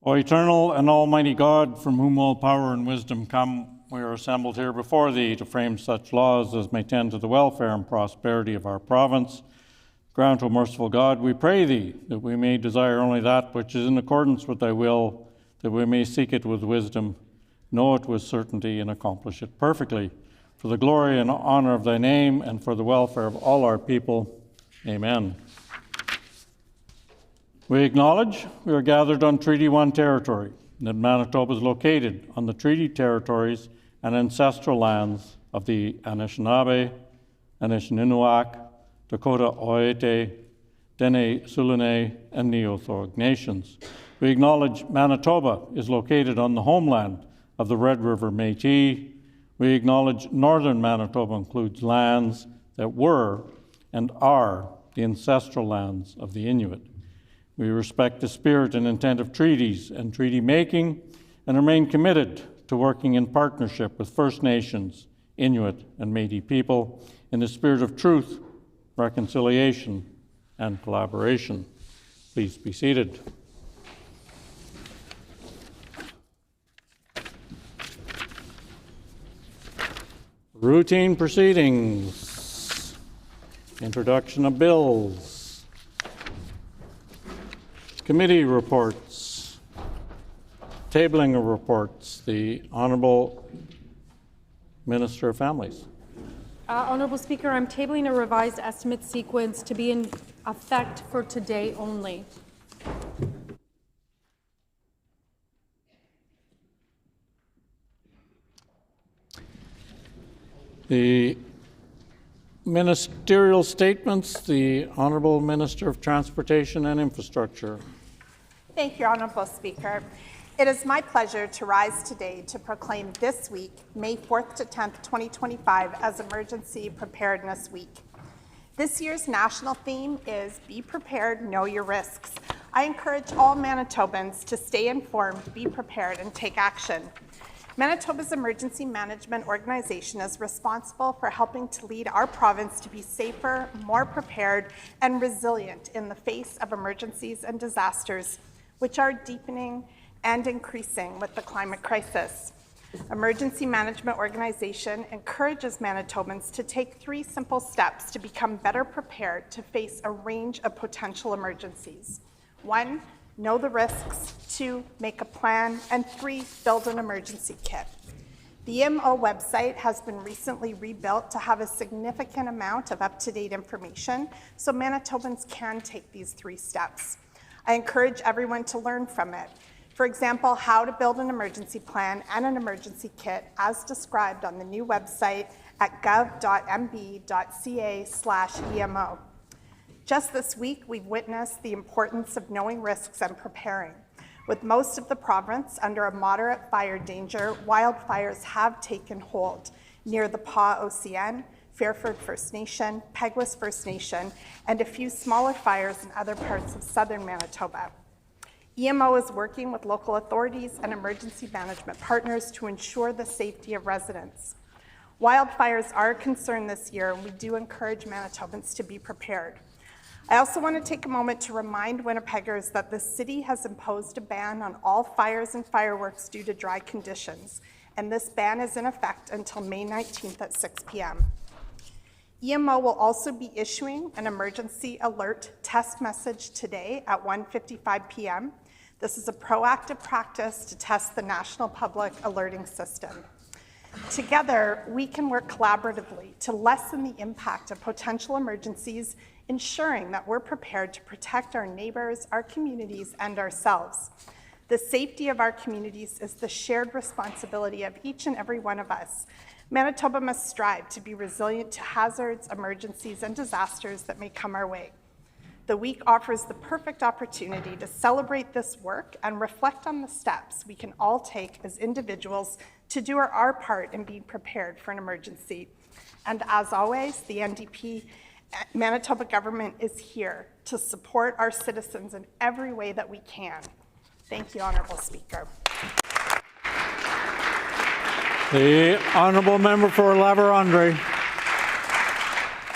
O eternal and almighty God, from whom all power and wisdom come, we are assembled here before thee to frame such laws as may tend to the welfare and prosperity of our province. Grant, O merciful God, we pray thee, that we may desire only that which is in accordance with thy will, that we may seek it with wisdom, know it with certainty, and accomplish it perfectly. For the glory and honor of thy name, and for the welfare of all our people. Amen. We acknowledge we are gathered on Treaty 1 territory, and that Manitoba is located on the treaty territories and ancestral lands of the Anishinaabe, Anishinaabeg, Dakota Oiete, Dene Sulene, and Neothorg nations. We acknowledge Manitoba is located on the homeland of the Red River Métis. We acknowledge northern Manitoba includes lands that were and are the ancestral lands of the Inuit. We respect the spirit and intent of treaties and treaty making and remain committed to working in partnership with First Nations, Inuit, and Métis people in the spirit of truth, reconciliation, and collaboration. Please be seated. Routine proceedings. Introduction of bills. Committee reports. Tabling of reports. The Honourable Minister of Families. Honourable Speaker, I'm tabling a revised estimate sequence to be in effect for today only. The ministerial statements, the Honourable Minister of Transportation and Infrastructure. Thank you, Honourable Speaker. It is my pleasure to rise today to proclaim this week, May 4th to 10th, 2025, as Emergency Preparedness Week. This year's national theme is Be Prepared, Know Your Risks. I encourage all Manitobans to stay informed, be prepared, and take action. Manitoba's Emergency Management Organization is responsible for helping to lead our province to be safer, more prepared, and resilient in the face of emergencies and disasters, which are deepening and increasing with the climate crisis. Emergency Management Organization encourages Manitobans to take 3 simple steps to become better prepared to face a range of potential emergencies. 1, know the risks. 2, make a plan. And 3, build an emergency kit. The EMO website has been recently rebuilt to have a significant amount of up-to-date information, so Manitobans can take these 3 steps. I encourage everyone to learn from it. For example, how to build an emergency plan and an emergency kit as described on the new website at gov.mb.ca/EMO. Just this week, we've witnessed the importance of knowing risks and preparing. With most of the province under a moderate fire danger, wildfires have taken hold near the Pas-Océan, Fairford First Nation, Peguis First Nation, and a few smaller fires in other parts of southern Manitoba. EMO is working with local authorities and emergency management partners to ensure the safety of residents. Wildfires are a concern this year, and we do encourage Manitobans to be prepared. I also want to take a moment to remind Winnipeggers that the city has imposed a ban on all fires and fireworks due to dry conditions, and this ban is in effect until May 19th at 6 p.m. EMO will also be issuing an emergency alert test message today at 1:55 p.m. This is a proactive practice to test the National Public Alerting System. Together, we can work collaboratively to lessen the impact of potential emergencies, ensuring that we're prepared to protect our neighbors, our communities, and ourselves. The safety of our communities is the shared responsibility of each and every one of us. Manitoba must strive to be resilient to hazards, emergencies, and disasters that may come our way. The week offers the perfect opportunity to celebrate this work and reflect on the steps we can all take as individuals to do our part in being prepared for an emergency. And as always, the NDP Manitoba government is here to support our citizens in every way that we can. Thank you, Honourable Speaker. The Honourable Member for La Vérendrye.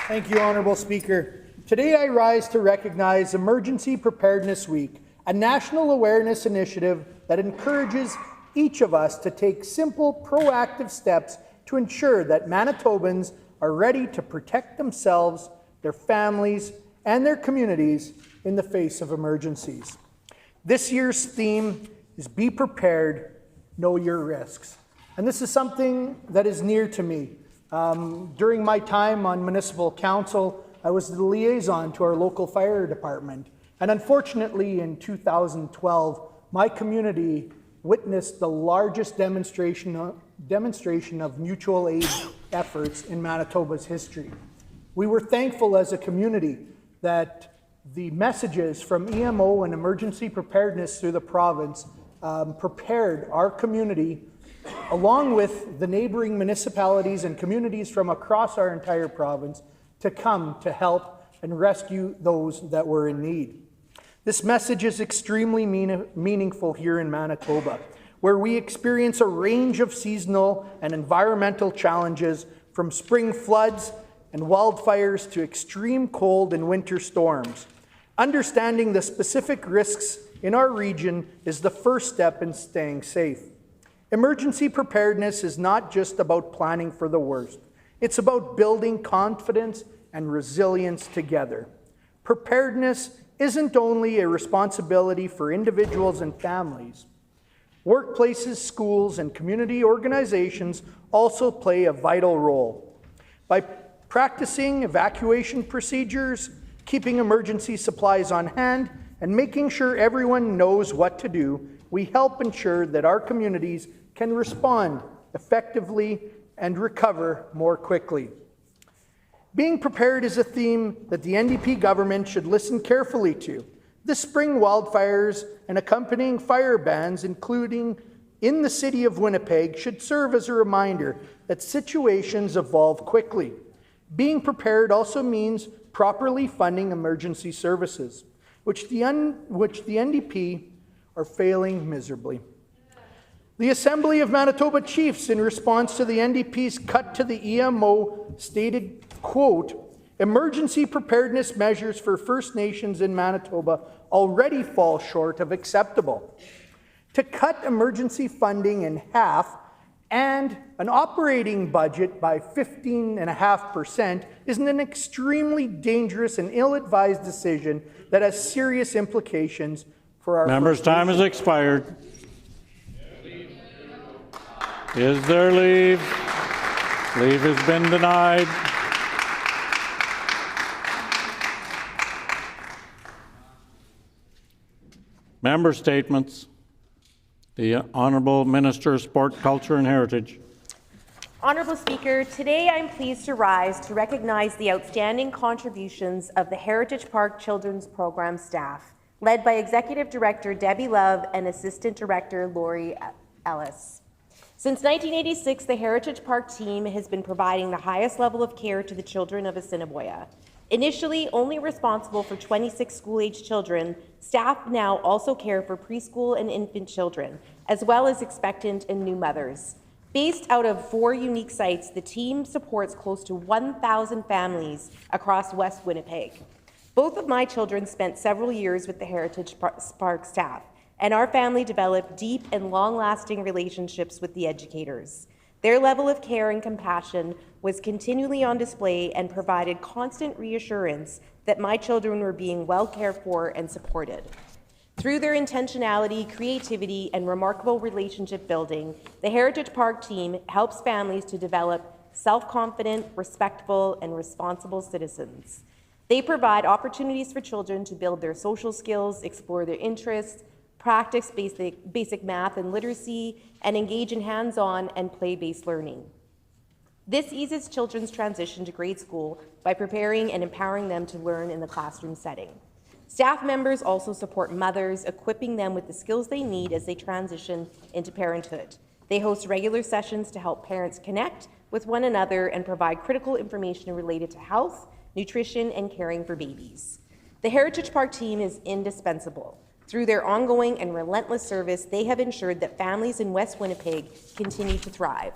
Thank you, Honourable Speaker. Today I rise to recognize Emergency Preparedness Week a national awareness initiative that encourages each of us to take simple, proactive steps to ensure that Manitobans are ready to protect themselves, their families, and their communities in the face of emergencies. This year's theme is Be Prepared, Know Your Risks. And this is something that is near to me. During my time on municipal council, I was the liaison to our local fire department. And unfortunately, in 2012, my community witnessed the largest demonstration of mutual aid efforts in Manitoba's history. We were thankful as a community that the messages from EMO and emergency preparedness through the province prepared our community, along with the neighboring municipalities and communities from across our entire province, to come to help and rescue those that were in need. This message is extremely meaningful here in Manitoba, where we experience a range of seasonal and environmental challenges, from spring floods and wildfires to extreme cold and winter storms. Understanding the specific risks in our region is the first step in staying safe. Emergency preparedness is not just about planning for the worst. It's about building confidence and resilience together. Preparedness isn't only a responsibility for individuals and families. Workplaces, schools, and community organizations also play a vital role. By practicing evacuation procedures, keeping emergency supplies on hand, and making sure everyone knows what to do, we help ensure that our communities can respond effectively and recover more quickly. Being prepared is a theme that the NDP government should listen carefully to. The spring wildfires and accompanying fire bans, including in the city of Winnipeg, should serve as a reminder that situations evolve quickly. Being prepared also means properly funding emergency services, which the NDP are failing miserably. The Assembly of Manitoba Chiefs, in response to the NDP's cut to the EMO, stated, quote, "Emergency preparedness measures for First Nations in Manitoba already fall short of acceptable. To cut emergency funding in half and an operating budget by 15.5% is an extremely dangerous and ill-advised decision that has serious implications for our Members' time has expired. Is there leave? Leave has been denied. Member statements. The Honourable Minister of Sport, Culture and Heritage. Honourable Speaker, today I'm pleased to rise to recognize the outstanding contributions of the Heritage Park Children's Program staff, led by Executive Director Debbie Love and Assistant Director Lori Ellis. Since 1986, the Heritage Park team has been providing the highest level of care to the children of Assiniboia. Initially only responsible for 26 school-age children, staff now also care for preschool and infant children, as well as expectant and new mothers. Based out of 4 unique sites, the team supports close to 1,000 families across West Winnipeg. Both of my children spent several years with the Heritage Park staff, and our family developed deep and long-lasting relationships with the educators. Their level of care and compassion was continually on display and provided constant reassurance that my children were being well cared for and supported. Through their intentionality, creativity, and remarkable relationship building, the Heritage Park team helps families to develop self-confident, respectful, and responsible citizens. They provide opportunities for children to build their social skills, explore their interests, practice basic math and literacy, and engage in hands-on and play-based learning. This eases children's transition to grade school by preparing and empowering them to learn in the classroom setting. Staff members also support mothers, equipping them with the skills they need as they transition into parenthood. They host regular sessions to help parents connect with one another and provide critical information related to health, nutrition, and caring for babies. The Heritage Park team is indispensable. Through their ongoing and relentless service, they have ensured that families in West Winnipeg continue to thrive.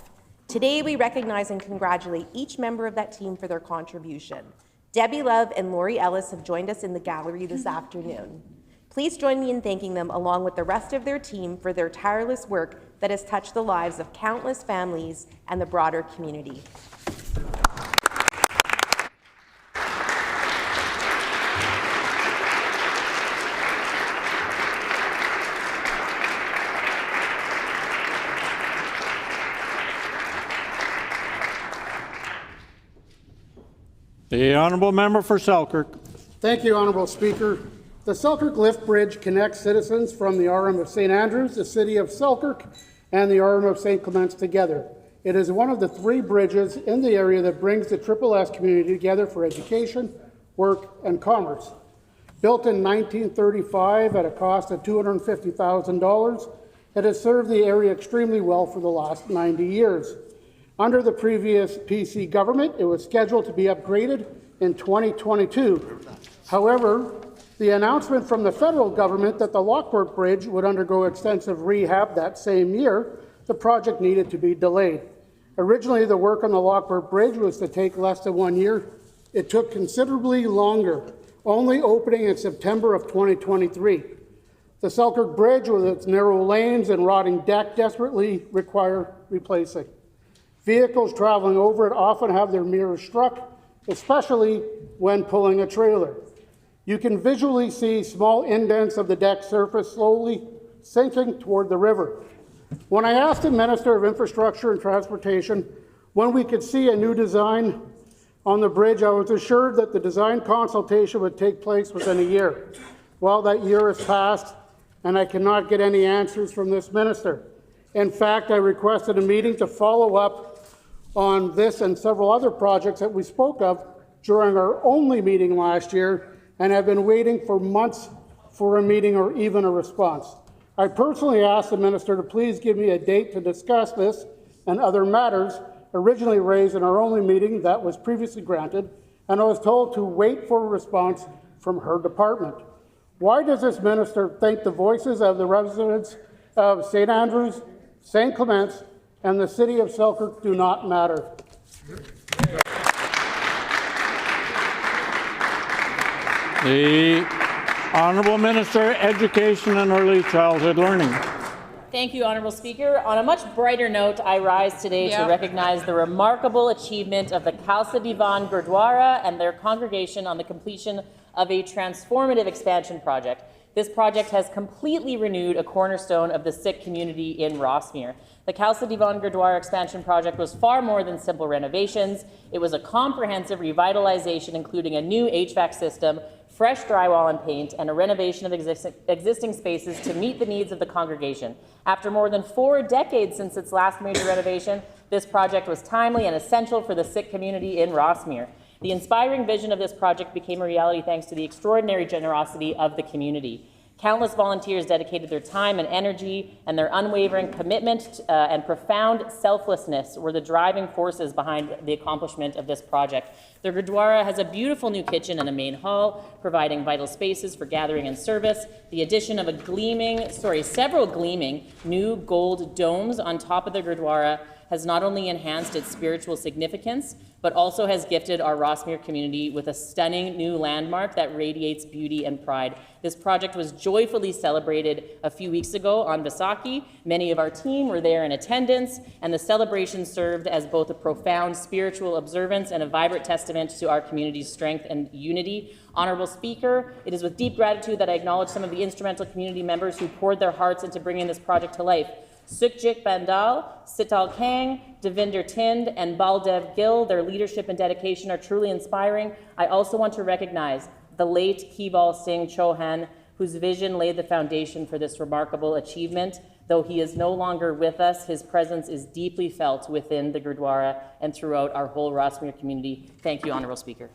Today, we recognize and congratulate each member of that team for their contribution. Debbie Love and Lori Ellis have joined us in the gallery this afternoon. Please join me in thanking them along with the rest of their team for their tireless work that has touched the lives of countless families and the broader community. The Honourable Member for Selkirk. Thank you, Honourable Speaker. The Selkirk Lift Bridge connects citizens from the RM of St. Andrews, the City of Selkirk, and the RM of St. Clements together. It is one of the 3 bridges in the area that brings the Triple S community together for education, work, and commerce. Built in 1935 at a cost of $250,000, it has served the area extremely well for the last 90 years. Under the previous PC government, it was scheduled to be upgraded in 2022. However, the announcement from the federal government that the Lockport Bridge would undergo extensive rehab that same year, the project needed to be delayed. Originally, the work on the Lockport Bridge was to take less than 1 year. It took considerably longer, only opening in September of 2023. The Selkirk Bridge, with its narrow lanes and rotting deck, desperately require replacing. Vehicles traveling over it often have their mirrors struck, especially when pulling a trailer. You can visually see small indents of the deck surface slowly sinking toward the river. When I asked the Minister of Infrastructure and Transportation when we could see a new design on the bridge, I was assured that the design consultation would take place within a year. Well, that year has passed, and I cannot get any answers from this minister. In fact, I requested a meeting to follow up on this and several other projects that we spoke of during our only meeting last year, and have been waiting for months for a meeting or even a response. I personally asked the minister to please give me a date to discuss this and other matters originally raised in our only meeting that was previously granted, and I was told to wait for a response from her department. Why does this minister think the voices of the residents of St. Andrews, St. Clements, and the City of Selkirk do not matter? The Honourable Minister, Education and Early Childhood Learning. Thank you, Honourable Speaker. On a much brighter note, I rise today to recognize the remarkable achievement of the Khalsa Devon Gerdara and their congregation on the completion of a transformative expansion project. This project has completely renewed a cornerstone of the Sikh community in Rossmere. The Khalsa Devon Gurdwara expansion project was far more than simple renovations. It was a comprehensive revitalization, including a new HVAC system, fresh drywall and paint, and a renovation of existing spaces to meet the needs of the congregation. After more than 4 decades since its last major renovation, this project was timely and essential for the Sikh community in Rossmere. The inspiring vision of this project became a reality thanks to the extraordinary generosity of the community. Countless volunteers dedicated their time and energy, and their unwavering commitment and profound selflessness were the driving forces behind the accomplishment of this project. The Gurdwara has a beautiful new kitchen and a main hall, providing vital spaces for gathering and service. The addition of several gleaming new gold domes on top of the Gurdwara has not only enhanced its spiritual significance, but also has gifted our Rossmere community with a stunning new landmark that radiates beauty and pride. This project was joyfully celebrated a few weeks ago on Vaisakhi. Many of our team were there in attendance, and the celebration served as both a profound spiritual observance and a vibrant testament to our community's strength and unity. Honourable Speaker, it is with deep gratitude that I acknowledge some of the instrumental community members who poured their hearts into bringing this project to life. Sukhjit Bandal, Sital Kang, Devinder Tind, and Baldev Gill. Their leadership and dedication are truly inspiring. I also want to recognize the late Keval Singh Chauhan, whose vision laid the foundation for this remarkable achievement. Though he is no longer with us, his presence is deeply felt within the Gurdwara and throughout our whole Rossmere community. Thank you, Honourable Speaker.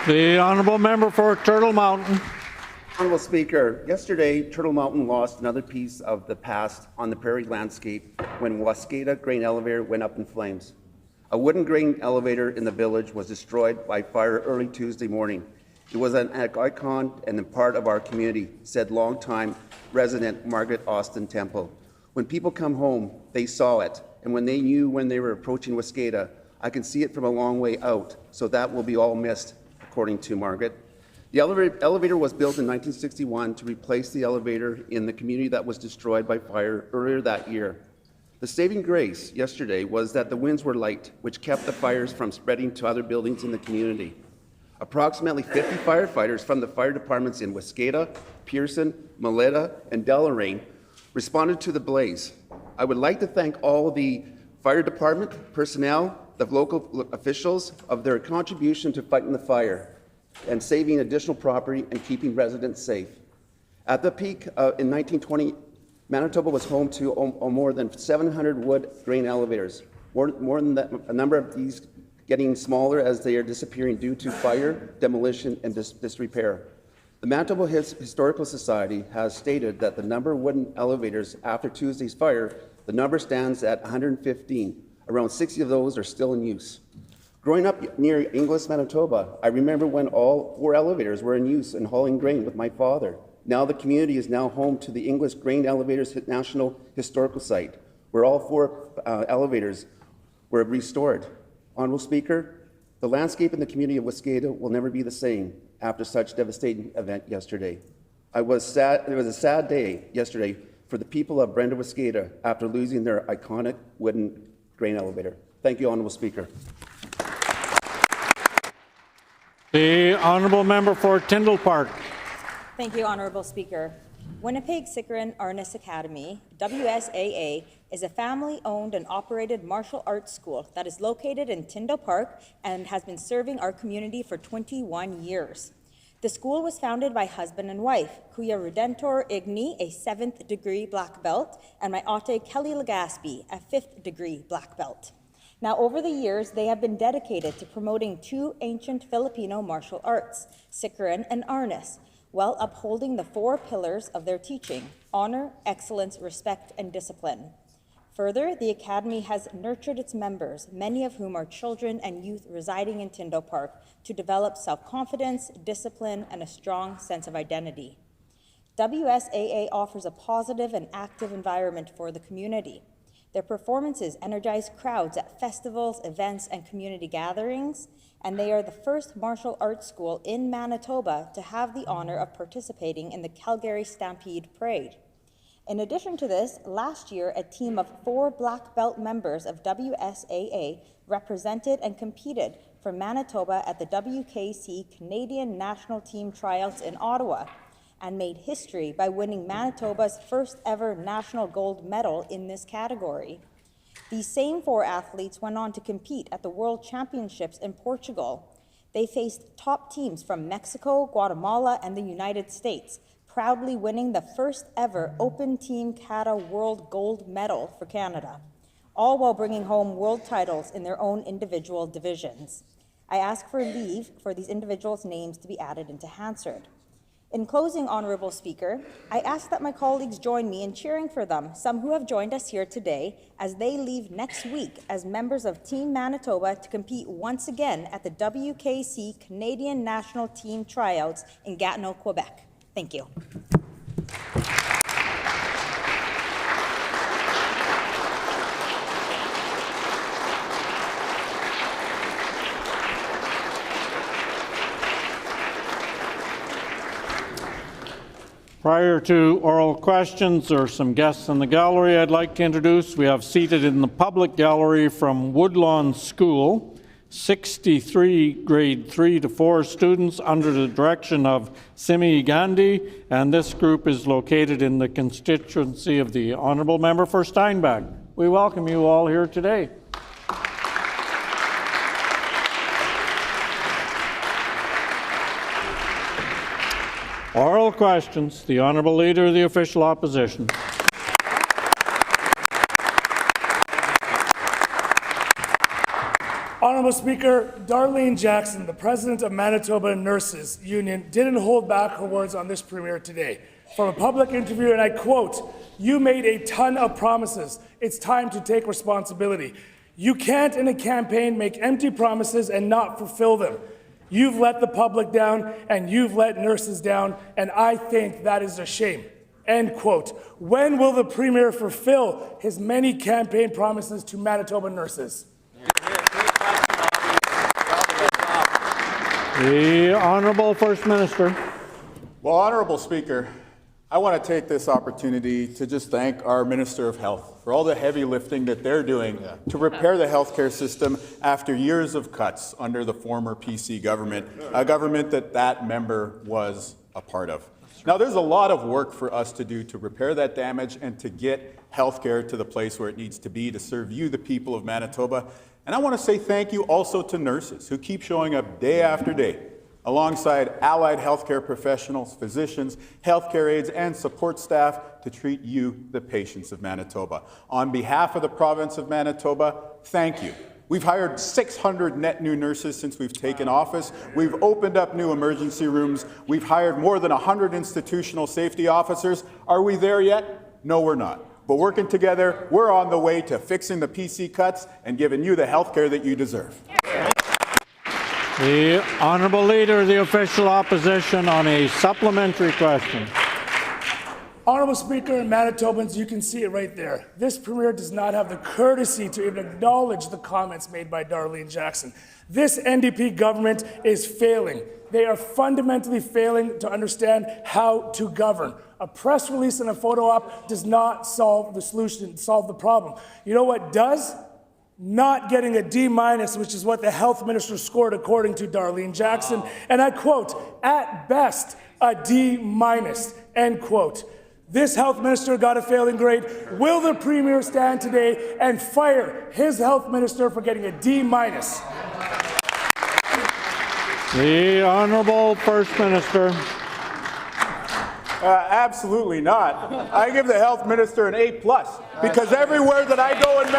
The Honourable Member for Turtle Mountain. Honourable Speaker, yesterday Turtle Mountain lost another piece of the past on the prairie landscape when Wascada grain elevator went up in flames. A wooden grain elevator in the village was destroyed by fire early Tuesday morning. It was an icon and a part of our community, said longtime resident Margaret Austin Temple. When people come home, they saw it, and when they knew when they were approaching Wascada, I can see it from a long way out, so that will be all missed, according to Margaret. The elevator was built in 1961 to replace the elevator in the community that was destroyed by fire earlier that year. The saving grace yesterday was that the winds were light, which kept the fires from spreading to other buildings in the community. Approximately 50 firefighters from the fire departments in Wascada, Pearson, Maleta, and Deloraine responded to the blaze. I would like to thank all the fire department personnel, the local officials, of their contribution to fighting the fire and saving additional property and keeping residents safe. At the peak in 1920, Manitoba was home to more than 700 wood grain elevators. More than that, a number of these getting smaller as they are disappearing due to fire, demolition, and disrepair. The Manitoba Historical Society has stated that the number of wooden elevators after Tuesday's fire, the number stands at 115. Around 60 of those are still in use. Growing up near Inglis, Manitoba, I remember when all 4 elevators were in use and hauling grain with my father. Now the community is now home to the Inglis Grain Elevators National Historical Site, where all 4 elevators were restored. Honorable Speaker, the landscape in the community of Wascada will never be the same after such devastating event yesterday. It was a sad day yesterday for the people of Brenda, Wascada after losing their iconic wooden grain elevator. Thank you, Honorable Speaker. The Honourable Member for Tyndall Park. Thank you, Honourable Speaker. Winnipeg Sickeren Ernest Academy, WSAA, is a family-owned and operated martial arts school that is located in Tyndall Park and has been serving our community for 21 years. The school was founded by husband and wife, Kuya Redentor Igni, a 7th degree black belt, and my ate Kelly Legaspi, a 5th degree black belt. Now, over the years, they have been dedicated to promoting 2 ancient Filipino martial arts, Sickeren and Ernest, while upholding the 4 pillars of their teaching: honor, excellence, respect, and discipline. Further, the Academy has nurtured its members, many of whom are children and youth residing in Tyndall Park, to develop self-confidence, discipline, and a strong sense of identity. WSAA offers a positive and active environment for the community. Their performances energize crowds at festivals, events, and community gatherings, and they are the first martial arts school in Manitoba to have the honor of participating in the Calgary Stampede Parade. In addition to this, last year, a team of 4 black belt members of WSAA represented and competed for Manitoba at the WKC Canadian National Team Tryouts in Ottawa, and made history by winning Manitoba's first ever national gold medal in this category. These same 4 athletes went on to compete at the World Championships in Portugal. They faced top teams from Mexico, Guatemala, and the United States, proudly winning the first ever Open Team Kata World Gold Medal for Canada, all while bringing home world titles in their own individual divisions. I ask for leave for these individuals' names to be added into Hansard. In closing, Honourable Speaker, I ask that my colleagues join me in cheering for them, some who have joined us here today, as they leave next week as members of Team Manitoba to compete once again at the WKC Canadian National Team Tryouts in Gatineau, Quebec. Thank you. Prior to oral questions, there are some guests in the gallery I'd like to introduce. We have seated in the public gallery from Woodlawn School, 63 grade 3 to 4 students under the direction of Simi Gandhi, and this group is located in the constituency of the Honourable Member for Steinbach. We welcome you all here today. Oral questions. The Honourable Leader of the Official Opposition. Honourable Speaker, Darlene Jackson, the President of Manitoba Nurses Union, didn't hold back her words on this premiere today. From a public interview, and I quote, "You made a ton of promises. It's time to take responsibility. You can't in a campaign make empty promises and not fulfill them. You've let the public down and you've let nurses down, and I think that is a shame." End quote. When will the Premier fulfill his many campaign promises to Manitoba nurses? The Honourable First Minister. Well, Honourable Speaker, I want to take this opportunity to just thank our Minister of Health for all the heavy lifting that they're doing to repair the healthcare system after years of cuts under the former PC government, a government that member was a part of. Now, there's a lot of work for us to do to repair that damage and to get healthcare to the place where it needs to be to serve you, the people of Manitoba. And I want to say thank you also to nurses who keep showing up day after day alongside allied healthcare professionals, physicians, healthcare aides, and support staff to treat you, the patients of Manitoba. On behalf of the province of Manitoba, thank you. We've hired 600 net new nurses since we've taken office. We've opened up new emergency rooms. We've hired more than 100 institutional safety officers. Are we there yet? No, we're not. But working together, we're on the way to fixing the PC cuts and giving you the health care that you deserve. The Honourable Leader of the Official Opposition on a supplementary question. Honourable Speaker and Manitobans, you can see it right there. This Premier does not have the courtesy to even acknowledge the comments made by Darlene Jackson. This NDP government is failing. They are fundamentally failing to understand how to govern. A press release and a photo op does not solve the solution, solve the problem. You know what does? Not getting a D-, which is what the health minister scored according to Darlene Jackson. Wow. And I quote, at best, a D-, end quote. This health minister got a failing grade. Will the Premier stand today and fire his health minister for getting a D-? The Honourable First Minister. Absolutely not. I give the health minister an A+, because everywhere that I go in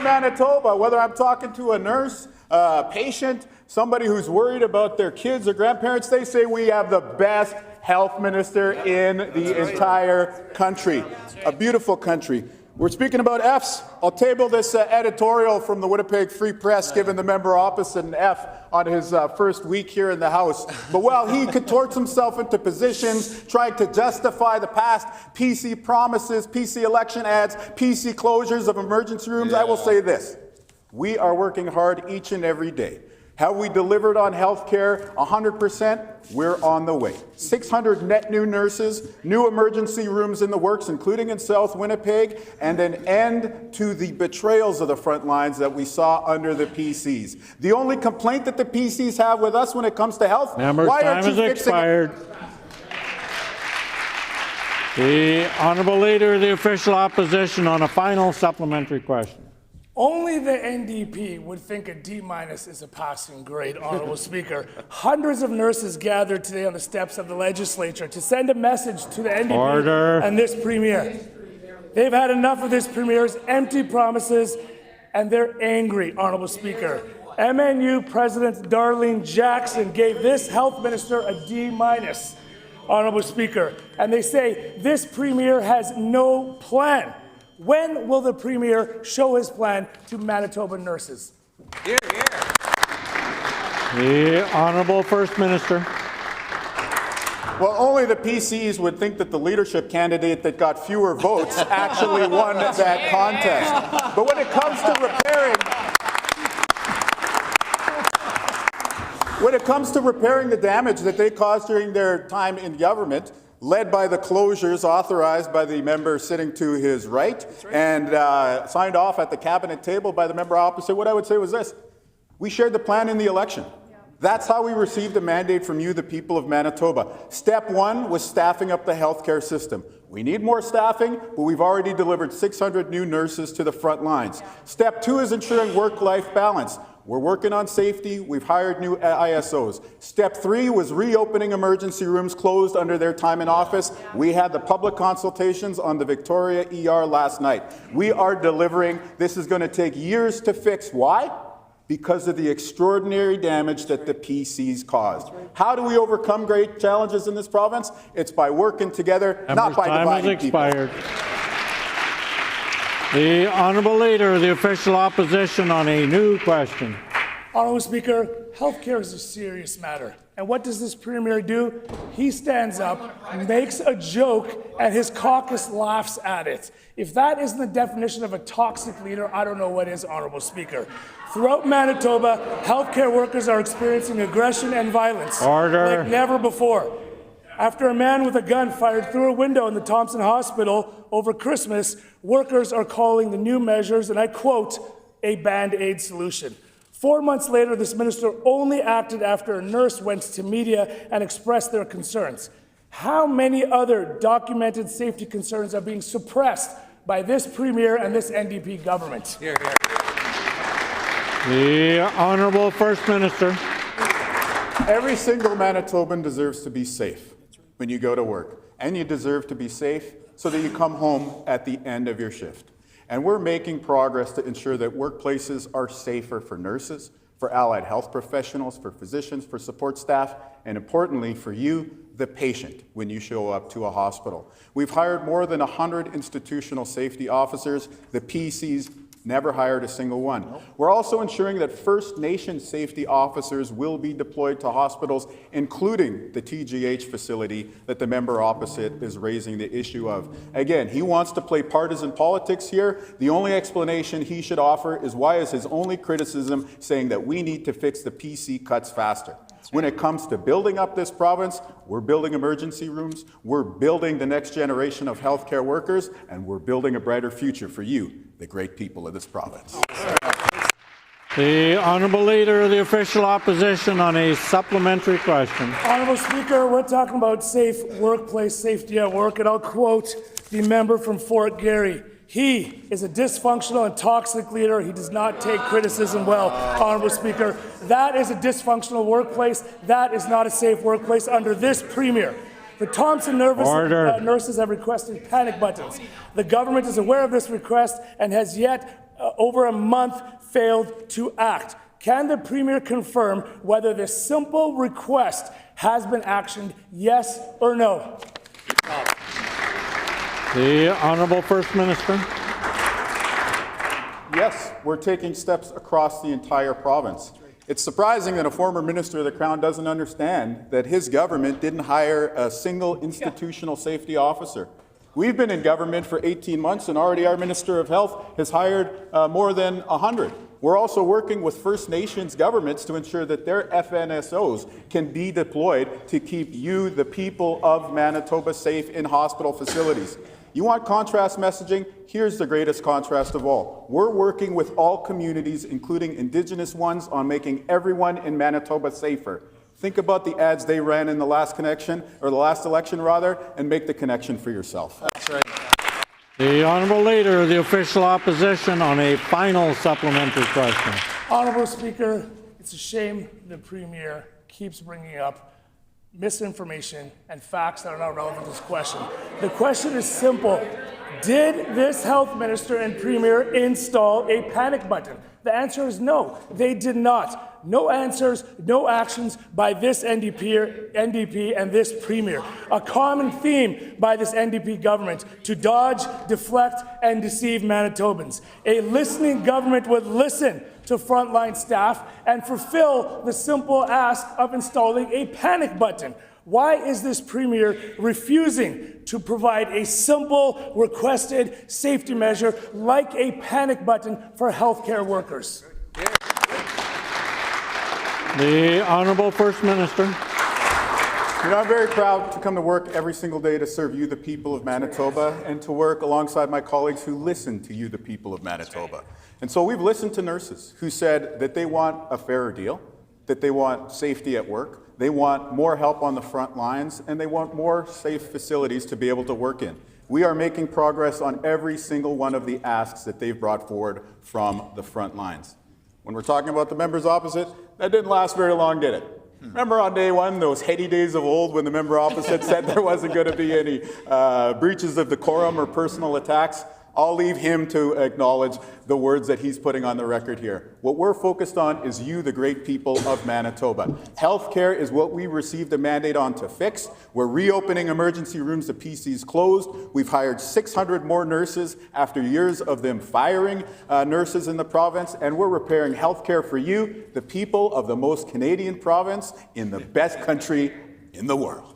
Manitoba, whether I'm talking to a nurse, a patient, somebody who's worried about their kids or grandparents, they say we have the best health minister in the entire country. A beautiful country. We're speaking about Fs. I'll table this editorial from the Winnipeg Free Press giving the member opposite an F on his first week here in the House. But while he contorts himself into positions trying to justify the past PC promises, PC election ads, PC closures of emergency rooms, I will say this. We are working hard each and every day. Have we delivered on health care 100%? We're on the way. 600 net new nurses, new emergency rooms in the works, including in South Winnipeg, and an end to the betrayals of the front lines that we saw under the PCs. The only complaint that the PCs have with us when it comes to health, Member's why time aren't you is fixing expired. The Honourable Leader of the Official Opposition on a final supplementary question. Only the NDP would think a D- is a passing grade, Honourable Speaker. Hundreds of nurses gathered today on the steps of the Legislature to send a message to the NDP and this Premier. They've had enough of this Premier's empty promises, and they're angry, Honourable Speaker. MNU President Darlene Jackson gave this health minister a D-, Honourable Speaker, and they say this Premier has no plan. When will the Premier show his plan to Manitoba nurses? Hear, hear. The Honourable First Minister. Well, only the PCs would think that the leadership candidate that got fewer votes actually won that contest. But when it comes to repairing the damage that they caused during their time in government, led by the closures authorized by the member sitting to his right, and signed off at the cabinet table by the member opposite, what I would say was this. We shared the plan in the election. That's how we received a mandate from you, the people of Manitoba. Step one was staffing up the healthcare system. We need more staffing, but we've already delivered 600 new nurses to the front lines. Step two is ensuring work-life balance. We're working on safety. We've hired new ISOs. Step three was reopening emergency rooms closed under their time in office. We had the public consultations on the Victoria ER last night. We are delivering. This is going to take years to fix. Why? Because of the extraordinary damage that the PCs caused. How do we overcome great challenges in this province? It's by working together, not by dividing people. Expired. The Honourable Leader of the Official Opposition on a new question. Honourable Speaker, healthcare is a serious matter. And what does this Premier do? He stands up, makes a joke, and his caucus laughs at it. If that isn't the definition of a toxic leader, I don't know what is, Honourable Speaker. Throughout Manitoba, healthcare workers are experiencing aggression and violence like never before. After a man with a gun fired through a window in the Thompson Hospital over Christmas, workers are calling the new measures, and I quote, a Band-Aid solution. 4 months later, this minister only acted after a nurse went to media and expressed their concerns. How many other documented safety concerns are being suppressed by this Premier and this NDP government? Here, here. The Honourable First Minister. Every single Manitoban deserves to be safe when you go to work, and you deserve to be safe so that you come home at the end of your shift. And we're making progress to ensure that workplaces are safer for nurses, for allied health professionals, for physicians, for support staff, and importantly for you, the patient, when you show up to a hospital. We've hired more than 100 institutional safety officers. The PCs never hired a single one. We're also ensuring that First Nation safety officers will be deployed to hospitals, including the TGH facility that the member opposite is raising the issue of. Again, he wants to play partisan politics here. The only explanation he should offer is why is his only criticism saying that we need to fix the PC cuts faster. When it comes to building up this province, we're building emergency rooms, we're building the next generation of healthcare workers, and we're building a brighter future for you, the great people of this province. The Honourable Leader of the Official Opposition on a supplementary question. Honourable Speaker, we're talking about safe workplace safety at work, and I'll quote the member from Fort Garry. He is a dysfunctional and toxic leader. He does not take criticism well, Honourable Speaker. That is a dysfunctional workplace. That is not a safe workplace under this Premier. The Thompson nurses have requested panic buttons. The government is aware of this request and has yet, over a month, failed to act. Can the Premier confirm whether this simple request has been actioned, yes or no? The Honourable First Minister. Yes, we're taking steps across the entire province. It's surprising that a former Minister of the Crown doesn't understand that his government didn't hire a single institutional safety officer. We've been in government for 18 months, and already our Minister of Health has hired more than 100. We're also working with First Nations governments to ensure that their FNSOs can be deployed to keep you, the people of Manitoba, safe in hospital facilities. You want contrast messaging? Here's the greatest contrast of all. We're working with all communities, including Indigenous ones, on making everyone in Manitoba safer. Think about the ads they ran in the last election, and make the connection for yourself. That's right. The Honourable Leader of the Official Opposition on a final supplementary question. Honourable Speaker, it's a shame the Premier keeps bringing up misinformation and facts that are not relevant to this question. The question is simple. Did this health minister and Premier install a panic button? The answer is no, they did not. No answers, no actions by this NDP and this Premier. A common theme by this NDP government to dodge, deflect, and deceive Manitobans. A listening government would listen to frontline staff and fulfill the simple ask of installing a panic button. Why is this Premier refusing to provide a simple requested safety measure like a panic button for healthcare workers? The Honourable First Minister. You know, I'm very proud to come to work every single day to serve you, the people of Manitoba, and to work alongside my colleagues who listen to you, the people of Manitoba. And so we've listened to nurses who said that they want a fairer deal, that they want safety at work, they want more help on the front lines, and they want more safe facilities to be able to work in. We are making progress on every single one of the asks that they've brought forward from the front lines. When we're talking about the members opposite, that didn't last very long, did it? Remember on day one, those heady days of old when the member opposite said there wasn't going to be any breaches of decorum or personal attacks? I'll leave him to acknowledge the words that he's putting on the record here. What we're focused on is you, the great people of Manitoba. Healthcare is what we received a mandate on to fix. We're reopening emergency rooms the PC's closed. We've hired 600 more nurses after years of them firing nurses in the province, and we're repairing healthcare for you, the people of the most Canadian province in the best country in the world.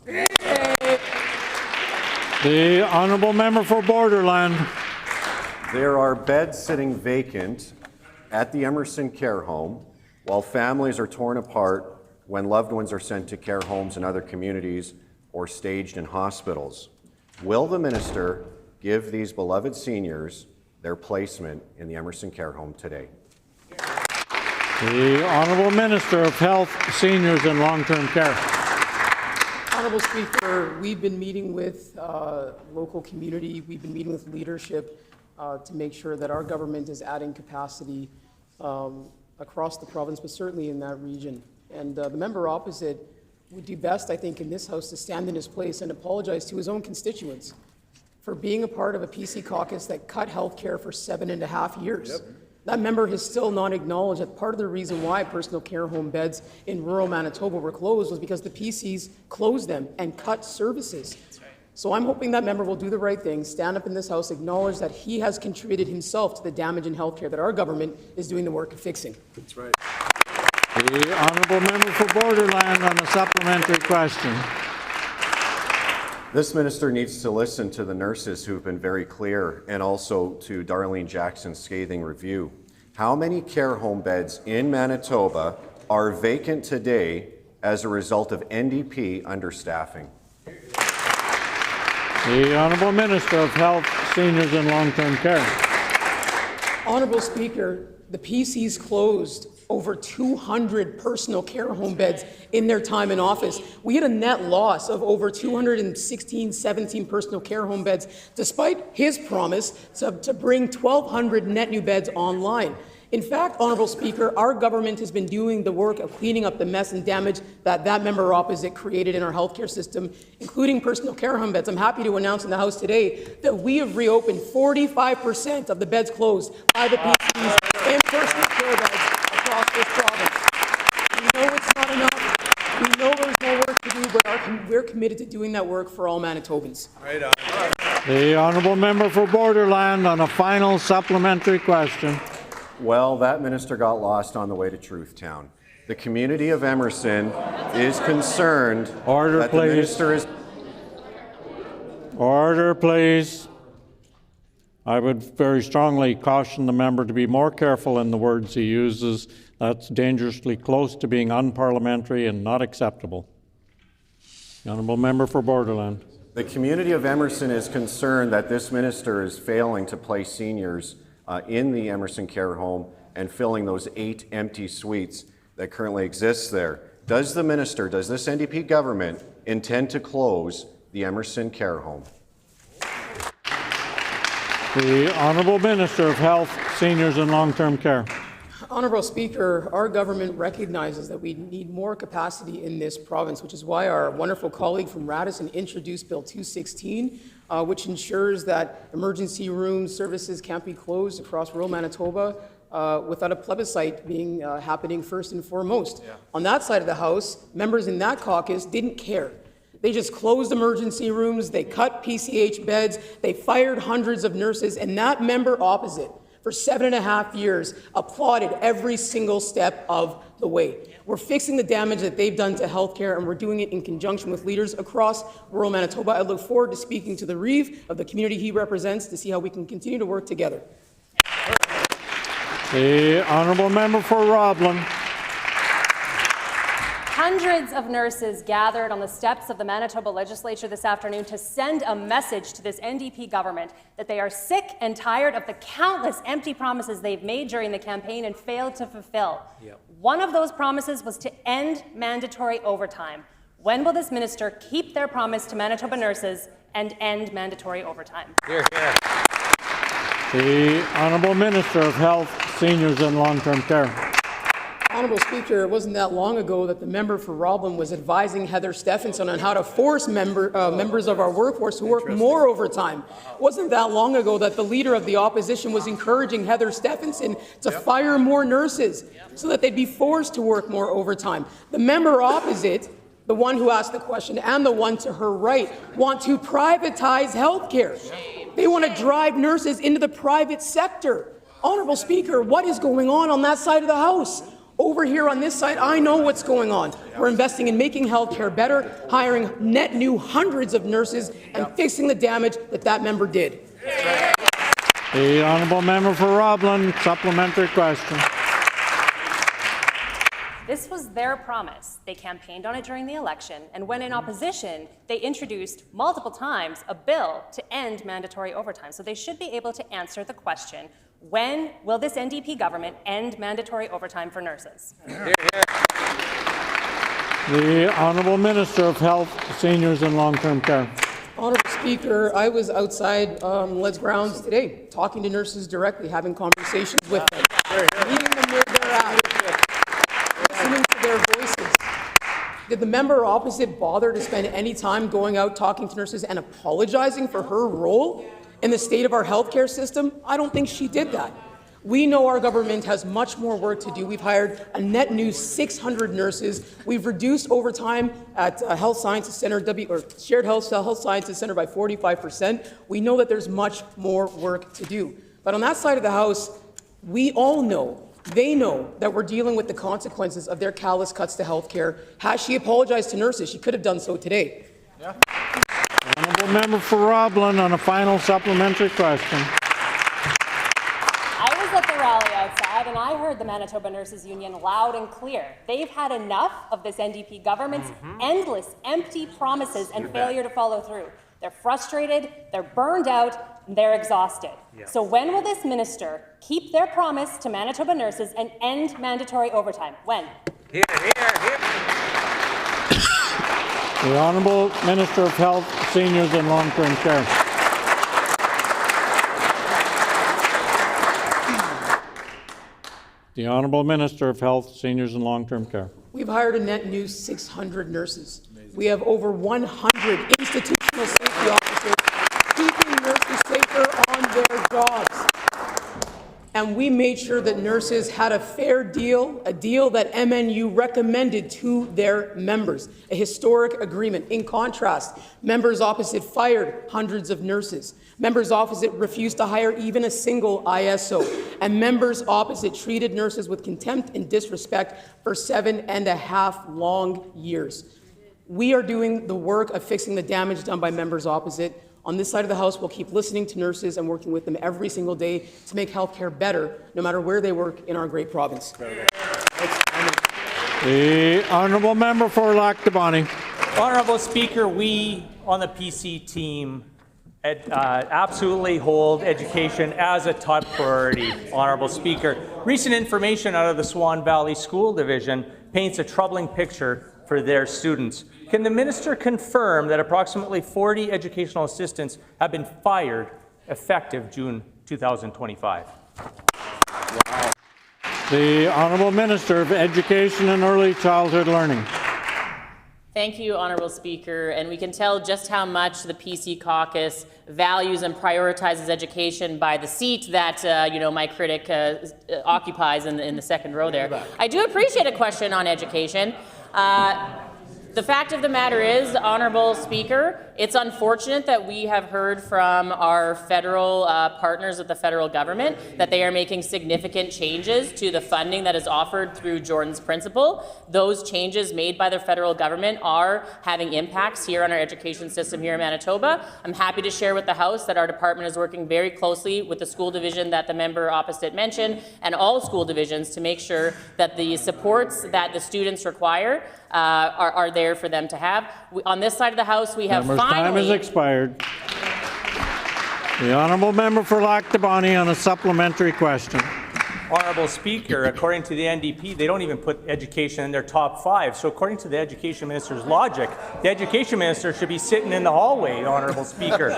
The honourable member for Borderland. There are beds sitting vacant at the Emerson Care Home while families are torn apart when loved ones are sent to care homes in other communities or staged in hospitals. Will the minister give these beloved seniors their placement in the Emerson Care Home today? The Honourable Minister of Health, Seniors and Long-Term Care. Honourable Speaker, we've been meeting with local community, we've been meeting with leadership to make sure that our government is adding capacity across the province, but certainly in that region. And the member opposite would do best, I think, in this House to stand in his place and apologize to his own constituents for being a part of a PC caucus that cut health care for 7.5 years. Yep. That member has still not acknowledged that part of the reason why personal care home beds in rural Manitoba were closed was because the PCs closed them and cut services. So I'm hoping that member will do the right thing, stand up in this House, acknowledge that he has contributed himself to the damage in healthcare that our government is doing the work of fixing. That's right. The honourable member for Borderland on a supplementary question. This minister needs to listen to the nurses who've been very clear and also to Darlene Jackson's scathing review. How many care home beds in Manitoba are vacant today as a result of NDP understaffing? The Honourable Minister of Health, Seniors and Long-Term Care. Honourable Speaker, the PCs closed over 200 personal care home beds in their time in office. We had a net loss of over 17 personal care home beds, despite his promise to bring 1,200 net new beds online. In fact, Honourable Speaker, our government has been doing the work of cleaning up the mess and damage that member opposite created in our healthcare system, including personal care home beds. I'm happy to announce in the House today that we have reopened 45% of the beds closed by the PCs and personal care beds across this province. We know it's not enough. We know there's more work to do, but we're committed to doing that work for all Manitobans. Right on. The Honourable Member for Borderland on a final supplementary question. Well, that minister got lost on the way to Truth Town. The community of Emerson is concerned that the minister is... Order, please. I would very strongly caution the member to be more careful in the words he uses. That's dangerously close to being unparliamentary and not acceptable. The Honourable Member for Borderland. The community of Emerson is concerned that this minister is failing to place seniors in the Emerson Care Home and filling those 8 empty suites that currently exist there. Does the minister, does this NDP government intend to close the Emerson Care Home? The Honourable Minister of Health, Seniors and Long-Term Care. Honourable Speaker, our government recognizes that we need more capacity in this province, which is why our wonderful colleague from Radisson introduced Bill 216, which ensures that emergency room services can't be closed across rural Manitoba without a plebiscite being happening first and foremost. Yeah. On that side of the House, members in that caucus didn't care. They just closed emergency rooms, they cut PCH beds, they fired hundreds of nurses, and that member opposite for 7.5 years applauded every single step of the way. We're fixing the damage that they've done to healthcare, and we're doing it in conjunction with leaders across rural Manitoba. I look forward to speaking to the Reeve of the community he represents to see how we can continue to work together. The Honourable Member for Roblin. Hundreds of nurses gathered on the steps of the Manitoba Legislature this afternoon to send a message to this NDP government that they are sick and tired of the countless empty promises they've made during the campaign and failed to fulfill. Yep. One of those promises was to end mandatory overtime. When will this minister keep their promise to Manitoba nurses and end mandatory overtime? Hear, hear. The Honourable Minister of Health, Seniors and Long-Term Care. Honourable Speaker, it wasn't that long ago that the member for Roblin was advising Heather Stephenson on how to force members of our workforce to work more overtime. It wasn't that long ago that the leader of the opposition was encouraging Heather Stephenson to fire more nurses so that they'd be forced to work more overtime. The member opposite, the one who asked the question and the one to her right, want to privatize health care. They want to drive nurses into the private sector. Honourable Speaker, what is going on that side of the House? Over here on this side, I know what's going on. We're investing in making healthcare better, hiring net new hundreds of nurses, and fixing the damage that member did. The honourable member for Roblin, supplementary question. This was their promise. They campaigned on it during the election, and when in opposition, they introduced multiple times a bill to end mandatory overtime. So they should be able to answer the question, when will this NDP government end mandatory overtime for nurses? The Honourable Minister of Health, Seniors and Long-Term Care. Honourable Speaker, I was outside Let's Grounds today, talking to nurses directly, having conversations with them, meeting them where they're at, listening to their voices. Did the member opposite bother to spend any time going out talking to nurses and apologizing for her role in the state of our healthcare system? I don't think she did that. We know our government has much more work to do. We've hired a net new 600 nurses. We've reduced overtime at Health Sciences Center, Shared Health Sciences Center by 45%. We know that there's much more work to do. But on that side of the House, we all know, they know that we're dealing with the consequences of their callous cuts to healthcare. Has she apologized to nurses? She could have done so today. Yeah. Honourable member for Roblin on a final supplementary question. I was at the rally outside and I heard the Manitoba Nurses Union loud and clear. They've had enough of this NDP government's endless, empty promises and failure to follow through. They're frustrated, they're burned out, and they're exhausted. So when will this minister keep their promise to Manitoba nurses and end mandatory overtime? When? Here, here, here. The Honourable Minister of Health, Seniors and Long-Term Care. The Honourable Minister of Health, Seniors and Long-Term Care. We've hired a net new 600 nurses. We have over 100 institutional safety officers keeping nurses safer on their jobs. And we made sure that nurses had a fair deal, a deal that MNU recommended to their members, a historic agreement. In contrast, members opposite fired hundreds of nurses. Members opposite refused to hire even a single ISO. And members opposite treated nurses with contempt and disrespect for 7.5 long years. We are doing the work of fixing the damage done by members opposite. On this side of the House, we'll keep listening to nurses and working with them every single day to make healthcare better, no matter where they work in our great province. The Honourable Member for Lac du Bonnet. Honourable Speaker, we on the PC team absolutely hold education as a top priority. Honourable Speaker, recent information out of the Swan Valley School Division paints a troubling picture for their students. Can the minister confirm that approximately 40 educational assistants have been fired effective June 2025? Wow. The Honourable Minister of Education and Early Childhood Learning. Thank you, Honourable Speaker. And we can tell just how much the PC caucus values and prioritizes education by the seat that my critic occupies in the second row there. I do appreciate a question on education. The fact of the matter is, Honourable Speaker, it's unfortunate that we have heard from our federal partners of the federal government that they are making significant changes to the funding that is offered through Jordan's Principle. Those changes made by the federal government are having impacts here on our education system here in Manitoba. I'm happy to share with the House that our department is working very closely with the school division that the member opposite mentioned and all school divisions to make sure that the supports that the students require are there for them to have. On this side of the House, we have time has expired. The Honourable Member for Lac du Bonnet on a supplementary question. Honourable Speaker, according to the NDP, they don't even put education in their top 5. So according to the Education Minister's logic, the Education Minister should be sitting in the hallway, Honourable Speaker.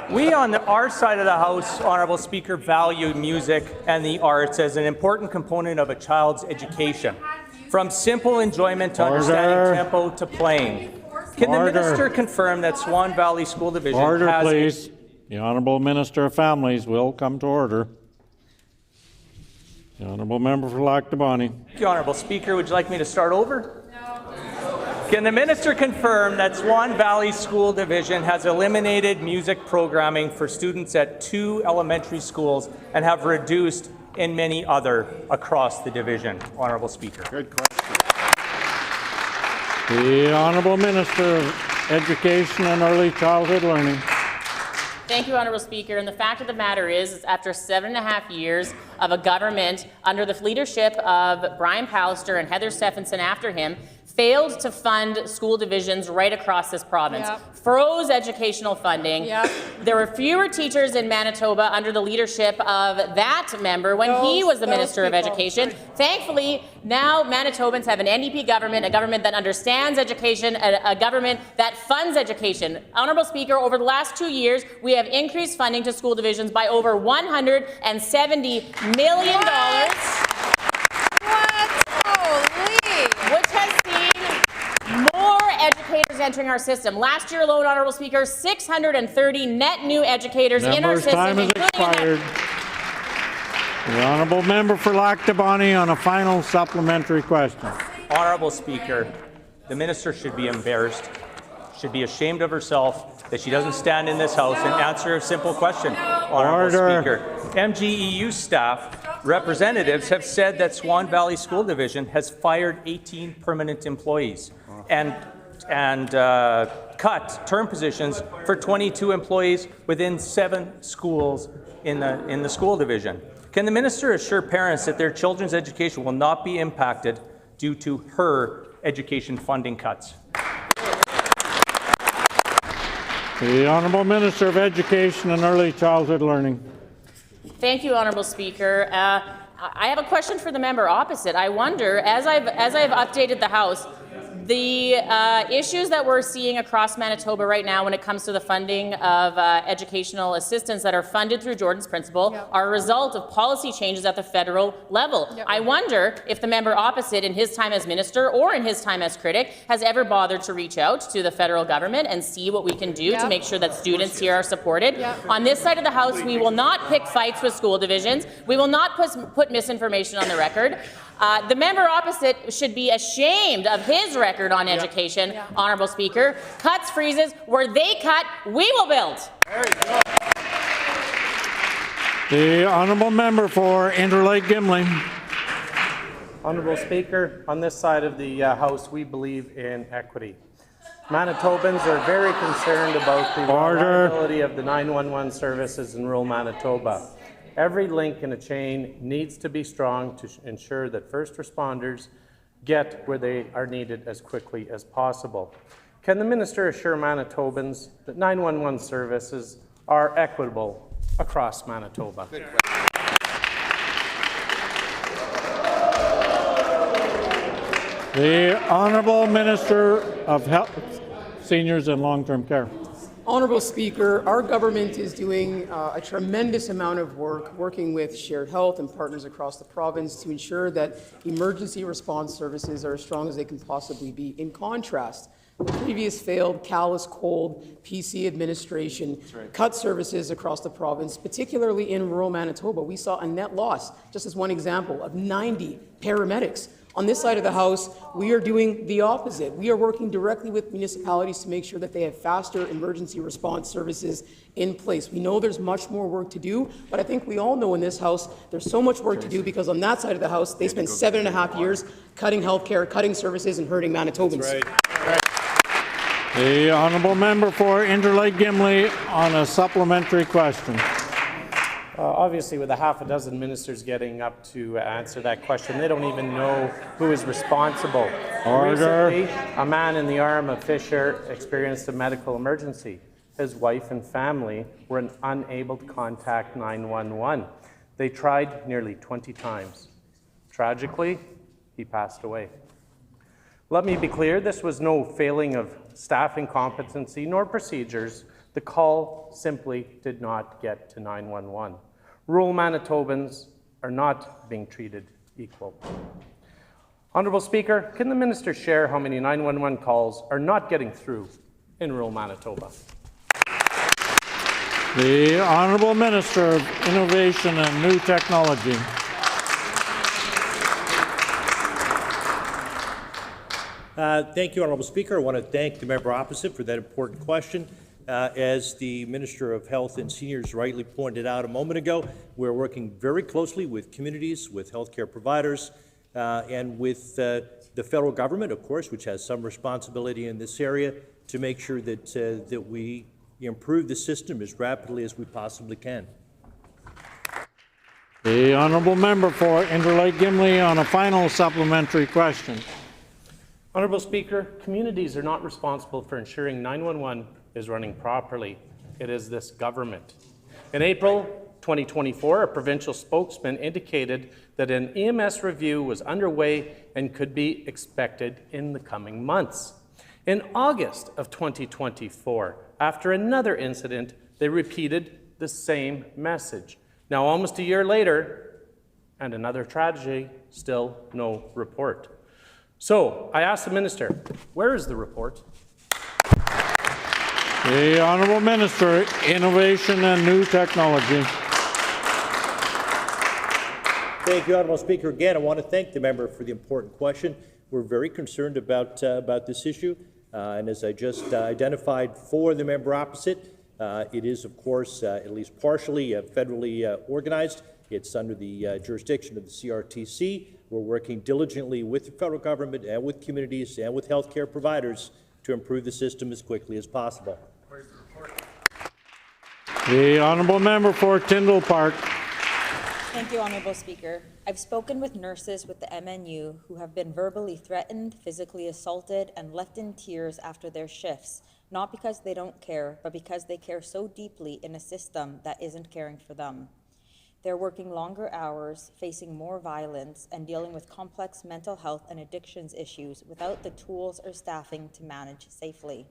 We on our side of the House, Honourable Speaker, value music and the arts as an important component of a child's education, from simple enjoyment to understanding tempo to playing. Can the minister confirm that Swan Valley School Division has... Please. The Honourable Minister of Families will come to order. The Honourable Member for Lac du Bonny. Thank you, Honourable Speaker. Would you like me to start over? No. Can the minister confirm that Swan Valley School Division has eliminated music programming for students at 2 elementary schools and have reduced in many other across the division? Honourable Speaker. Good question. The Honourable Minister of Education and Early Childhood Learning. Thank you, Honourable Speaker. And the fact of the matter is after 7.5 years of a government under the leadership of Brian Pallister and Heather Stephenson after him, failed to fund school divisions right across this province, froze educational funding. There were fewer teachers in Manitoba under the leadership of that member when he was the Minister of Education. Thankfully, now Manitobans have an NDP government, a government that understands education, a government that funds education. Honourable Speaker, over the last 2 years, we have increased funding to school divisions by over $170 million. Which has seen more educators entering our system. Last year alone, Honourable Speaker, 630 net new educators in our system, time has expired. The Honourable Member for Lac du Bonny on a final supplementary question. Honourable Speaker, the minister should be embarrassed, should be ashamed of herself that she doesn't stand in this House and answer a simple question. Honourable Speaker, MGEU staff representatives have said that Swan Valley School Division has fired 18 permanent employees and cut term positions for 22 employees within 7 schools in the school division. Can the minister assure parents that their children's education will not be impacted due to her education funding cuts? The Honourable Minister of Education and Early Childhood Learning. Thank you, Honourable Speaker. I have a question for the member opposite. I wonder, as I've updated the House, the issues that we're seeing across Manitoba right now when it comes to the funding of educational assistance that are funded through Jordan's Principle are a result of policy changes at the federal level. I wonder if the member opposite, in his time as minister or in his time as critic, has ever bothered to reach out to the federal government and see what we can do to make sure that students here are supported. On this side of the House, we will not pick fights with school divisions. We will not put misinformation on the record. The member opposite should be ashamed of his record on education, Honourable Speaker. Cuts, freezes, where they cut, we will build. The Honourable Member for Interlake Gimli. Honourable Speaker, on this side of the House, we believe in equity. Manitobans are very concerned about the reliability of the 911 services in rural Manitoba. Every link in a chain needs to be strong to ensure that first responders get where they are needed as quickly as possible. Can the minister assure Manitobans that 911 services are equitable across Manitoba? The Honourable Minister of Health, Seniors and Long-Term Care. Honourable Speaker, our government is doing a tremendous amount of work working with Shared Health and partners across the province to ensure that emergency response services are as strong as they can possibly be. In contrast, the previous failed, callous, cold PC administration cut services across the province, particularly in rural Manitoba. We saw a net loss, just as one example, of 90 paramedics. On this side of the House, we are doing the opposite. We are working directly with municipalities to make sure that they have faster emergency response services in place. We know there's much more work to do, but I think we all know in this House there's so much work to do because on that side of the House, they spent 7.5 years cutting healthcare, cutting services, and hurting Manitobans. The Honourable Member for Interlake Gimli on a supplementary question. Obviously, with a half a dozen ministers getting up to answer that question, they don't even know who is responsible. Order. Recently, a man in the arm of Fisher experienced a medical emergency. His wife and family were unable to contact 911. They tried nearly 20 times. Tragically, he passed away. Let me be clear, this was no failing of staffing competency nor procedures, The call simply did not get to 911. Rural Manitobans are not being treated equal. Honourable Speaker, can the Minister share how many 911 calls are not getting through in rural Manitoba? The Honourable Minister of Innovation and New Technology. Thank you, Honourable Speaker. I want to thank the member opposite for that important question. As the Minister of Health and Seniors rightly pointed out a moment ago, we're working very closely with communities, with healthcare providers, and with the federal government, of course, which has some responsibility in this area, to make sure that, that we improve the system as rapidly as we possibly can. The Honourable Member for Interlake Gimli on a final supplementary question. Honourable Speaker, communities are not responsible for ensuring 911 is running properly. It is this government. In April 2024, a provincial spokesman indicated that an EMS review was underway and could be expected in the coming months. In August of 2024, after another incident, they repeated the same message. Now, almost a year later, and another tragedy, still no report. So, I asked the Minister, where is the report? The Honourable Minister, Innovation and New Technology. Thank you, Honourable Speaker. Again, I want to thank the member for the important question. We're very concerned about this issue, and as I just identified for the member opposite, it is, of course, at least partially federally organized. It's under the jurisdiction of the CRTC. We're working diligently with the federal government and with communities and with healthcare providers to improve the system as quickly as possible. Where's the report? The Honourable Member for Tyndall Park. Thank you, Honourable Speaker. I've spoken with nurses with the MNU who have been verbally threatened, physically assaulted, and left in tears after their shifts, not because they don't care, but because they care so deeply in a system that isn't caring for them. They're working longer hours, facing more violence, and dealing with complex mental health and addictions issues without the tools or staffing to manage safely.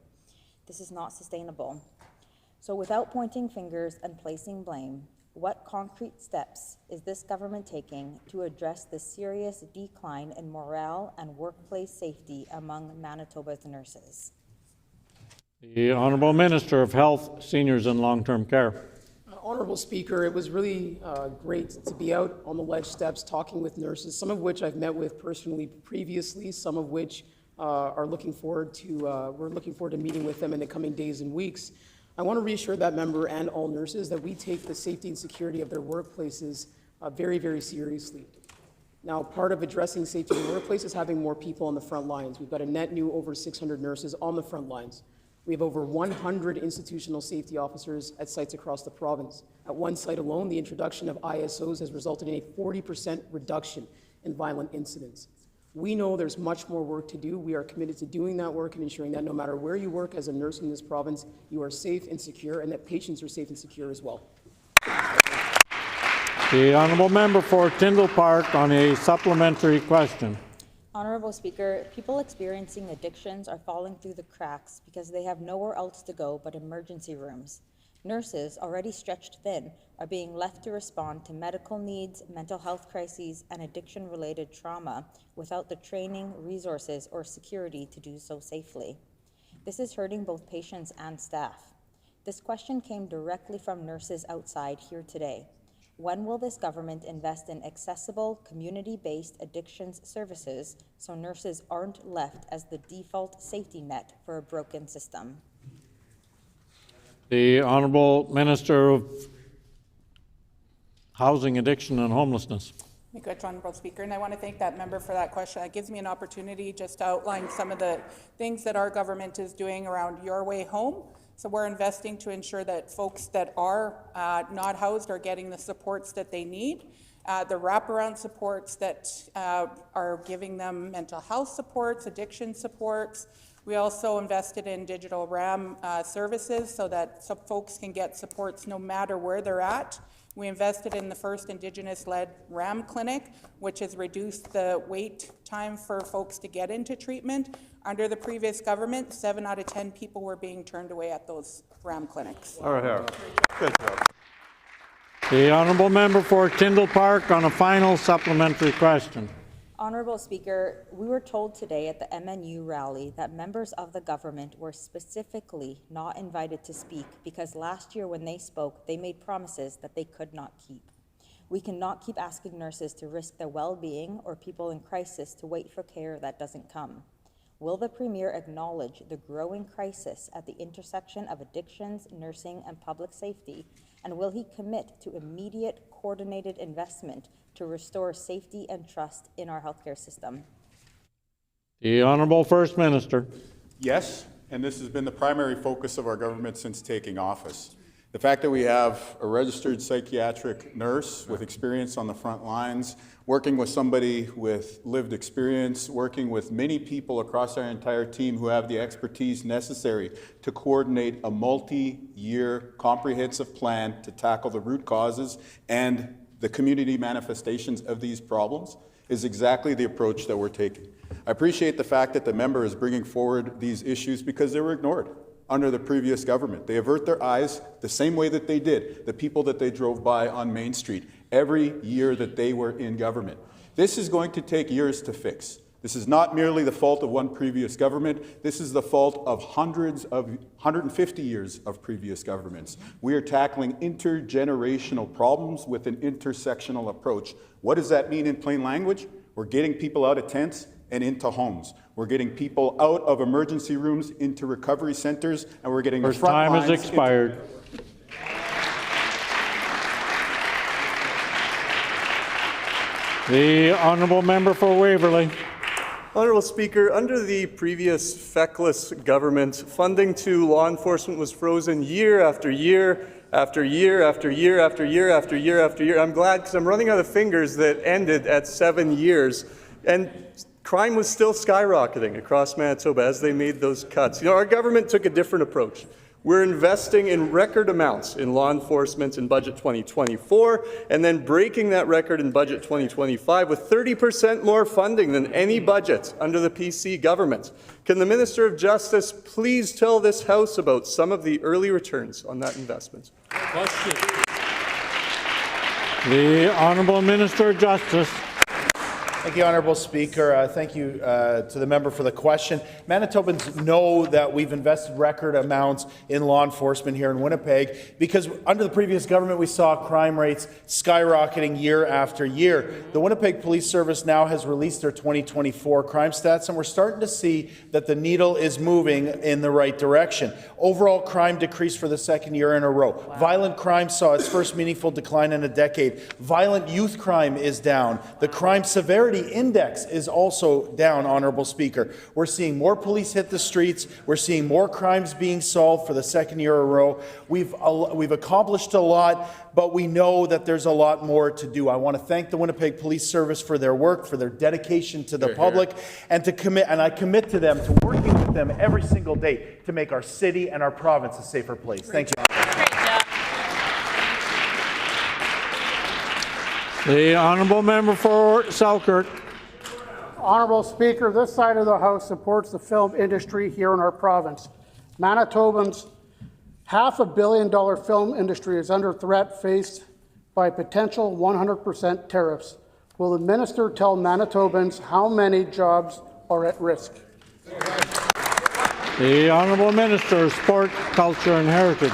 This is not sustainable. So without pointing fingers and placing blame, what concrete steps is this government taking to address the serious decline in morale and workplace safety among Manitoba's nurses? The Honourable Minister of Health, Seniors and Long-Term Care. Honourable Speaker, it was really great to be out on the ledge steps talking with nurses, some of which I've met with personally previously, some of which we're looking forward to meeting with them in the coming days and weeks. I want to reassure that member and all nurses that we take the safety and security of their workplaces very, very seriously. Now, part of addressing safety in the workplace is having more people on the front lines. We've got a net new over 600 nurses on the front lines. We have over 100 institutional safety officers at sites across the province. At one site alone, the introduction of ISOs has resulted in a 40% reduction in violent incidents. We know there's much more work to do. We are committed to doing that work and ensuring that no matter where you work as a nurse in this province, you are safe and secure, and that patients are safe and secure as well. The Honourable Member for Tyndall Park on a supplementary question. Honourable Speaker, people experiencing addictions are falling through the cracks because they have nowhere else to go but emergency rooms. Nurses, already stretched thin, are being left to respond to medical needs, mental health crises, and addiction-related trauma without the training, resources, or security to do so safely. This is hurting both patients and staff. This question came directly from nurses outside here today. When will this government invest in accessible, community-based addictions services so nurses aren't left as the default safety net for a broken system? The Honourable Minister of Housing, Addiction and Homelessness. Thank you, Honourable Speaker, and I want to thank that member for that question. It gives me an opportunity just to outline some of the things that our government is doing around Your Way Home. So we're investing to ensure that folks that are not housed are getting the supports that they need, the wraparound supports that are giving them mental health supports, addiction supports. We also invested in digital RAM services so that some folks can get supports no matter where they're at. We invested in the first Indigenous-led RAM clinic, which has reduced the wait time for folks to get into treatment. Under the previous government, 7 out of 10 people were being turned away at those RAM clinics. Good job. The honourable member for Tyndall Park on a final supplementary question. Honourable Speaker, we were told today at the MNU rally that members of the government were specifically not invited to speak because last year when they spoke, they made promises that they could not keep. We cannot keep asking nurses to risk their well-being or people in crisis to wait for care that doesn't come. Will the Premier acknowledge the growing crisis at the intersection of addictions, nursing, and public safety, and will he commit to immediate coordinated investment to restore safety and trust in our healthcare system? The Honourable First Minister. Yes, and this has been the primary focus of our government since taking office. The fact that we have a registered psychiatric nurse with experience on the front lines, working with somebody with lived experience, working with many people across our entire team who have the expertise necessary to coordinate a multi-year comprehensive plan to tackle the root causes and the community manifestations of these problems is exactly the approach that we're taking. I appreciate the fact that the member is bringing forward these issues because they were ignored under the previous government. They avert their eyes the same way that they did the people that they drove by on Main Street every year that they were in government. This is going to take years to fix. This is not merely the fault of one previous government. This is the fault of 150 years of previous governments. We are tackling intergenerational problems with an intersectional approach. What does that mean in plain language? We're getting people out of tents and into homes. We're getting people out of emergency rooms into recovery centers, and we're getting First time has expired. The Honourable Member for Waverley. Honourable Speaker, under the previous feckless government, funding to law enforcement was frozen year after year after year after year after year after year after year. I'm glad because I'm running out of fingers that ended at 7 years. And crime was still skyrocketing across Manitoba as they made those cuts. You know, our government took a different approach. We're investing in record amounts in law enforcement in Budget 2024, and then breaking that record in Budget 2025 with 30% more funding than any budget under the PC government. Can the Minister of Justice please tell this House about some of the early returns on that investment? Question. The Honourable Minister of Justice. Thank you, Honourable Speaker. Thank you to the member for the question. Manitobans know that we've invested record amounts in law enforcement here in Winnipeg because under the previous government we saw crime rates skyrocketing year after year. The Winnipeg Police Service now has released their 2024 crime stats, and we're starting to see that the needle is moving in the right direction. Overall crime decreased for the second year in a row. Wow. Violent crime saw its first meaningful decline in a decade. Violent youth crime is down. The crime severity index is also down, Honourable Speaker. We're seeing more police hit the streets. We're seeing more crimes being solved for the second year in a row. We've accomplished a lot, but we know that there's a lot more to do. I want to thank the Winnipeg Police Service for their work, for their dedication to the public, and I commit to them to working with them every single day to make our city and our province a safer place. Thank you. The Honourable Member for Selkirk. Honourable Speaker, this side of the House supports the film industry here in our province. Manitobans' $500 million film industry is under threat faced by potential 100% tariffs. Will the minister tell Manitobans how many jobs are at risk? The Honourable Minister of Sport, Culture and Heritage.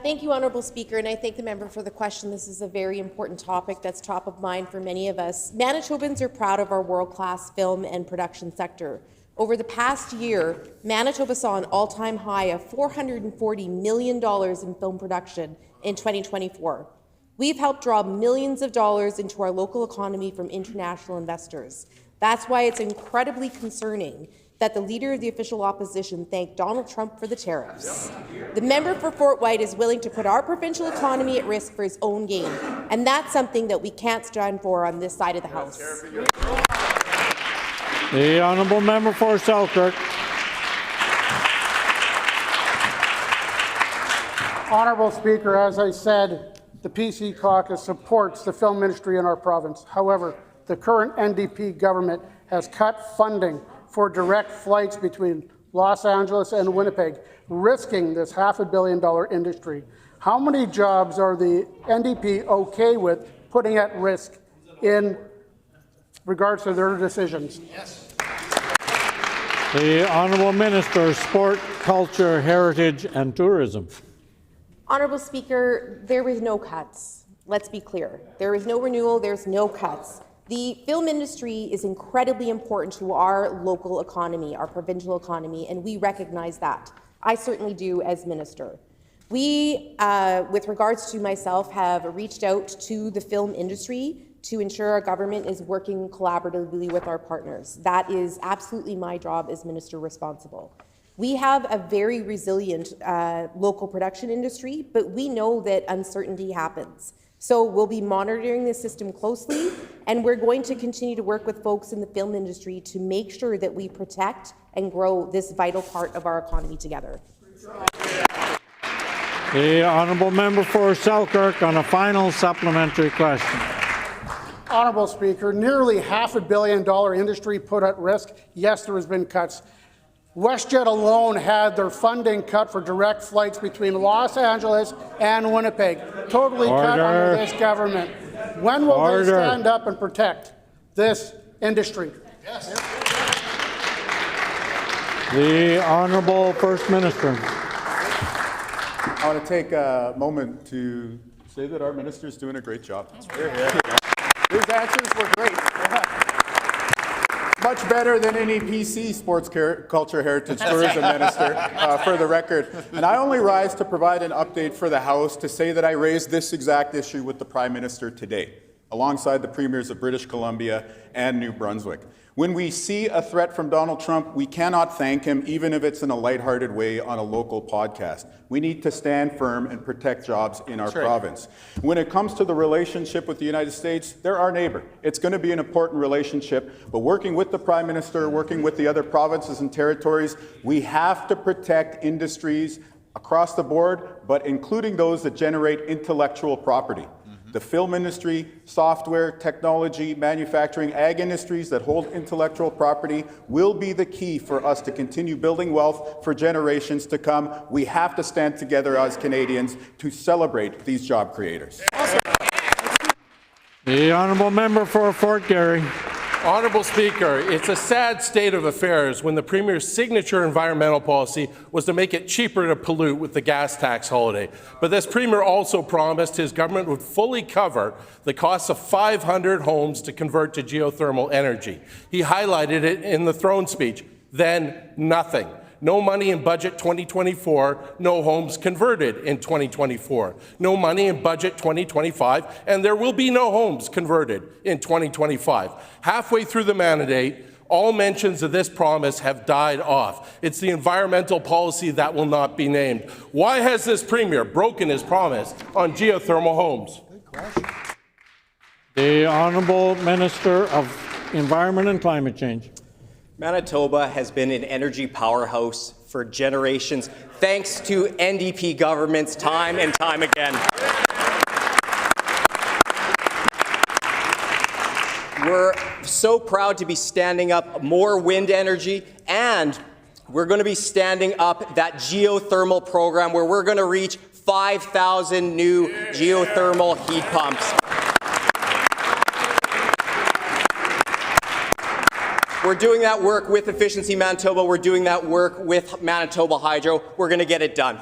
Thank you, Honourable Speaker, and I thank the member for the question. This is a very important topic that's top of mind for many of us. Manitobans are proud of our world-class film and production sector. Over the past year, Manitoba saw an all-time high of $440 million in film production in 2024. We've helped draw millions of dollars into our local economy from international investors. That's why it's incredibly concerning that the Leader of the Official Opposition thanked Donald Trump for the tariffs. The member for Fort White is willing to put our provincial economy at risk for his own gain, and that's something that we can't stand for on this side of the House. The Honourable Member for Selkirk. Honourable Speaker, as I said, the PC caucus supports the film industry in our province. However, the current NDP government has cut funding for direct flights between Los Angeles and Winnipeg, risking this $500 million industry. How many jobs are the NDP okay with putting at risk in regards to their decisions? Yes. The Honourable Minister, Sport, Culture, Heritage and Tourism. Honourable Speaker, there was no cuts. Let's be clear. There is no renewal, there's no cuts. The film industry is incredibly important to our local economy, our provincial economy, and we recognize that. I certainly do as Minister. We, with regards to myself, have reached out to the film industry to ensure our government is working collaboratively with our partners. That is absolutely my job as Minister responsible. We have a very resilient local production industry, but we know that uncertainty happens. So we'll be monitoring the system closely, and we're going to continue to work with folks in the film industry to make sure that we protect and grow this vital part of our economy together. The Honourable Member for Selkirk on a final supplementary question. Honourable Speaker, nearly $500 million industry put at risk. Yes, there has been cuts. WestJet alone had their funding cut for direct flights between Los Angeles and Winnipeg, totally cut under this government. When will they stand up and protect this industry? Yes. The Honourable First Minister. I want to take a moment to say that our minister is doing a great job. His answers were great. Much better than any PC sports culture heritage tourism minister, for the record. And I only rise to provide an update for the House to say that I raised this exact issue with the Prime Minister today, alongside the Premiers of British Columbia and New Brunswick. When we see a threat from Donald Trump, we cannot thank him, even if it's in a lighthearted way on a local podcast. We need to stand firm and protect jobs in our province. When it comes to the relationship with the United States, they're our neighbor. It's going to be an important relationship, but working with the Prime Minister, working with the other provinces and territories, we have to protect industries across the board, but including those that generate intellectual property. The film industry, software, technology, manufacturing, ag industries that hold intellectual property will be the key for us to continue building wealth for generations to come. We have to stand together as Canadians to celebrate these job creators. The Honourable Member for Fort Garry. Honourable Speaker, it's a sad state of affairs when the Premier's signature environmental policy was to make it cheaper to pollute with the gas tax holiday. But this Premier also promised his government would fully cover the cost of 500 homes to convert to geothermal energy. He highlighted it in the throne speech. Then nothing. No money in Budget 2024, no homes converted in 2024. No money in Budget 2025, and there will be no homes converted in 2025. Halfway through the mandate, all mentions of this promise have died off. It's the environmental policy that will not be named. Why has this Premier broken his promise on geothermal homes? The Honourable Minister of Environment and Climate Change. Manitoba has been an energy powerhouse for generations, thanks to NDP governments time and time again. We're so proud to be standing up more wind energy, and we're going to be standing up that geothermal program where we're going to reach 5,000 new geothermal heat pumps. We're doing that work with Efficiency Manitoba. We're doing that work with Manitoba Hydro. We're going to get it done.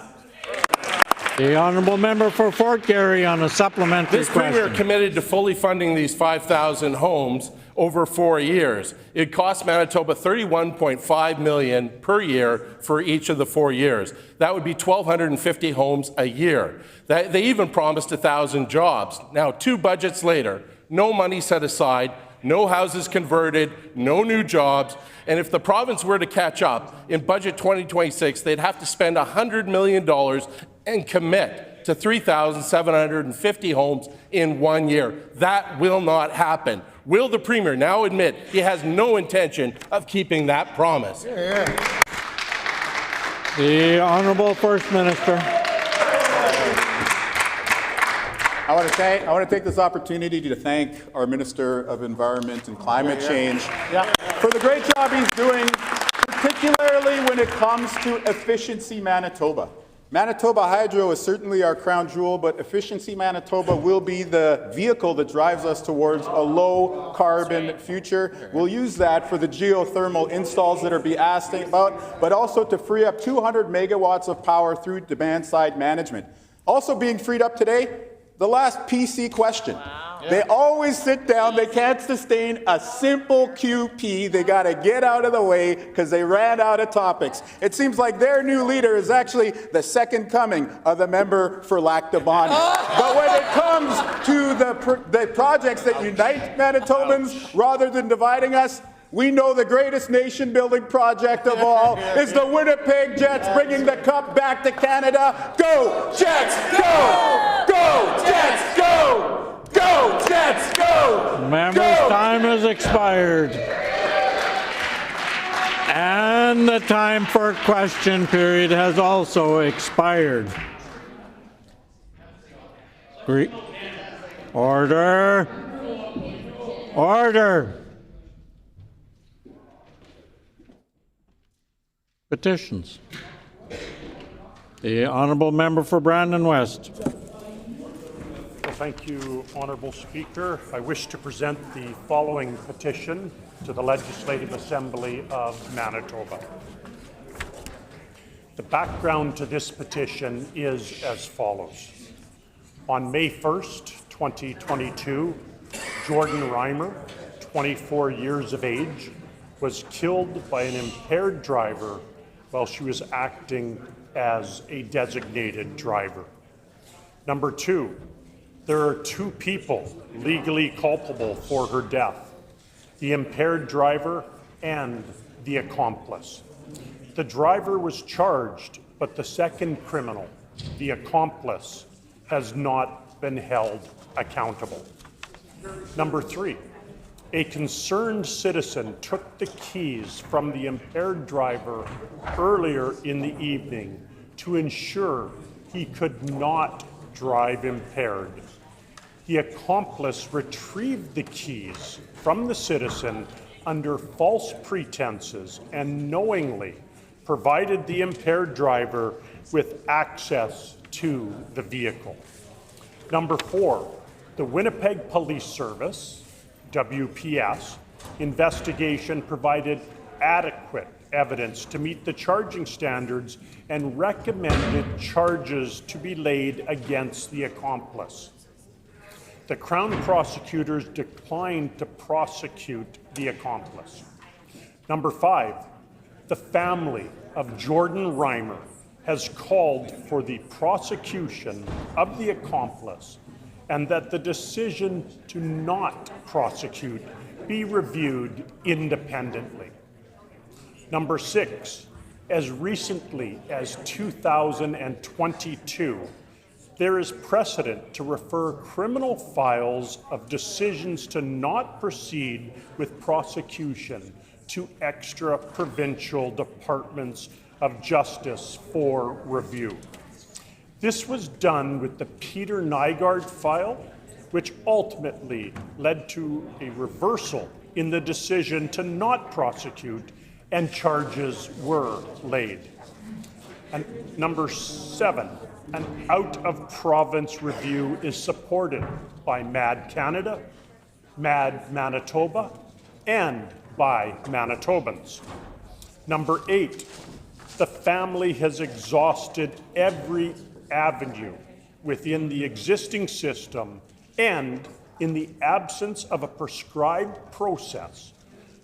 The Honourable Member for Fort Garry on a supplementary This question. Premier committed to fully funding these 5,000 homes over 4 years. It cost Manitoba $31.5 million per year for each of the 4 years. That would be 1,250 homes a year. They even promised 1,000 jobs. Now, 2 budgets later, no money set aside, no houses converted, no new jobs, and if the province were to catch up in Budget 2026, they'd have to spend $100 million and commit to 3,750 homes in 1 year. That will not happen. Will the Premier now admit he has no intention of keeping that promise? The Honourable First Minister. I want to take this opportunity to thank our Minister of Environment and Climate Change for the great job he's doing, particularly when it comes to Efficiency Manitoba. Manitoba Hydro is certainly our crown jewel, but Efficiency Manitoba will be the vehicle that drives us towards a low-carbon future. We'll use that for the geothermal installs that are being asked about, but also to free up 200 megawatts of power through demand-side management. Also being freed up today, the last PC question. They always sit down, they can't sustain a simple QP, they got to get out of the way because they ran out of topics. It seems like their new leader is actually the second coming of the member for Lac du Bonny. But when it comes to the projects that unite Manitobans rather than dividing us, we know the greatest nation-building project of all is the Winnipeg Jets bringing the cup back to Canada. Go, Jets, go! Go, Jets, go! Go, Jets, go! Member's time has expired. And the time for question period has also expired. Order. Order. Petitions. The Honourable Member for Brandon West. Thank you, Honourable Speaker. I wish to present the following petition to the Legislative Assembly of Manitoba. The background to this petition is as follows. On May 1st, 2022, Jordan Reimer, 24 years of age, was killed by an impaired driver while she was acting as a designated driver. Number two, there are two people legally culpable for her death, the impaired driver and the accomplice. The driver was charged, but the second criminal, the accomplice, has not been held accountable. Number three, a concerned citizen took the keys from the impaired driver earlier in the evening to ensure he could not drive impaired. The accomplice retrieved the keys from the citizen under false pretenses and knowingly provided the impaired driver with access to the vehicle. Number four, the Winnipeg Police Service, WPS, investigation provided adequate evidence to meet the charging standards and recommended charges to be laid against the accomplice. The Crown prosecutors declined to prosecute the accomplice. Number five, the family of Jordan Reimer has called for the prosecution of the accomplice and that the decision to not prosecute be reviewed independently. Number six, as recently as 2022, there is precedent to refer criminal files of decisions to not proceed with prosecution to extra-provincial departments of justice for review. This was done with the Peter Nygaard file, which ultimately led to a reversal in the decision to not prosecute, and charges were laid. And number seven, an out-of-province review is supported by MAD Canada, MAD Manitoba, and by Manitobans. Number eight, the family has exhausted every avenue within the existing system and in the absence of a prescribed process.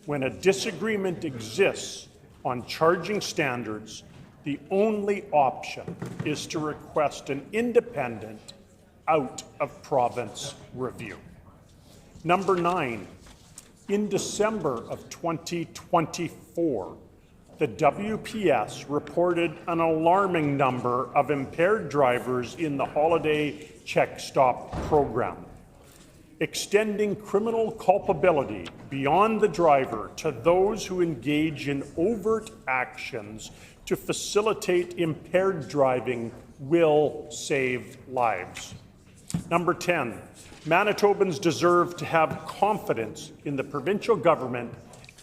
When a disagreement exists on charging standards, the only option is to request an independent, out-of-province review. Number nine, in December of 2024, the WPS reported an alarming number of impaired drivers in the Holiday Check Stop program, extending criminal culpability beyond the driver to those who engage in overt actions to facilitate impaired driving will save lives. Number 10, Manitobans deserve to have confidence in the provincial government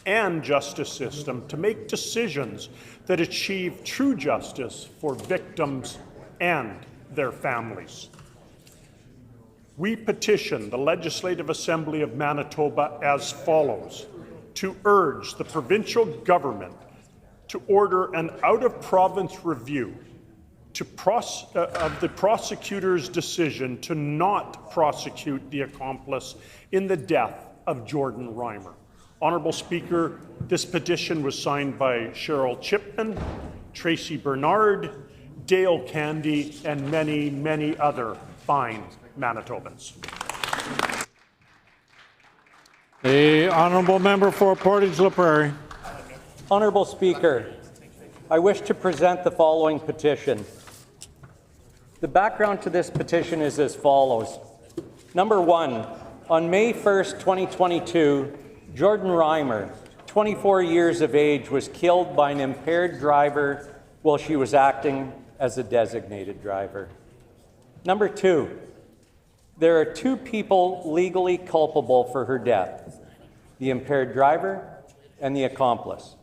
and justice system to make decisions that achieve true justice for victims and their families. We petition the Legislative Assembly of Manitoba as follows: to urge the provincial government to order an out-of-province review of the prosecutor's decision to not prosecute the accomplice in the death of Jordan Reimer. Honourable Speaker, this petition was signed by Cheryl Chipman, Tracy Bernard, Dale Candy, and many, many other fine Manitobans. The honourable member for Portage-La Prairie. Honourable Speaker, I wish to present the following petition. The background to this petition is as follows. Number 1, on May 1st, 2022, Jordan Reimer, 24 years of age, was killed by an impaired driver while she was acting as a designated driver. Number 2, there are 2 people legally culpable for her death: the impaired driver and the accomplice.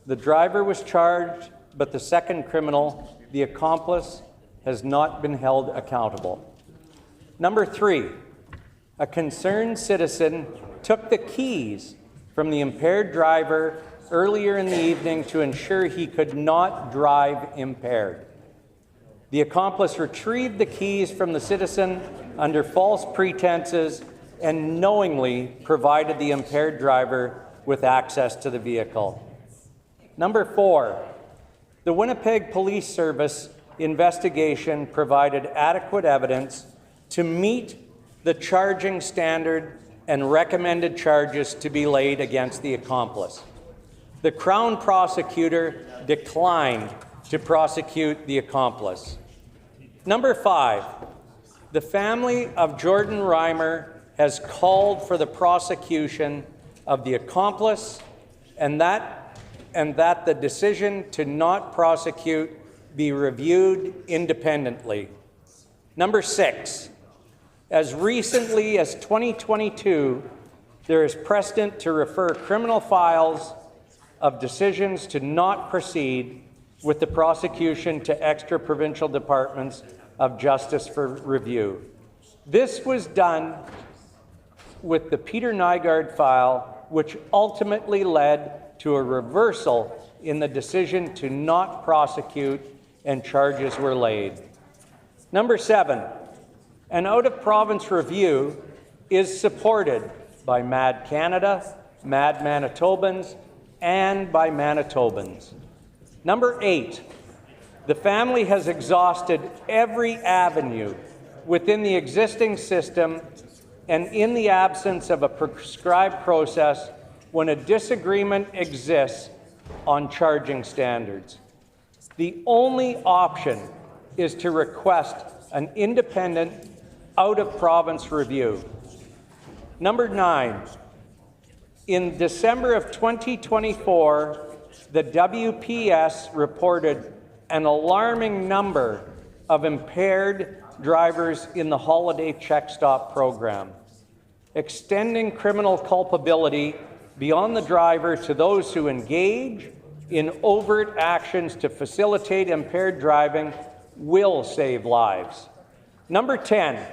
The driver was charged, but the second criminal, the accomplice, has not been held accountable. Number 3, a concerned citizen took the keys from the impaired driver earlier in the evening to ensure he could not drive impaired. The accomplice retrieved the keys from the citizen under false pretenses and knowingly provided the impaired driver with access to the vehicle. Number 4, the Winnipeg Police Service investigation provided adequate evidence to meet the charging standard and recommended charges to be laid against the accomplice. The Crown prosecutor declined to prosecute the accomplice. Number 5, the family of Jordan Reimer has called for the prosecution of the accomplice and that the decision to not prosecute be reviewed independently. Number 6, as recently as 2022, there is precedent to refer criminal files of decisions to not proceed with the prosecution to extra-provincial departments of justice for review. This was done with the Peter Nygaard file, which ultimately led to a reversal in the decision to not prosecute, and charges were laid. Number 7, an out-of-province review is supported by Mad Canada, Mad Manitobans, and by Manitobans. Number 8, the family has exhausted every avenue within the existing system and in the absence of a prescribed process when a disagreement exists on charging standards. The only option is to request an independent, out-of-province review. Number 9, in December of 2024, the WPS reported an alarming number of impaired drivers in the holiday check stop program, extending criminal culpability beyond the driver to those who engage in overt actions to facilitate impaired driving will save lives. Number 10,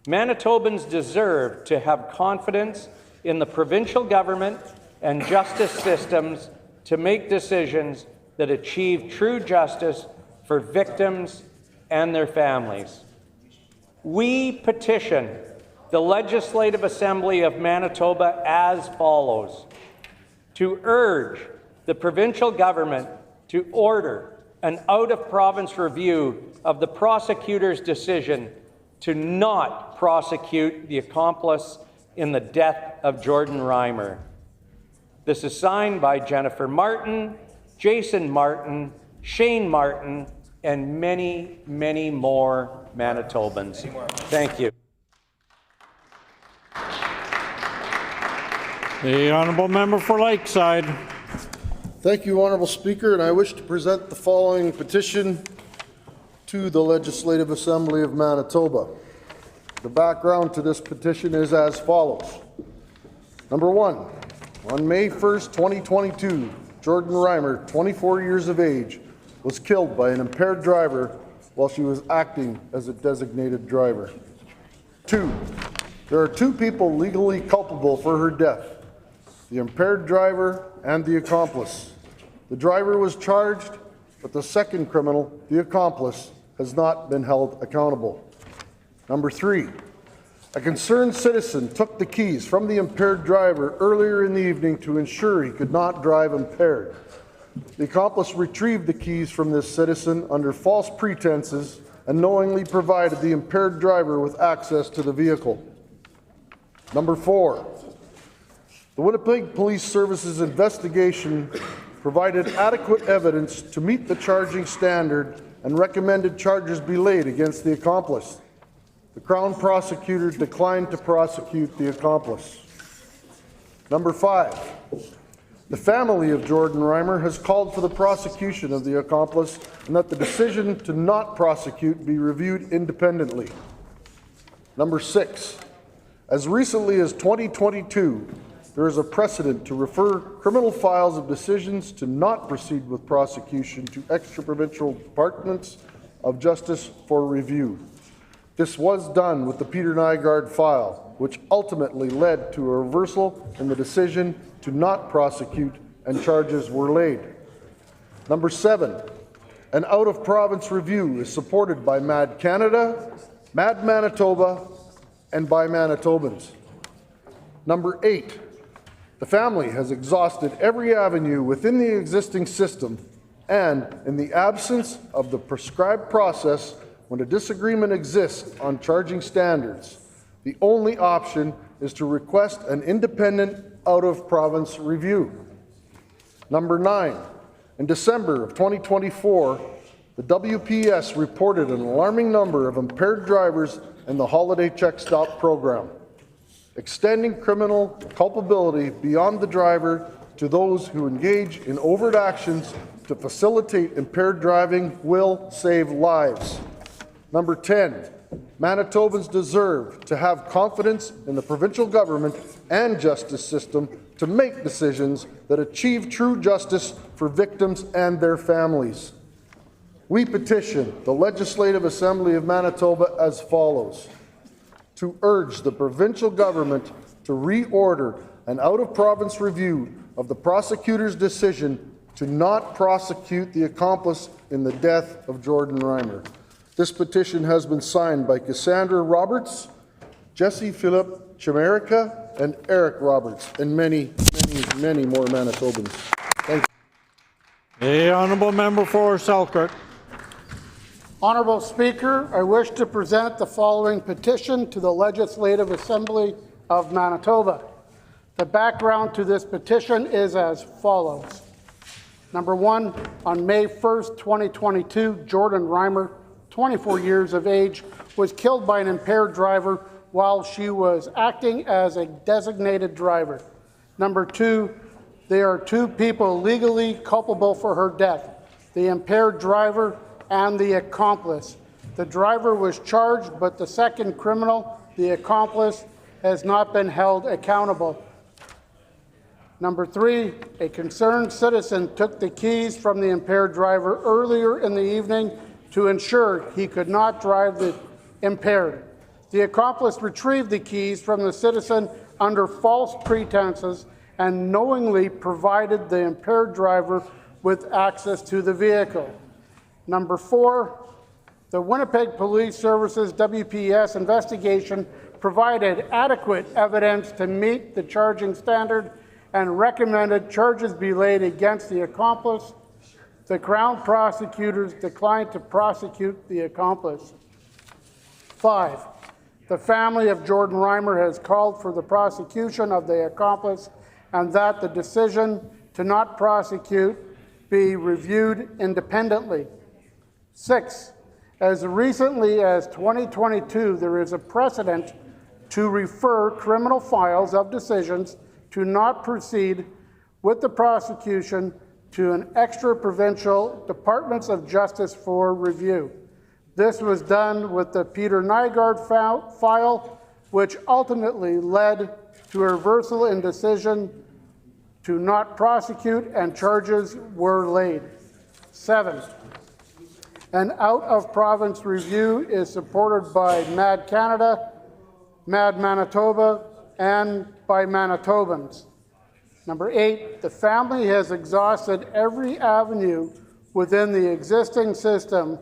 Manitobans deserve to have confidence in the provincial government and justice systems to make decisions that achieve true justice for victims and their families. We petition the Legislative Assembly of Manitoba as follows: to urge the provincial government to order an out-of-province review of the prosecutor's decision to not prosecute the accomplice in the death of Jordan Reimer. This is signed by Jennifer Martin, Jason Martin, Shane Martin, and many, many more Manitobans. Thank you. The honourable member for Lakeside. Thank you, Honourable Speaker, and I wish to present the following petition to the Legislative Assembly of Manitoba. The background to this petition is as follows. Number one, on May 1st, 2022, Jordan Reimer, 24 years of age, was killed by an impaired driver while she was acting as a designated driver. Two, there are two people legally culpable for her death, the impaired driver and the accomplice. The driver was charged, but the second criminal, the accomplice, has not been held accountable. Number three, a concerned citizen took the keys from the impaired driver earlier in the evening to ensure he could not drive impaired. The accomplice retrieved the keys from this citizen under false pretenses and knowingly provided the impaired driver with access to the vehicle. Number four, the Winnipeg Police Service's investigation provided adequate evidence to meet the charging standard and recommended charges be laid against the accomplice. The Crown prosecutor declined to prosecute the accomplice. Number five, the family of Jordan Reimer has called for the prosecution of the accomplice and that the decision to not prosecute be reviewed independently. Number six, as recently as 2022, there is a precedent to refer criminal files of decisions to not proceed with prosecution to extra-provincial departments of justice for review. This was done with the Peter Nygaard file, which ultimately led to a reversal in the decision to not prosecute and charges were laid. Number seven, an out-of-province review is supported by MAD Canada, MAD Manitoba, and by Manitobans. Number eight, the family has exhausted every avenue within the existing system and, in the absence of the prescribed process, when a disagreement exists on charging standards, the only option is to request an independent out-of-province review. Number nine, in December of 2024, the WPS reported an alarming number of impaired drivers in the Holiday Check Stop program. Extending criminal culpability beyond the driver to those who engage in overt actions to facilitate impaired driving will save lives. Number 10, Manitobans deserve to have confidence in the provincial government and justice system to make decisions that achieve true justice for victims and their families. We petition the Legislative Assembly of Manitoba as follows: to urge the provincial government to reorder an out-of-province review of the prosecutor's decision to not prosecute the accomplice in the death of Jordan Reimer. This petition has been signed by Cassandra Roberts, Jesse Philip Chimerica, and Eric Roberts, and many, many, many more Manitobans. Thank you. The honourable member for Selkirk. Honourable Speaker, I wish to present the following petition to the Legislative Assembly of Manitoba. The background to this petition is as follows. Number one, on May 1st, 2022, Jordan Reimer, 24 years of age, was killed by an impaired driver while she was acting as a designated driver. Number two, there are two people legally culpable for her death, the impaired driver and the accomplice. The driver was charged, but the second criminal, the accomplice, has not been held accountable. Number three, a concerned citizen took the keys from the impaired driver earlier in the evening to ensure he could not drive the impaired. The accomplice retrieved the keys from the citizen under false pretenses and knowingly provided the impaired driver with access to the vehicle. Number four, the Winnipeg Police Service's WPS investigation provided adequate evidence to meet the charging standard and recommended charges be laid against the accomplice. The Crown prosecutors declined to prosecute the accomplice. 5, the family of Jordan Reimer has called for the prosecution of the accomplice and that the decision to not prosecute be reviewed independently. 6, as recently as 2022, there is a precedent to refer criminal files of decisions to not proceed with the prosecution to an extra-provincial Departments of Justice for review. This was done with the Peter Nygaard file, which ultimately led to a reversal in decision to not prosecute, and charges were laid. 7. An out-of-province review is supported by MAD Canada, MAD Manitoba, and by Manitobans. Number 8, the family has exhausted every avenue within the existing system.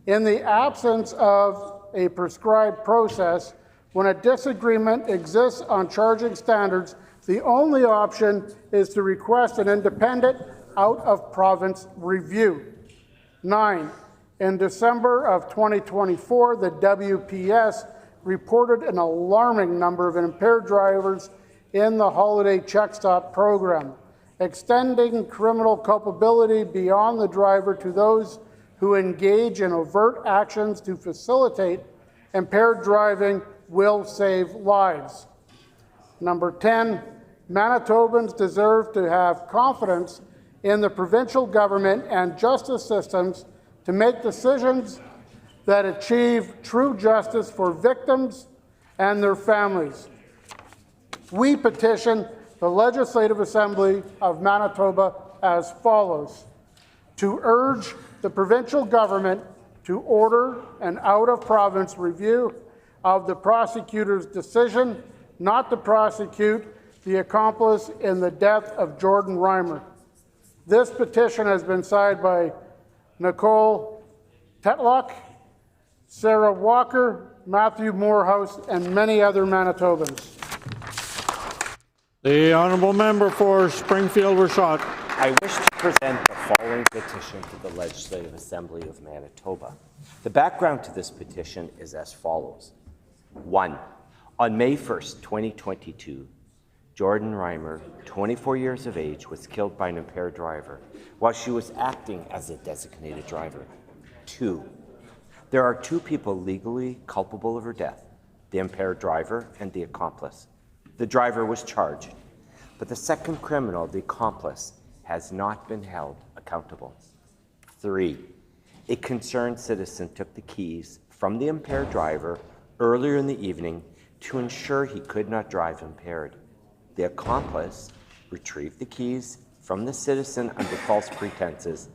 In the absence of a prescribed process, when a disagreement exists on charging standards, the only option is to request an independent out-of-province review. 9, in December of 2024, the WPS reported an alarming number of impaired drivers in the holiday check stop program, extending criminal culpability beyond the driver to those who engage in overt actions to facilitate impaired driving will save lives. Number 10, Manitobans deserve to have confidence in the provincial government and justice systems to make decisions that achieve true justice for victims and their families. We petition the Legislative Assembly of Manitoba as follows: to urge the provincial government to order an out-of-province review of the prosecutor's decision not to prosecute the accomplice in the death of Jordan Reimer. This petition has been signed by Nicole Tetlock, Sarah Walker, Matthew Morehouse, and many other Manitobans. The honourable member for Springfield-Rashot. I wish to present the following petition to the Legislative Assembly of Manitoba. The background to this petition is as follows. 1. On May 1st, 2022, Jordan Reimer, 24 years of age, was killed by an impaired driver while she was acting as a designated driver. 2. There are 2 people legally culpable of her death, the impaired driver and the accomplice. The driver was charged, but the second criminal, the accomplice, has not been held accountable. 3. A concerned citizen took the keys from the impaired driver earlier in the evening to ensure he could not drive impaired. The accomplice retrieved the keys from the citizen under false pretenses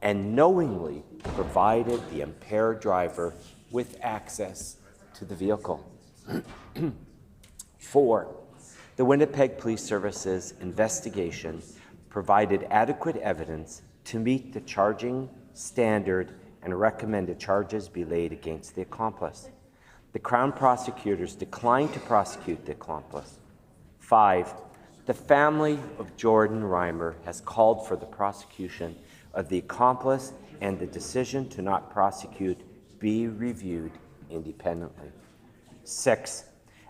and knowingly provided the impaired driver with access to the vehicle. 4. The Winnipeg Police Service's investigation provided adequate evidence to meet the charging standard and recommended charges be laid against the accomplice. The Crown prosecutors declined to prosecute the accomplice. 5. The family of Jordan Reimer has called for the prosecution of the accomplice and the decision to not prosecute be reviewed independently. 6.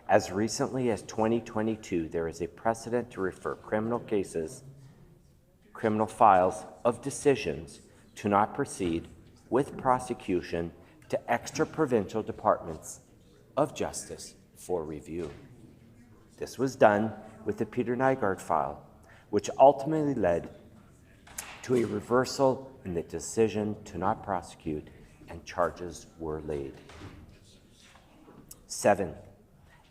As recently as 2022, there is a precedent to refer criminal files of decisions to not proceed with prosecution to extra-provincial departments of justice for review. This was done with the Peter Nygaard file, which ultimately led to a reversal in the decision to not prosecute, and charges were laid. 7.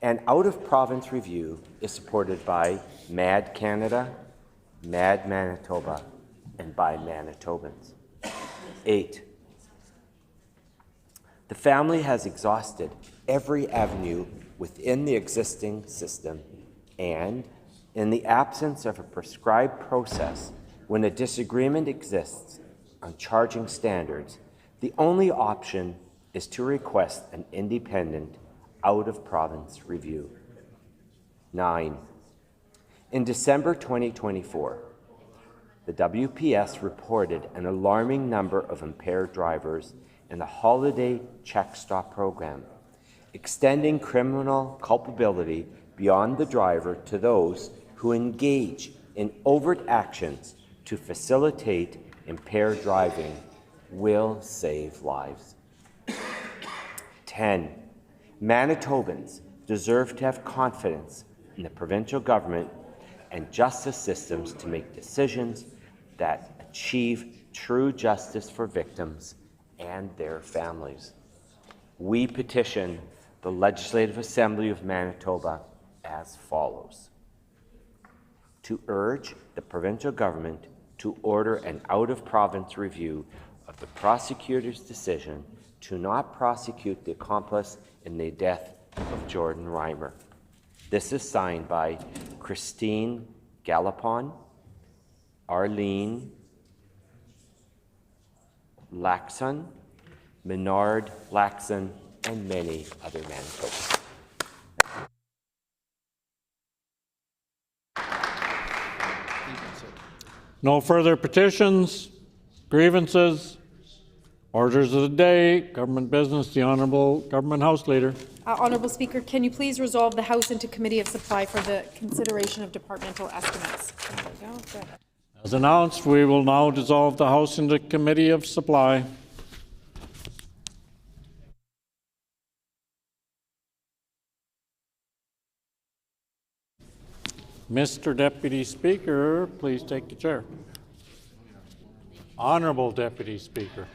An out-of-province review is supported by MAD Canada, MAD Manitoba, and by Manitobans. 8. The family has exhausted every avenue within the existing system, and in the absence of a prescribed process, when a disagreement exists on charging standards, the only option is to request an independent out-of-province review. 9. In December 2024, the WPS reported an alarming number of impaired drivers in the holiday check stop program, extending criminal culpability beyond the driver to those who engage in overt actions to facilitate impaired driving will save lives. 10. Manitobans deserve to have confidence in the provincial government and justice systems to make decisions that achieve true justice for victims and their families. we petition the Legislative Assembly of Manitoba as follows. To urge the provincial government to order an out-of-province review of the prosecutor's decision to not prosecute the accomplice in the death of Jordan Reimer. This is signed by Christine Gallipon, Arlene Laxon, Menard Laxon, and many other Manitobans. No further petitions, grievances, orders of the day, government business. The Honourable Government House Leader. Honourable Speaker, can you please resolve the House into Committee of Supply for the consideration of departmental estimates? As announced, we will now dissolve the House into Committee of Supply. Mr. Deputy Speaker, please take the chair. Honourable Deputy Speaker.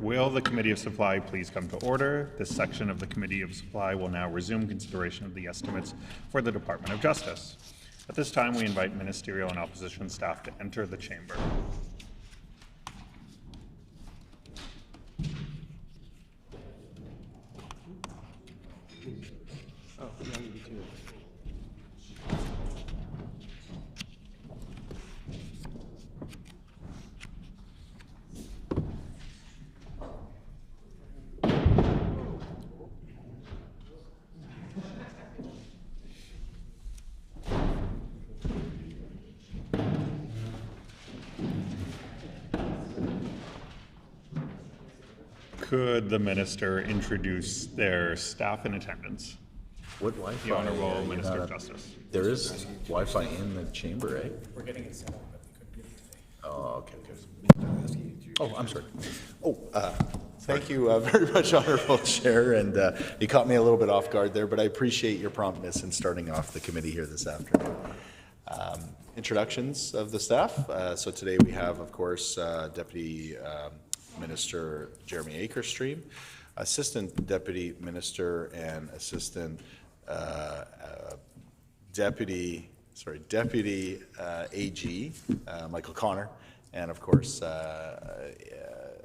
Will the Committee of Supply please come to order? This section of the Committee of Supply will now resume consideration of the estimates for the Department of Justice. At this time, we invite ministerial and opposition staff to enter the chamber. Could the minister introduce their staff in attendance? What Wi-Fi? The Honourable Minister of Justice. There is Wi-Fi in the chamber, right? We're getting it set up, but we couldn't get anything. Oh, okay. Oh, I'm sorry. Thank you very much, Honourable Chair, and you caught me a little bit off guard there, but I appreciate your promptness in starting off the committee here this afternoon. Introductions of the staff. So today we have, of course, Deputy Minister Jeremy Akerstream, Assistant Deputy Minister and Assistant Deputy AG Michael Connor, and of course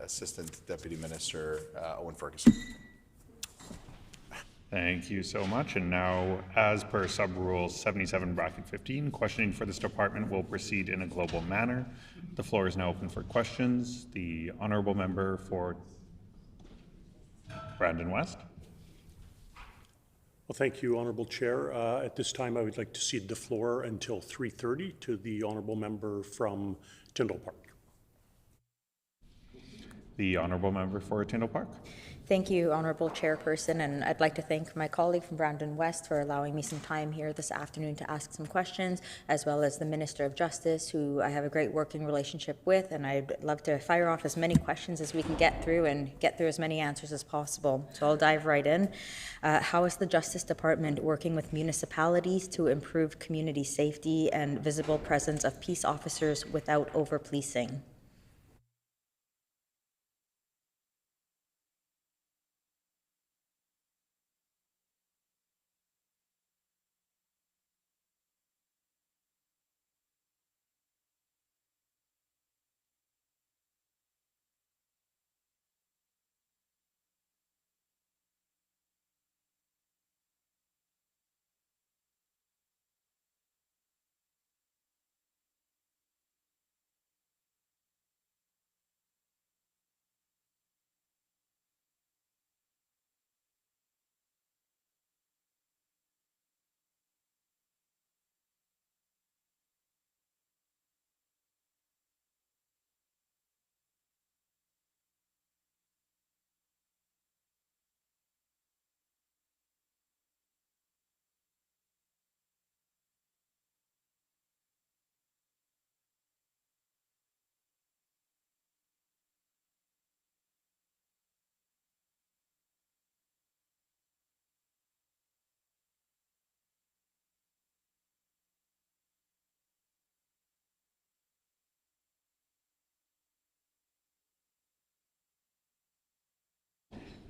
Assistant Deputy Minister Owen Ferguson. Thank you so much. And now, as per sub-rule 77(15), questioning for this department will proceed in a global manner. The floor is now open for questions. The honourable member for Brandon West. Well, thank you, Honourable Chair. At this time, I would like to cede the floor until 3:30 to the honourable member from Tyndall Park. The honourable member for Tyndall Park. Thank you, Honourable Chairperson, and I'd like to thank my colleague from Brandon West for allowing me some time here this afternoon to ask some questions, as well as the Minister of Justice, who I have a great working relationship with, and I'd love to fire off as many questions as we can get through and get through as many answers as possible. So I'll dive right in. How is the Justice Department working with municipalities to improve community safety and visible presence of peace officers without over-policing?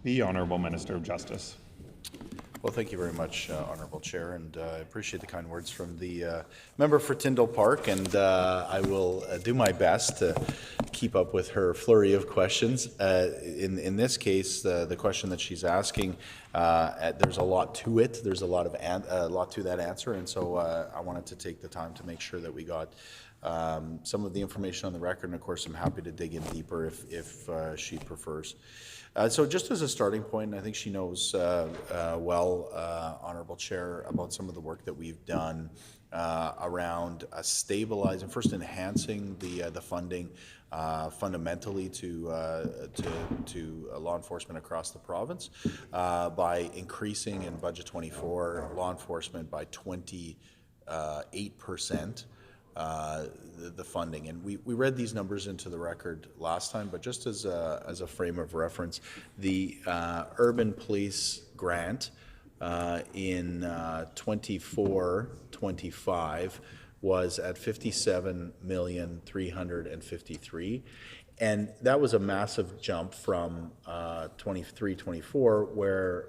The Honourable Minister of Justice. Well, thank you very much, Honourable Chair, and I appreciate the kind words from the member for Tyndall Park, and I will do my best to keep up with her flurry of questions. In this case, the question that she's asking, there's a lot to it. There's a lot to that answer, and so I wanted to take the time to make sure that we got some of the information on the record, and of course, I'm happy to dig in deeper if she prefers. So just as a starting point, I think she knows well, Honourable Chair, about some of the work that we've done around stabilizing, first enhancing the funding fundamentally to law enforcement across the province by increasing in Budget 24 law enforcement by 28%. The funding, and we read these numbers into the record last time, but just as a frame of reference, the urban police grant in 24-25 was at $57,353,000, And that was a massive jump from 23, 24, where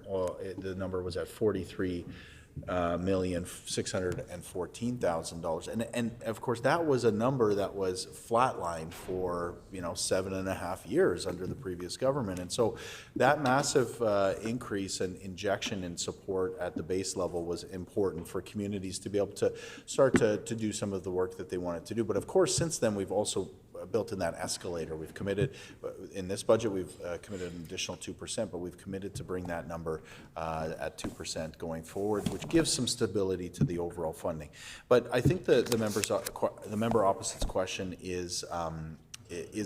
the number was at $43,614,000, and of course that was a number that was flatlined for 7.5 years under the previous government, and so that massive increase and injection in support at the base level was important for communities to be able to start to do some of the work that they wanted to do. But of course, since then we've also built in that escalator. We've committed, in this budget, we've committed an additional 2%, but we've committed to bring that number at 2% going forward, which gives some stability to the overall funding. But I think the member opposite's question is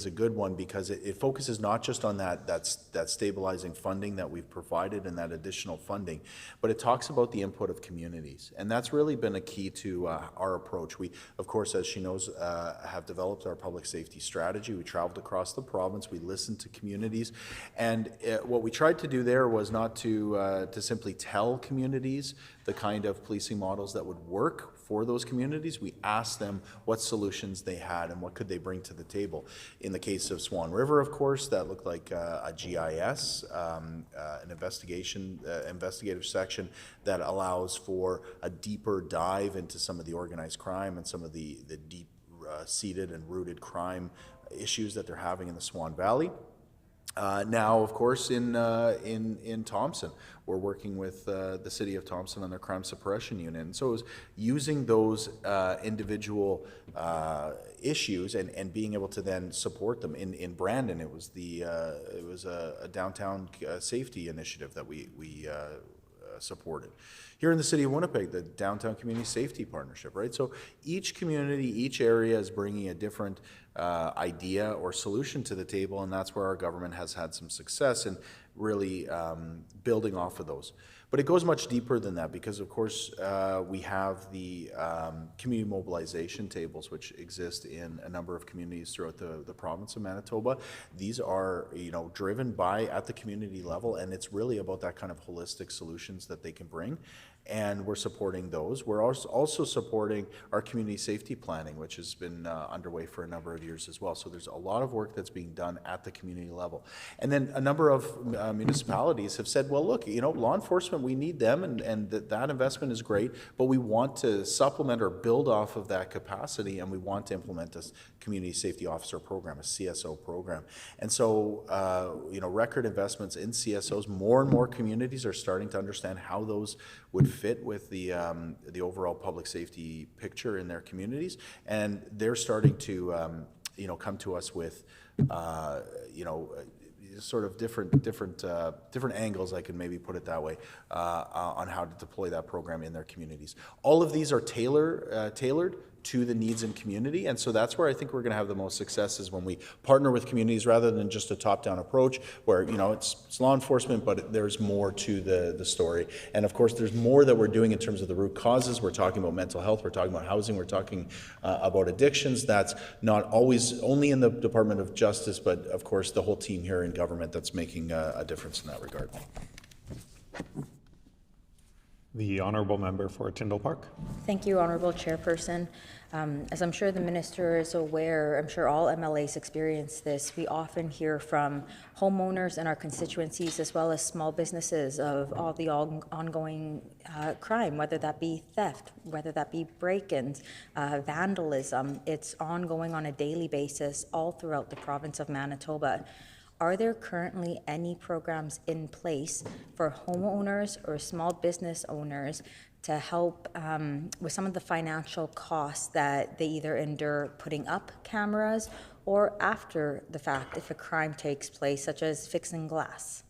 a good one, because it focuses not just on that stabilizing funding that we've provided and that additional funding, but it talks about the input of communities. And that's really been a key to our approach. We, of course, as she knows, have developed our public safety strategy. We traveled across the province. We listened to communities. And what we tried to do there was not to simply tell communities the kind of policing models that would work for those communities. We asked them what solutions they had and what could they bring to the table. In the case of Swan River, of course, that looked like a GIS, an investigative section that allows for a deeper dive into some of the organized crime and some of the deep seated and rooted crime issues that they're having in the Swan Valley. Now, of course, in Thompson, we're working with the City of Thompson on their crime suppression unit. And so it was using those individual issues and being able to then support them. In Brandon, it was a downtown safety initiative that we supported. Here in the City of Winnipeg, the Downtown Community Safety Partnership, right? So each community, each area is bringing a different idea or solution to the table, and that's where our government has had some success in really building off of those. But it goes much deeper than that, because of course we have the community mobilization tables, which exist in a number of communities throughout the province of Manitoba. These are driven at the community level, and it's really about that kind of holistic solutions that they can bring. And we're supporting those. We're also supporting our community safety planning, which has been underway for a number of years as well. So there's a lot of work that's being done at the community level. And then a number of municipalities have said, well, look, law enforcement, we need them, and that investment is great, but we want to supplement or build off of that capacity, and we want to implement a community safety officer program, a CSO program. And so, record investments in CSOs, more and more communities are starting to understand how those would fit with the overall public safety picture in their communities, and they're starting to come to us with sort of different angles, I can maybe put it that way, on how to deploy that program in their communities. All of these are tailored to the needs in community, and so that's where I think we're going to have the most success, is when we partner with communities rather than just a top-down approach where it's law enforcement, but there's more to the story. And of course there's more that we're doing in terms of the root causes. We're talking about mental health, we're talking about housing, we're talking about addictions. That's not always only in the Department of Justice, but of course the whole team here in government that's making a difference in that regard. The Honourable Member for Tyndall Park. Thank you, Honourable Chairperson. As I'm sure the Minister is aware, I'm sure all MLAs experience this. We often hear from homeowners in our constituencies, as well as small businesses, of all the ongoing crime, whether that be theft, whether that be break-ins, vandalism. It's ongoing on a daily basis all throughout the province of Manitoba. Are there currently any programs in place for homeowners or small business owners to help with some of the financial costs that they either endure putting up cameras or after the fact if a crime takes place, such as fixing glass?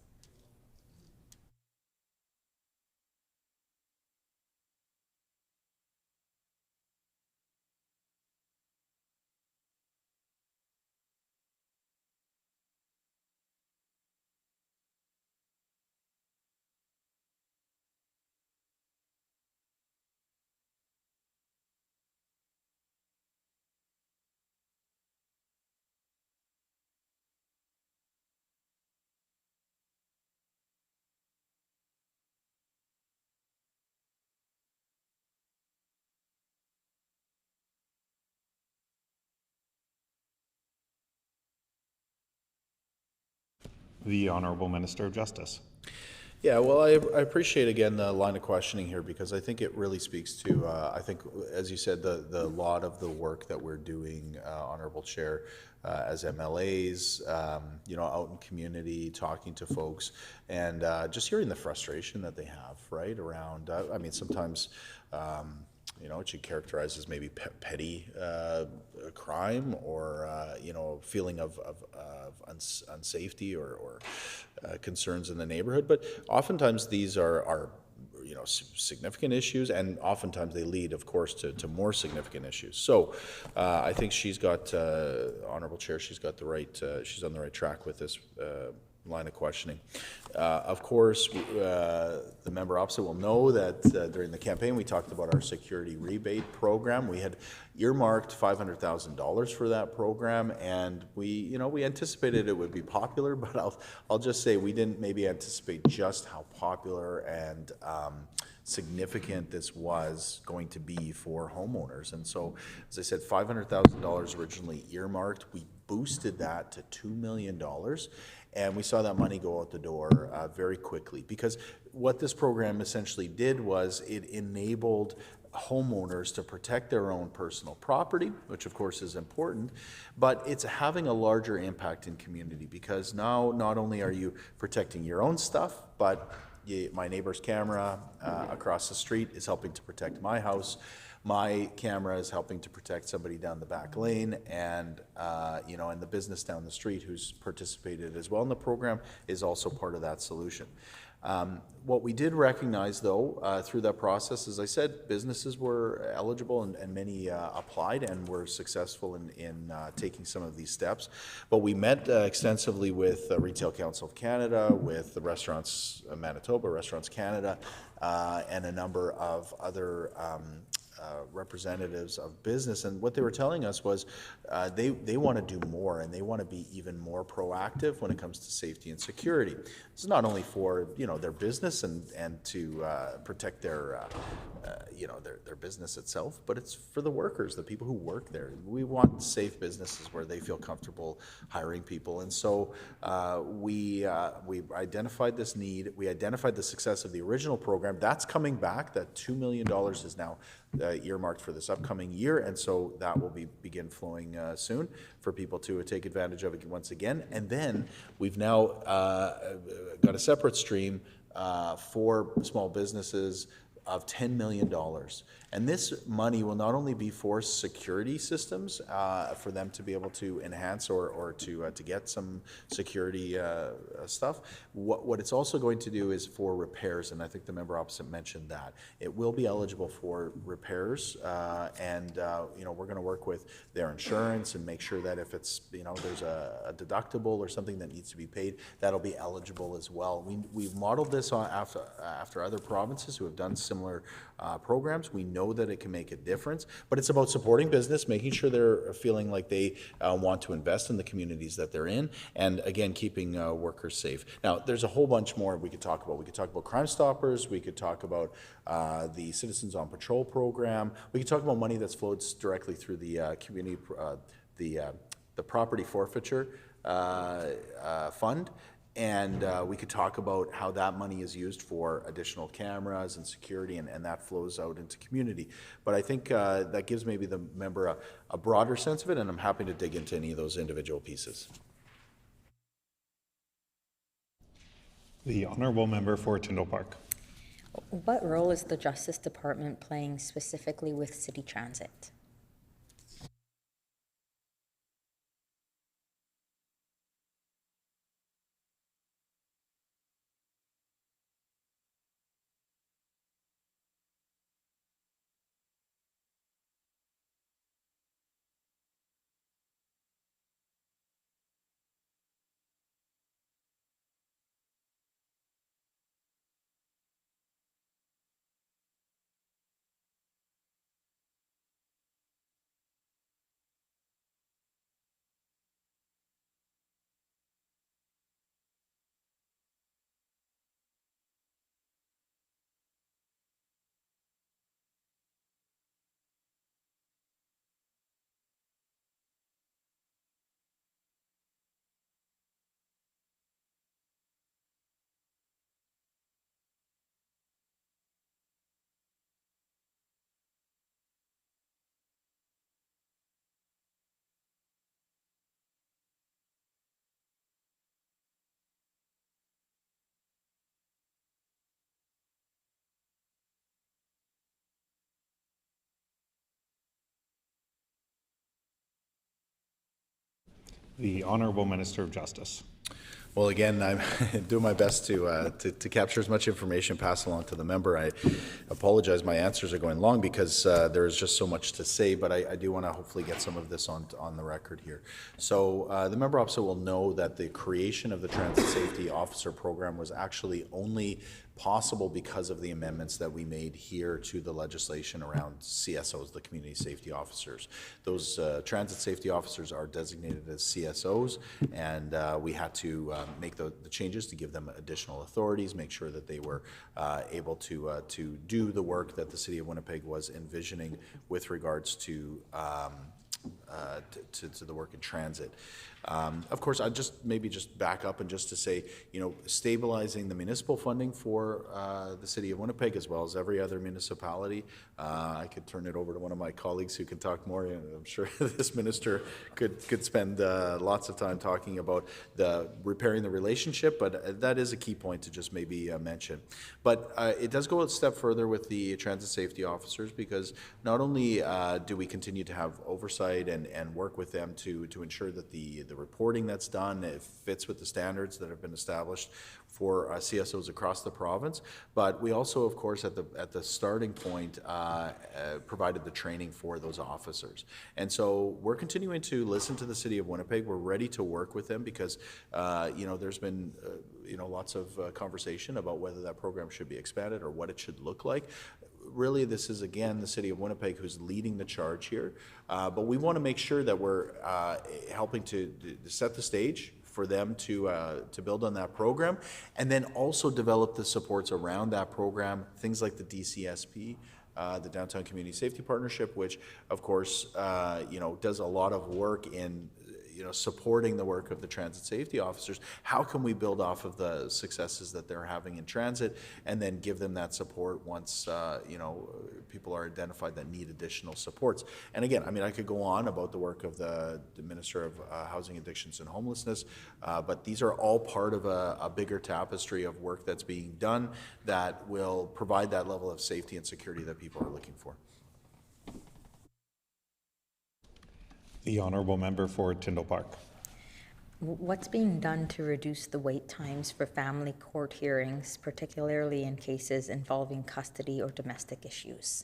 The Honourable Minister of Justice. Yeah, well, I appreciate again the line of questioning here because I think it really speaks to, I think, as you said, the lot of the work that we're doing, Honourable Chair, as MLAs, out in community, talking to folks, and just hearing the frustration that they have, right, around, sometimes, it should characterize as maybe petty crime or, feeling of unsafety or concerns in the neighborhood. But oftentimes these are significant issues, and oftentimes they lead, of course, to more significant issues. So I think she's got, Honourable Chair, she's got the right, she's on the right track with this line of questioning. Of course, the member opposite will know that during the campaign we talked about our security rebate program. We had earmarked $500,000 for that program, and we anticipated it would be popular, but I'll just say we didn't maybe anticipate just how popular and significant this was going to be for homeowners. And so, as I said, $500,000 originally earmarked. We boosted that to $2 million. And we saw that money go out the door very quickly, because what this program essentially did was it enabled homeowners to protect their own personal property, which of course is important, but it's having a larger impact in community, because now not only are you protecting your own stuff, but my neighbor's camera across the street is helping to protect my house. My camera is helping to protect somebody down the back lane, and and the business down the street who's participated as well in the program is also part of that solution. What we did recognize, though, through that process, as I said, businesses were eligible and many applied and were successful in taking some of these steps. But we met extensively with the Retail Council of Canada, with the Restaurants Manitoba, Restaurants Canada, and a number of other representatives of business, and what they were telling us was they want to do more, and they want to be even more proactive when it comes to safety and security. This is not only for their business and to protect their business itself, but it's for the workers, the people who work there. We want safe businesses where they feel comfortable hiring people, and so we identified this need. We identified the success of the original program. That's coming back. That $2 million is now earmarked for this upcoming year, and so that will begin flowing soon for people to take advantage of it once again. And then we've now got a separate stream for small businesses of $10 million. And this money will not only be for security systems, for them to be able to enhance or to get some security stuff. What it's also going to do is for repairs, and I think the member opposite mentioned that. It will be eligible for repairs, and we're going to work with their insurance and make sure that if it's, there's a deductible or something that needs to be paid, that'll be eligible as well. We've modeled this on after other provinces who have done similar programs. We know that it can make a difference, but it's about supporting business, making sure they're feeling like they want to invest in the communities that they're in, and again, keeping workers safe. Now, there's a whole bunch more we could talk about. We could talk about Crime Stoppers. We could talk about the Citizens on Patrol program. We could talk about money that's flowed directly through the community, the property forfeiture fund. And we could talk about how that money is used for additional cameras and security, and that flows out into community. But I think that gives maybe the member a broader sense of it, and I'm happy to dig into any of those individual pieces. The Honourable Member for Tyndall Park. What role is the Justice Department playing specifically with city transit? The Honourable Minister of Justice. Well, again, I'm doing my best to capture as much information, pass along to the member. I apologize, my answers are going long because there is just so much to say, but I do want to hopefully get some of this on the record here. So the member opposite will know that the creation of the Transit Safety Officer Program was actually only possible because of the amendments that we made here to the legislation around CSOs, the Community Safety Officers. Those transit safety officers are designated as CSOs, and we had to make the changes to give them additional authorities, make sure that they were able to do the work that the City of Winnipeg was envisioning with regards to the work in transit. Of course, I'd just maybe just back up and just to say, you know, stabilizing the municipal funding for the City of Winnipeg as well as every other municipality. I could turn it over to one of my colleagues who can talk more. I'm sure this minister could spend lots of time talking about repairing the relationship, but that is a key point to just maybe mention. But it does go a step further with the transit safety officers, because not only do we continue to have oversight and work with them to ensure that the reporting that's done, it fits with the standards that have been established for CSOs across the province, but we also, of course, at the starting point, provided the training for those officers. And so we're continuing to listen to the City of Winnipeg. We're ready to work with them because, you know, there's been, you know, lots of conversation about whether that program should be expanded or what it should look like. Really, this is, again, the City of Winnipeg who's leading the charge here. But we want to make sure that we're helping to set the stage for them to build on that program, and then also develop the supports around that program, things like the DCSP, the Downtown Community Safety Partnership, which, of course, you know, does a lot of work in, you know, supporting the work of the transit safety officers. How can we build off of the successes that they're having in transit and then give them that support once, you know, people are identified that need additional supports? And again, I mean, I could go on about the work of the Minister of Housing, Addictions and Homelessness, but these are all part of a bigger tapestry of work that's being done that will provide that level of safety and security that people are looking for. The Honourable Member for Tyndall Park. What's being done to reduce the wait times for family court hearings, particularly in cases involving custody or domestic issues?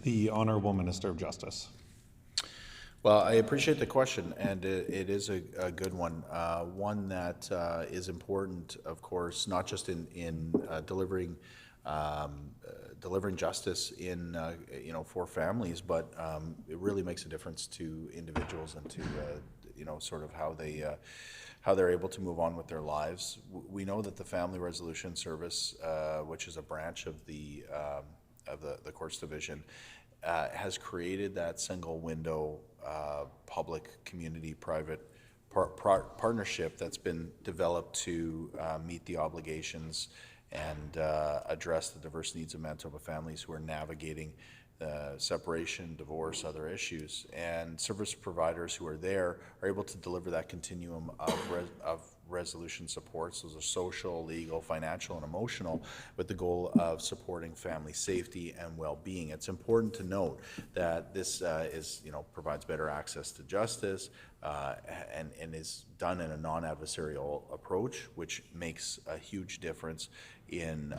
The Honourable Minister of Justice. Well, I appreciate the question, and it is a good one. One that is important, of course, not just in delivering justice in for families, but it really makes a difference to individuals and to sort of how they're able to move on with their lives. We know that the Family Resolution Service, which is a branch of the Courts Division, has created that single window public community private partnership that's been developed to meet the obligations and address the diverse needs of Manitoba families who are navigating separation, divorce, other issues. And service providers who are there are able to deliver that continuum of resolution supports. Those are social, legal, financial, and emotional, with the goal of supporting family safety and well-being. It's important to note that this provides better access to justice and is done in a non-adversarial approach, which makes a huge difference in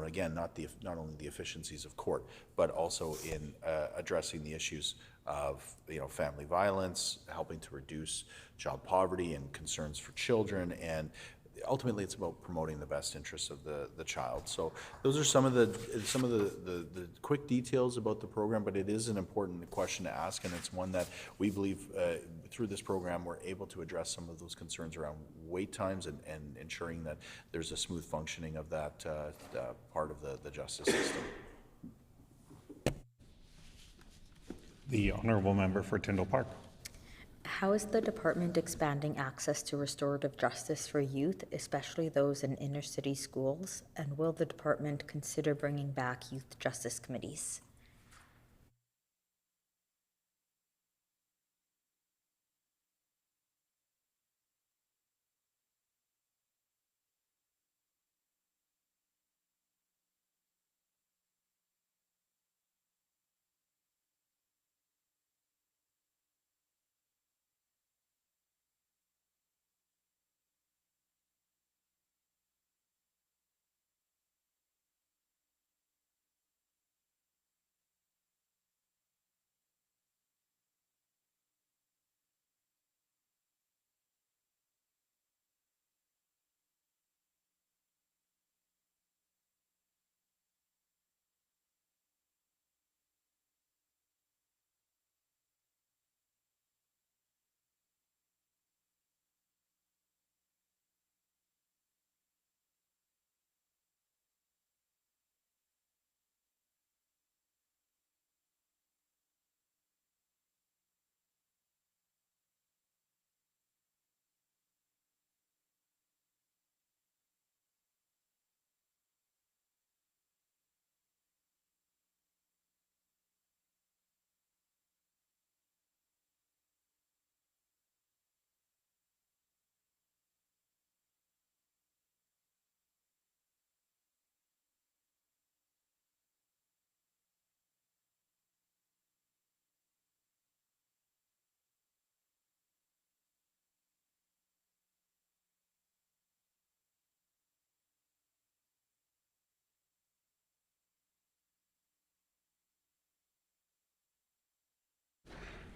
again, not only the efficiencies of court, but also in addressing the issues of family violence, helping to reduce child poverty and concerns for children, and ultimately it's about promoting the best interests of the child. So those are some of the quick details about the program, but it is an important question to ask, and it's one that we believe through this program we're able to address some of those concerns around wait times and ensuring that there's a smooth functioning of that part of the justice system. The Honourable Member for Tyndall Park. How is the department expanding access to restorative justice for youth, especially those in inner city schools? And will the department consider bringing back youth justice committees?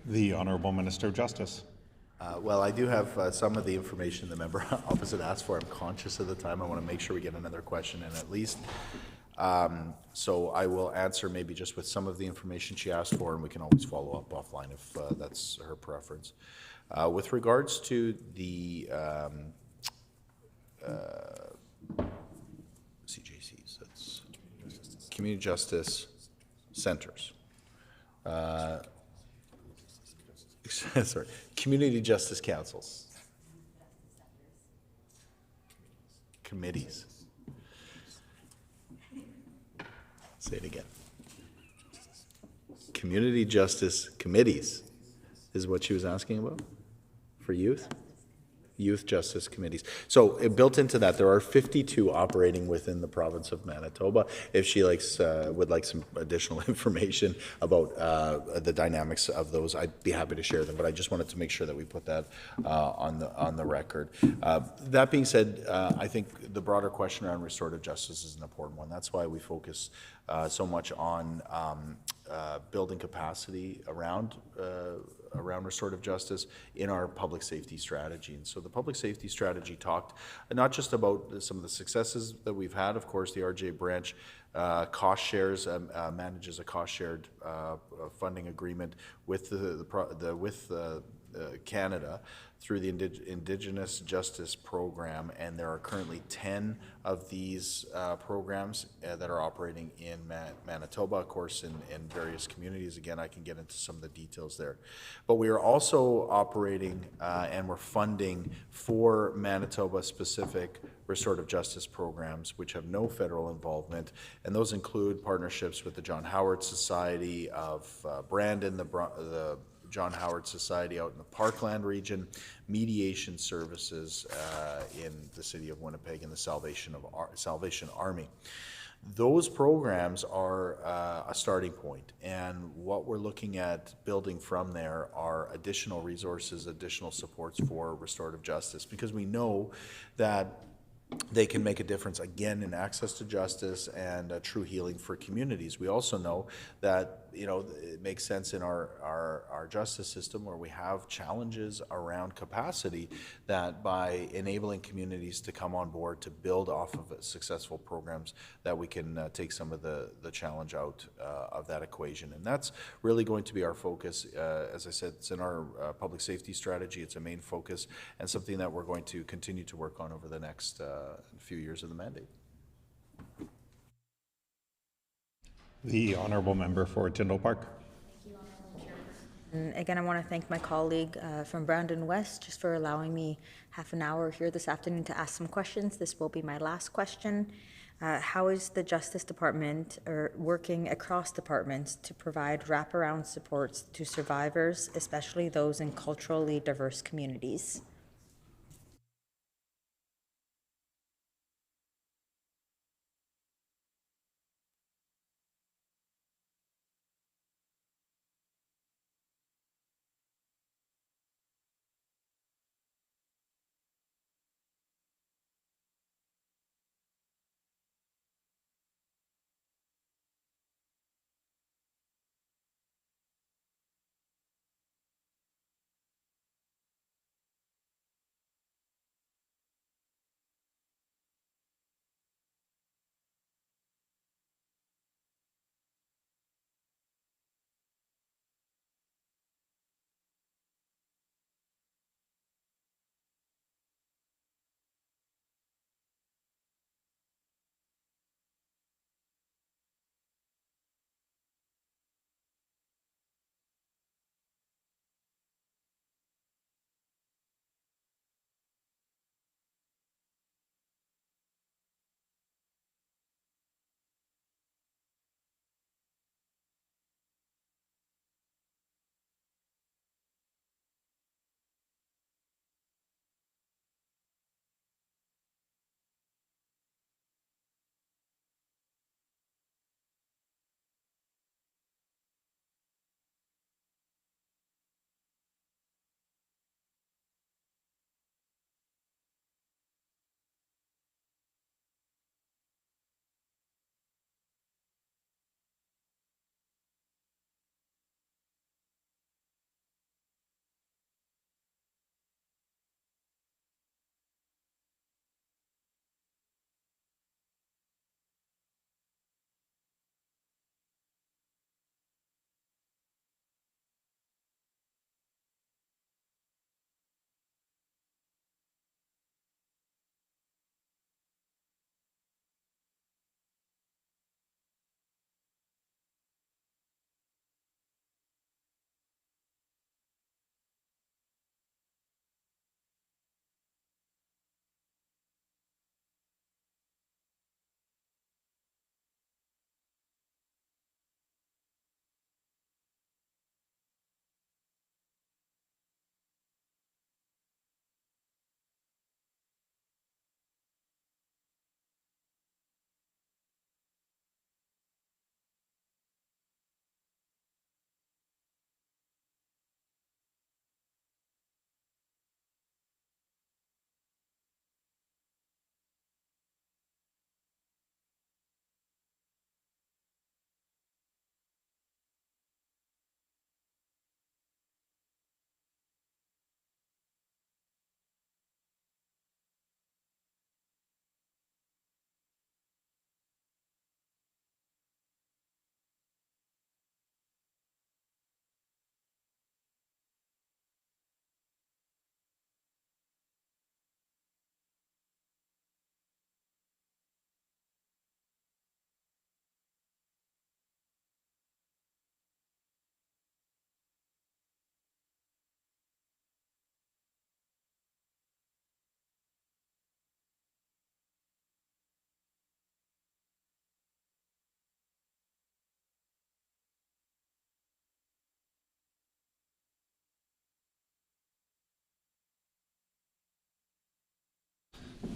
The Honourable Minister of Justice. Well, I do have some of the information the member opposite asked for. I'm conscious of the time. I want to make sure we get another question in at least. So I will answer maybe just with some of the information she asked for, and we can always follow up offline if that's her preference. With regards to the CJCs, that's Community Justice Centers. Sorry, Community Justice Councils. Committees. Say it again. Community Justice Committees is what she was asking about for youth? Youth Justice Committees. So built into that, there are 52 operating within the province of Manitoba. If she would like some additional information about the dynamics of those, I'd be happy to share them, but I just wanted to make sure that we put that on the record. That being said, I think the broader question around restorative justice is an important one. That's why we focus so much on building capacity around restorative justice in our public safety strategy. And so the public safety strategy talked not just about some of the successes that we've had. Of course, the RJ branch cost shares manages a cost shared funding agreement with Canada through the Indigenous Justice Program, and there are currently 10 of these programs that are operating in Manitoba, of course, in various communities. Again, I can get into some of the details there. But we are also operating and we're funding 4 Manitoba-specific restorative justice programs which have no federal involvement, and those include partnerships with the John Howard Society of Brandon, the John Howard Society out in the Parkland region, mediation services in the city of Winnipeg, and the Salvation Army. Those programs are a starting point, and what we're looking at building from there are additional resources, additional supports for restorative justice, because we know that they can make a difference, again, in access to justice and true healing for communities. We also know that, you know, it makes sense in our justice system where we have challenges around capacity, that by enabling communities to come on board to build off of successful programs, that we can take some of the challenge out of that equation. And that's really going to be our focus. As I said, it's in our public safety strategy. It's a main focus and something that we're going to continue to work on over the next few years of the mandate. The honourable member for Tyndall Park. And again, I want to thank my colleague from Brandon West just for allowing me half an hour here this afternoon to ask some questions. This will be my last question. How is the Justice Department working across departments to provide wraparound supports to survivors, especially those in culturally diverse communities?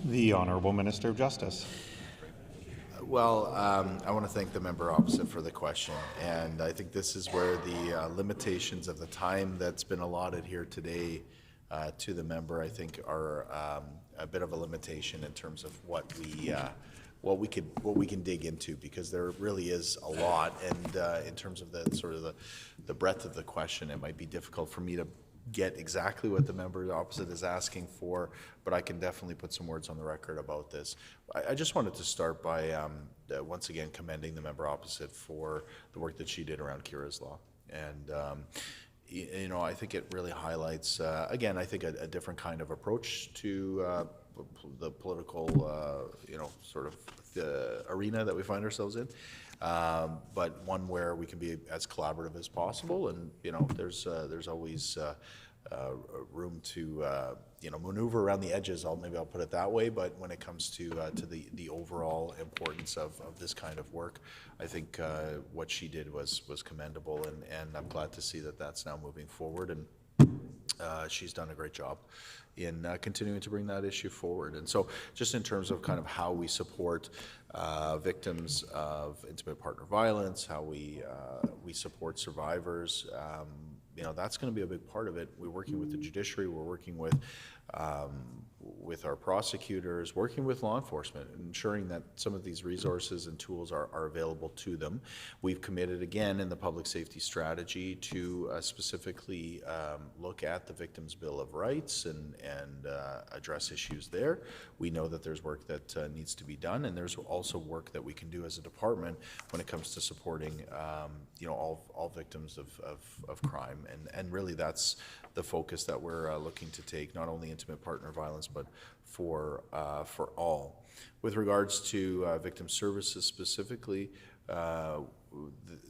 The Honourable Minister of Justice. Well, I want to thank the member opposite for the question, and I think this is where the limitations of the time that's been allotted here today to the member, I think, are a bit of a limitation in terms of what we can dig into, because there really is a lot, and in terms of the sort of the breadth of the question, it might be difficult for me to get exactly what the member opposite is asking for, but I can definitely put some words on the record about this. I just wanted to start by once again commending the member opposite for the work that she did around Kira's Law. And you know, I think it really highlights, again, I think a different kind of approach to the political, you know, sort of the arena that we find ourselves in. But one where we can be as collaborative as possible, and you know, there's always room to you know, maneuver around the edges. Maybe I'll put it that way. But when it comes to the overall importance of this kind of work, I think what she did was commendable, and I'm glad to see that that's now moving forward, and she's done a great job in continuing to bring that issue forward. And so just in terms of kind of how we support victims of intimate partner violence, how we support survivors, you know, that's going to be a big part of it. We're working with the judiciary, we're working with our prosecutors, working with law enforcement, ensuring that some of these resources and tools are available to them. We've committed again in the public safety strategy to specifically look at the Victims' Bill of Rights and address issues there. We know that there's work that needs to be done, and there's also work that we can do as a department when it comes to supporting you know, all victims of crime, and really that's the focus that we're looking to take, not only intimate partner violence, but for all. With regards to victim services specifically,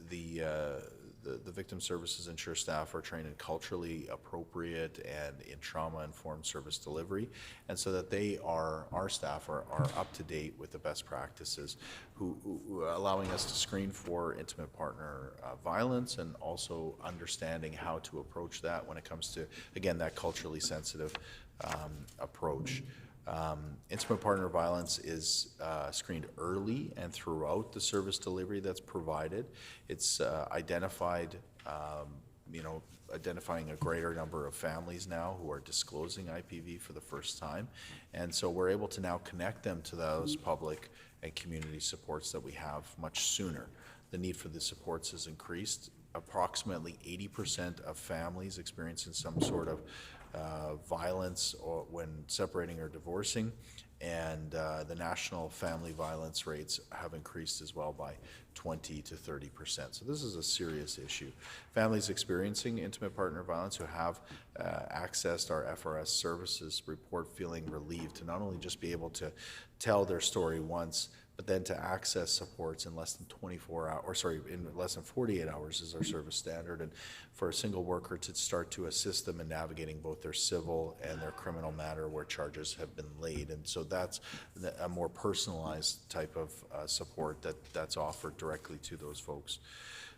the victim services ensure staff are trained in culturally appropriate and in trauma-informed service delivery, and so that our staff are up to date with the best practices, who allowing us to screen for intimate partner violence, and also understanding how to approach that when it comes to, again, that culturally sensitive approach. Intimate partner violence is screened early and throughout the service delivery that's provided. It's identified, you know, identifying a greater number of families now who are disclosing IPV for the first time. And so we're able to now connect them to those public and community supports that we have much sooner. The need for the supports has increased. Approximately 80% of families experiencing some sort of violence or when separating or divorcing, and the national family violence rates have increased as well by 20 to 30%. So this is a serious issue. Families experiencing intimate partner violence who have accessed our FRS services report feeling relieved to not only just be able to tell their story once, but then to access supports in less than 24 hours, or sorry, in less than 48 hours is our service standard, and for a single worker to start to assist them in navigating both their civil and their criminal matter where charges have been laid. And so that's a more personalized type of support that's offered directly to those folks.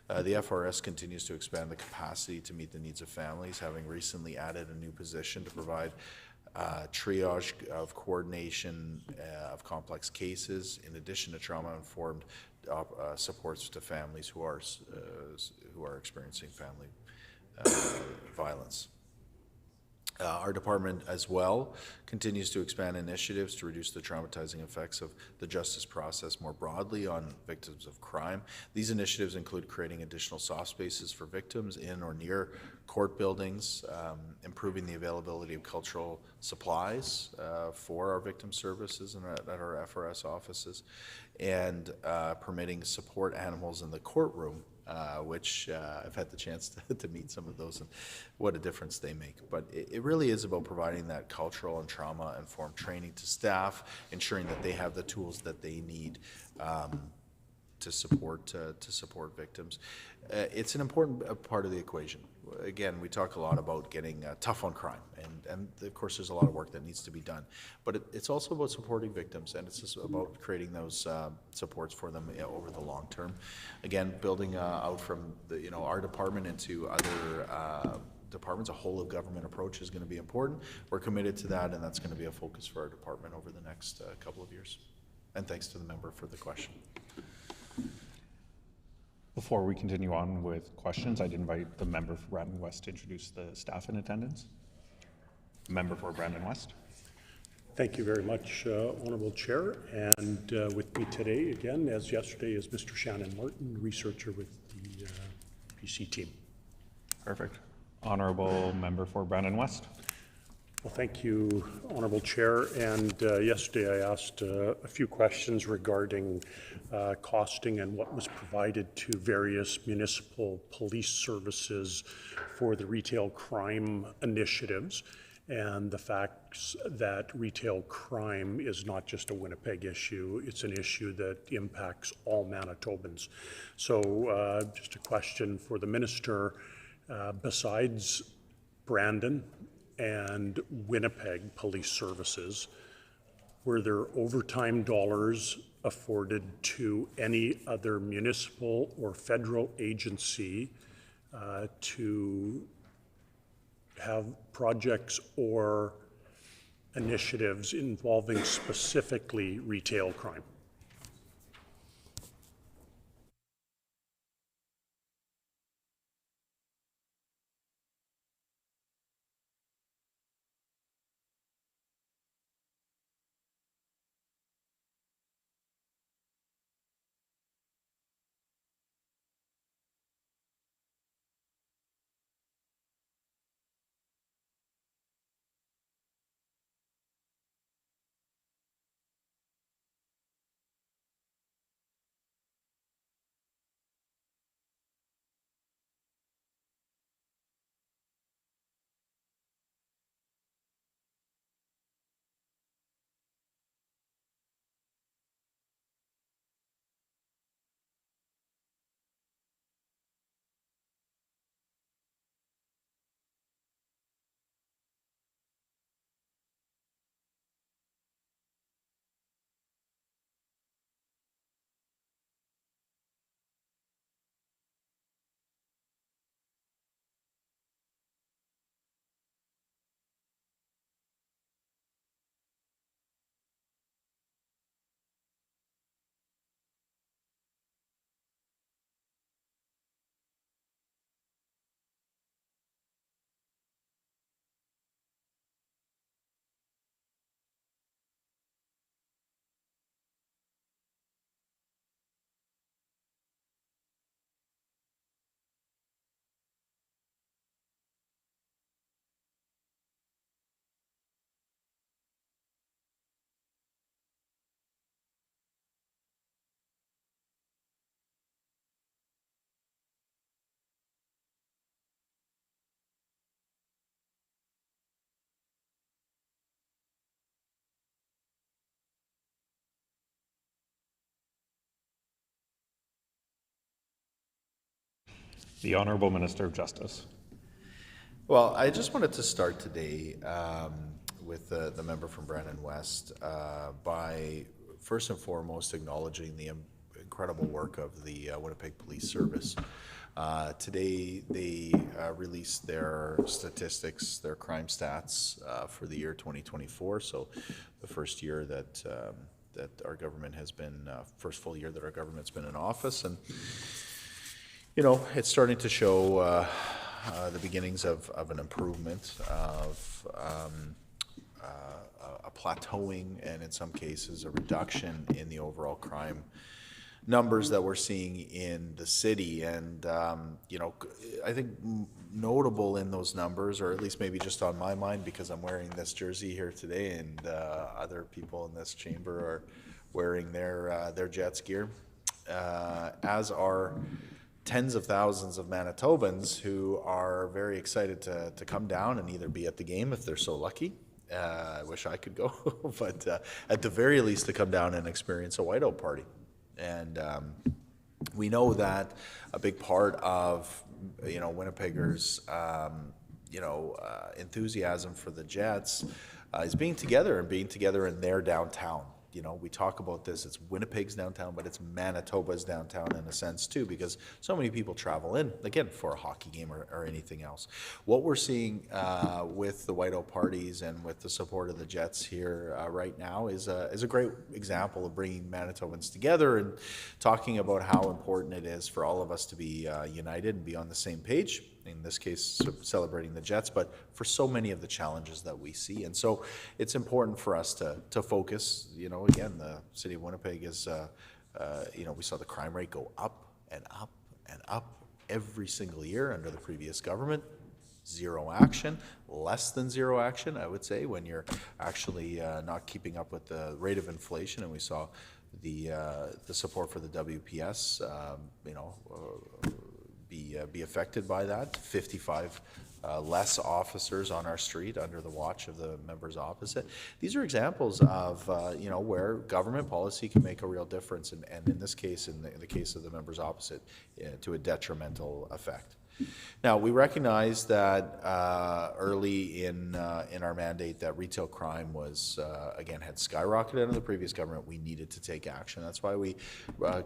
The FRS continues to expand the capacity to meet the needs of families, having recently added a new position to provide triage of coordination of complex cases, in addition to trauma-informed supports to families who are experiencing family violence. Our department as well continues to expand initiatives to reduce the traumatizing effects of the justice process more broadly on victims of crime. These initiatives include creating additional soft spaces for victims in or near court buildings, improving the availability of cultural supplies for our victim services and at our FRS offices, and permitting support animals in the courtroom, which I've had the chance to meet some of those, and what a difference they make. But it really is about providing that cultural and trauma-informed training to staff, ensuring that they have the tools that they need to support victims. It's an important part of the equation. Again, we talk a lot about getting tough on crime, and of course there's a lot of work that needs to be done, but it's also about supporting victims, and it's just about creating those supports for them over the long term. Again, building out from our department into other departments. A whole of government approach is going to be important. We're committed to that, and that's going to be a focus for our department over the next couple of years. And thanks to the member for the question. Before we continue on with questions, I'd invite the member for Brandon West to introduce the staff in attendance. Member for Brandon West. Thank you very much, Honourable Chair. And with me today, again, as yesterday, is Mr. Shannon Martin, researcher with the PC team. Perfect. Honourable member for Brandon West. Well, thank you, Honourable Chair. And yesterday I asked a few questions regarding costing and what was provided to various municipal police services for the retail crime initiatives, and the facts that retail crime is not just a Winnipeg issue, it's an issue that impacts all Manitobans. So just a question for the Minister, besides Brandon and Winnipeg police services, were there overtime dollars afforded to any other municipal or federal agency to have projects or initiatives involving specifically retail crime? The Honourable Minister of Justice. Well, I just wanted to start today with the member from Brandon West by first and foremost acknowledging the incredible work of the Winnipeg Police Service. Today they released their statistics, their crime stats for the year 2024, so the first year that our government has been, first full year that our government's been in office. And you know, it's starting to show the beginnings of an improvement, of a plateauing, and in some cases a reduction in the overall crime numbers that we're seeing in the city. And you know, I think notable in those numbers, or at least maybe just on my mind because I'm wearing this jersey here today, and other people in this chamber are wearing their Jets gear, as are tens of thousands of Manitobans who are very excited to come down and either be at the game if they're so lucky. I wish I could go, but at the very least to come down and experience a whiteout party. And we know that a big part of, you know, Winnipeggers, enthusiasm for the Jets is being together in their downtown. you know, we talk about this, it's Winnipeg's downtown, but it's Manitoba's downtown in a sense too, because so many people travel in, again, for a hockey game or anything else. What we're seeing with the White Oak parties and with the support of the Jets here right now is a great example of bringing Manitobans together and talking about how important it is for all of us to be united and be on the same page. In this case, celebrating the Jets, but for so many of the challenges that we see. And so it's important for us to focus, you know, again, the city of Winnipeg is, you know, we saw the crime rate go up and up and up every single year under the previous government. Zero action, less than zero action, I would say, when you're actually not keeping up with the rate of inflation. And we saw the support for the WPS, you know, be affected by that. 55 less officers on our street under the watch of the members opposite. These are examples of you know, where government policy can make a real difference, and in this case, in the case of the members opposite, to a detrimental effect. Now, we recognize that early in our mandate that retail crime was, again, had skyrocketed under the previous government. We needed to take action. That's why we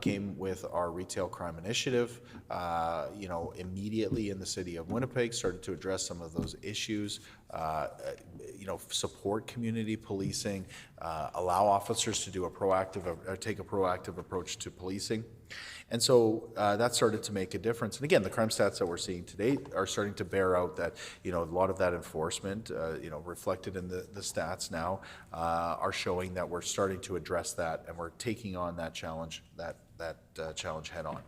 came with our retail crime initiative, you know, immediately in the city of Winnipeg, started to address some of those issues, you know, support community policing, allow officers to do take a proactive approach to policing. And so that started to make a difference. And again, the crime stats that we're seeing today are starting to bear out that, you know, a lot of that enforcement, you know, reflected in the stats now, are showing that we're starting to address that, and we're taking on that challenge, challenge head on.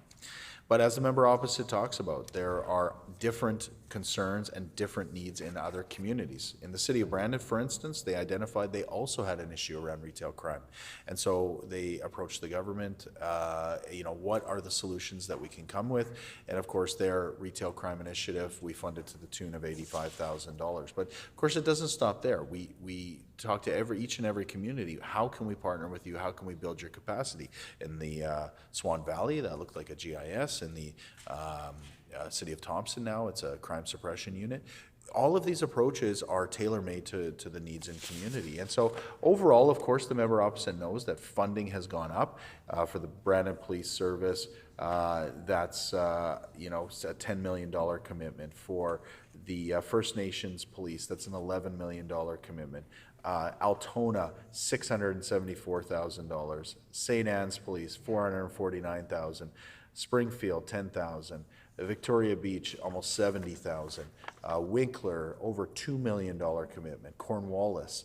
But as the member opposite talks about, there are different concerns and different needs in other communities. In the city of Brandon, for instance, they identified they also had an issue around retail crime. And so they approached the government, you know, what are the solutions that we can come with? And of course, their retail crime initiative, we funded to the tune of $85,000. But of course, it doesn't stop there. We talk to each and every community. How can we partner with you? How can we build your capacity? In the Swan Valley, that looked like a GIS. In the city of Thompson now, it's a crime suppression unit. All of these approaches are tailor-made to the needs in community. And so overall, of course, the member opposite knows that funding has gone up for the Brandon Police Service. That's, you know, a $10 million commitment. For the First Nations Police, that's an $11 million commitment. Altona, $674,000. St. Anne's Police, $449,000. Springfield, $10,000. Victoria Beach, almost $70,000. Winkler, over $2 million commitment. Cornwallis,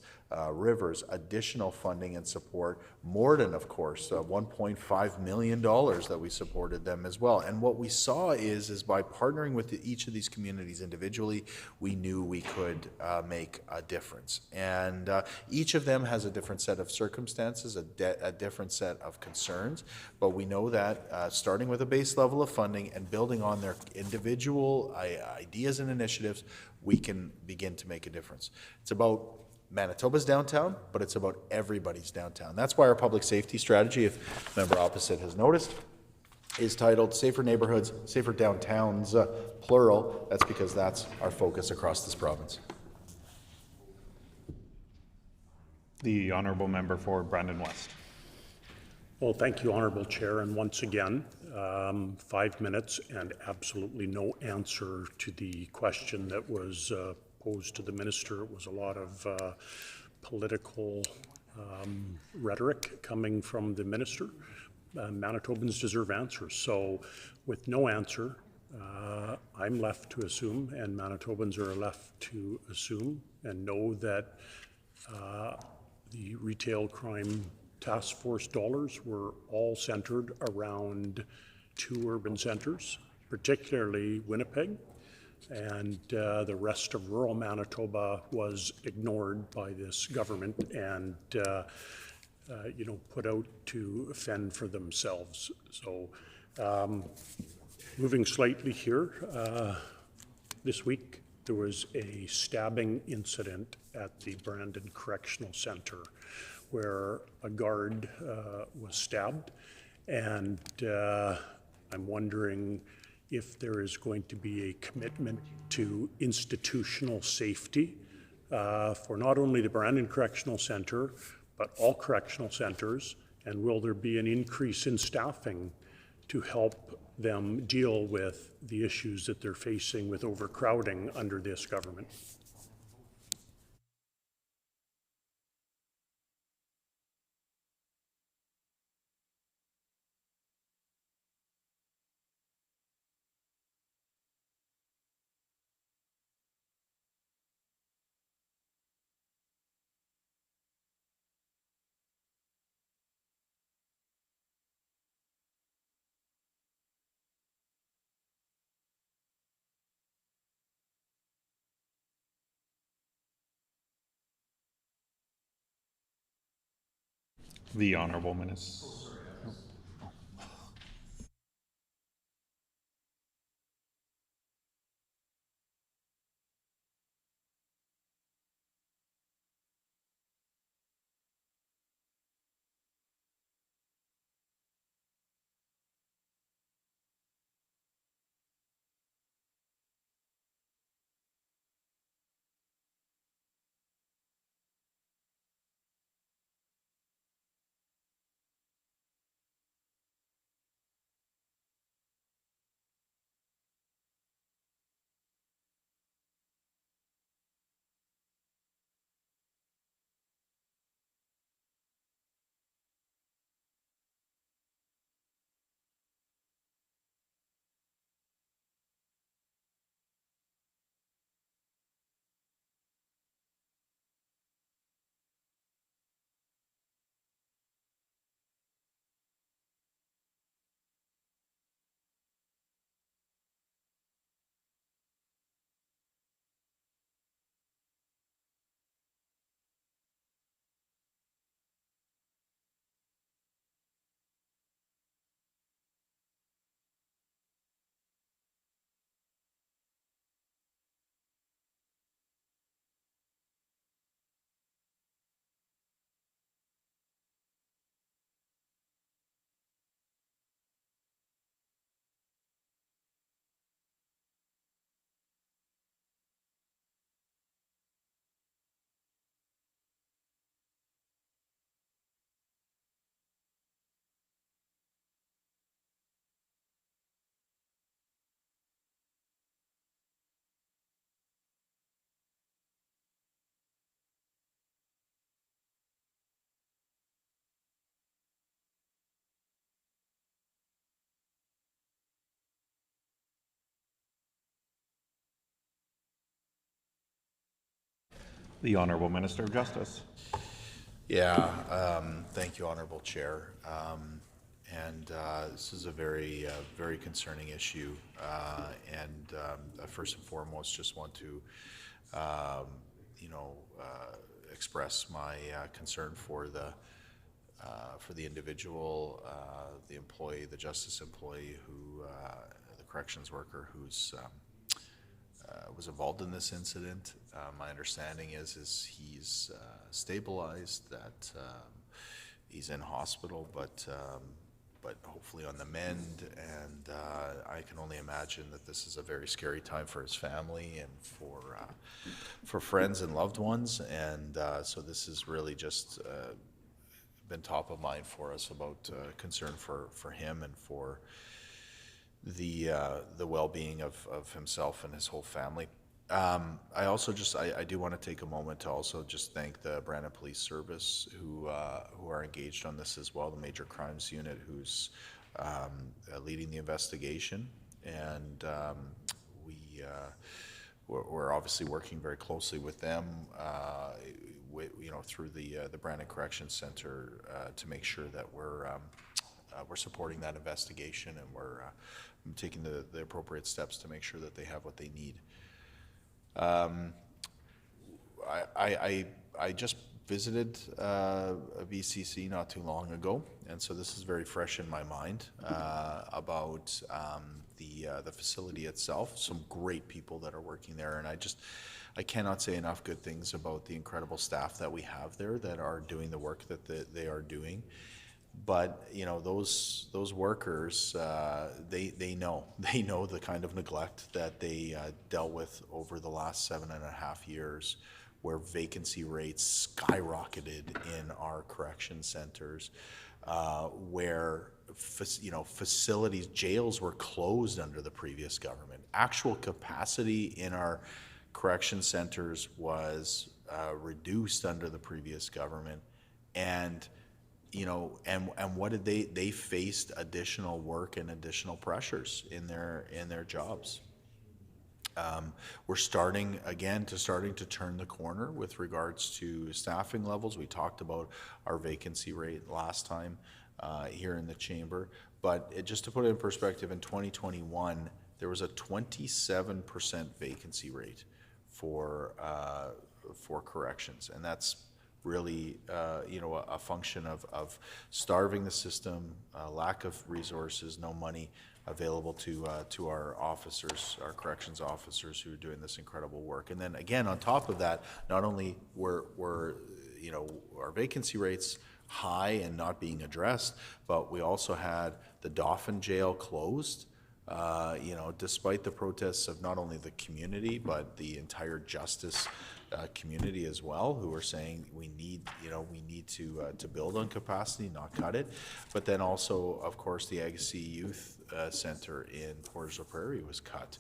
Rivers, additional funding and support. Morden, of course, $1.5 million that we supported them as well. And what we saw is by partnering with each of these communities individually, we knew we could make a difference. And each of them has a different set of circumstances, a different set of concerns. But we know that starting with a base level of funding and building on their individual ideas and initiatives, we can begin to make a difference. It's about Manitoba's downtown, but it's about everybody's downtown. That's why our public safety strategy, if member opposite has noticed, is titled Safer Neighborhoods, Safer Downtowns, plural. That's because that's our focus across this province. The honourable member for Brandon West. Well, thank you, Honourable Chair, and once again, 5 minutes and absolutely no answer to the question that was posed to the minister. It was a lot of political rhetoric coming from the minister. Manitobans deserve answers. So with no answer, I'm left to assume, and Manitobans are left to assume and know that the retail crime task force dollars were all centered around 2 urban centers, particularly Winnipeg, and the rest of rural Manitoba was ignored by this government and you know, put out to fend for themselves. So moving slightly here, this week there was a stabbing incident at the Brandon Correctional Center where a guard was stabbed, and I'm wondering if there is going to be a commitment to institutional safety for not only the Brandon Correctional Center, but all correctional centers? And will there be an increase in staffing to help them deal with the issues that they're facing with overcrowding under this government? The Honourable Minister. The Honourable Minister of Justice. Yeah, thank you, Honourable Chair. This is a very, very concerning issue. First and foremost, just want to, express my concern for the individual, the employee, the justice employee, the corrections worker who's was involved in this incident. My understanding is he's stabilized, that he's in hospital, but hopefully on the mend. And I can only imagine that this is a very scary time for his family and for friends and loved ones. And so this has really just been top of mind for us, about concern for him and for the well-being of himself and his whole family. I also I do want to take a moment to also just thank the Brandon Police Service who are engaged on this as well, the Major Crimes Unit, who's leading the investigation. And we're obviously working very closely with them, through the Brandon Corrections Center, to make sure that we're supporting that investigation, and we're taking the appropriate steps to make sure that they have what they need. I just visited a VCC not too long ago, and so this is very fresh in my mind about the facility itself. Some great people that are working there, and I cannot say enough good things about the incredible staff that we have there that are doing the work that they are doing. But those workers, they know the kind of neglect that they dealt with over the last 7.5 years where vacancy rates skyrocketed in our correction centers, where facilities, jails were closed under the previous government. Actual capacity in our correction centers was reduced under the previous government, and what did they faced additional work and additional pressures in their jobs. We're starting to turn the corner with regards to staffing levels. We talked about our vacancy rate last time here in the chamber, but just to put it in perspective, in 2021 there was a 27% vacancy rate for corrections, and that's really a function of starving the system, lack of resources, no money available to our officers, our corrections officers who are doing this incredible work. And then again, on top of that, not only were our vacancy rates high and not being addressed, but we also had the Dauphin jail closed. Despite the protests of not only the community but the entire justice community as well, who are saying we need to build on capacity, not cut it. But then also, of course, the Agassiz Youth Center in Portage la Prairie was cut.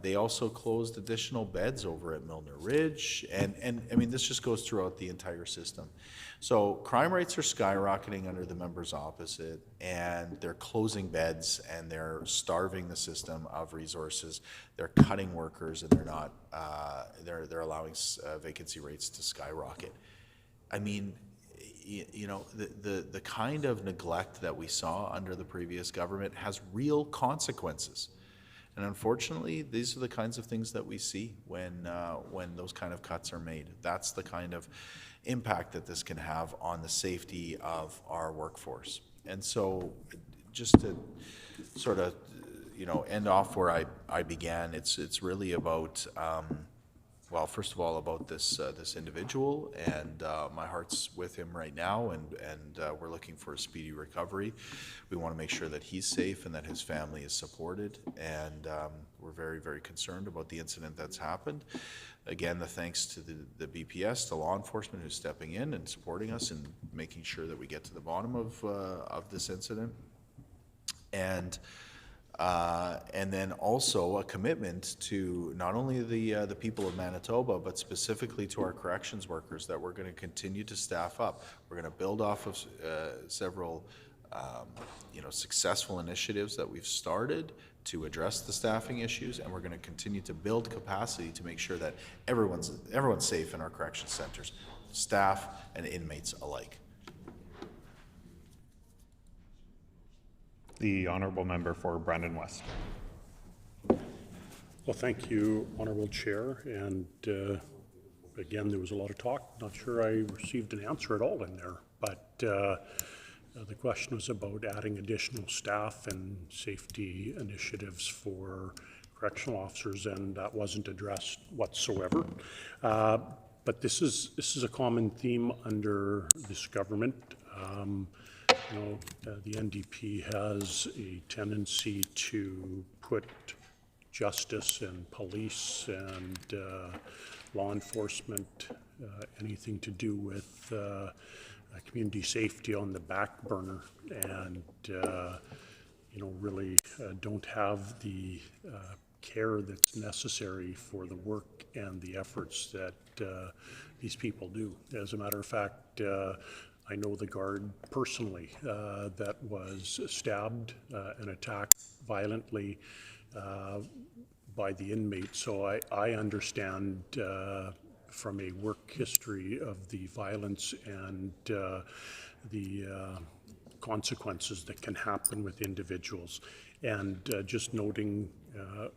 They also closed additional beds over at Milner Ridge, and I mean, this just goes throughout the entire system. So crime rates are skyrocketing under the members opposite, and they're closing beds and they're starving the system of resources. They're cutting workers, and they're not. They're allowing vacancy rates to skyrocket. I mean, the kind of neglect that we saw under the previous government has real consequences. And unfortunately, these are the kinds of things that we see when those kind of cuts are made. That's the kind of impact that this can have on the safety of our workforce. And so, just to sort of, end off where I began, it's really about, well, first of all, about this individual, and my heart's with him right now, and we're looking for a speedy recovery. We want to make sure that he's safe and that his family is supported, and we're very, very concerned about the incident that's happened. Again, the thanks to the BPS, to law enforcement who's stepping in and supporting us and making sure that we get to the bottom of this incident. And then also a commitment to not only the people of Manitoba, but specifically to our corrections workers, that we're going to continue to staff up. We're going to build off of several successful initiatives that we've started to address the staffing issues, and we're going to continue to build capacity to make sure that everyone's safe in our correction centers, staff and inmates alike. The Honourable Member for Brandon West. Well, thank you, Honourable Chair. And again, there was a lot of talk. Not sure I received an answer at all in there, but the question was about adding additional staff and safety initiatives for correctional officers, and that wasn't addressed whatsoever. But this is a common theme under this government. The NDP has a tendency to put justice and police and law enforcement, anything to do with community safety, on the back burner, and really don't have the care that's necessary for the work and the efforts that these people do. As a matter of fact, I know the guard personally that was stabbed and attacked violently by the inmate, so I understand from a work history of the violence and the consequences that can happen with individuals. And just noting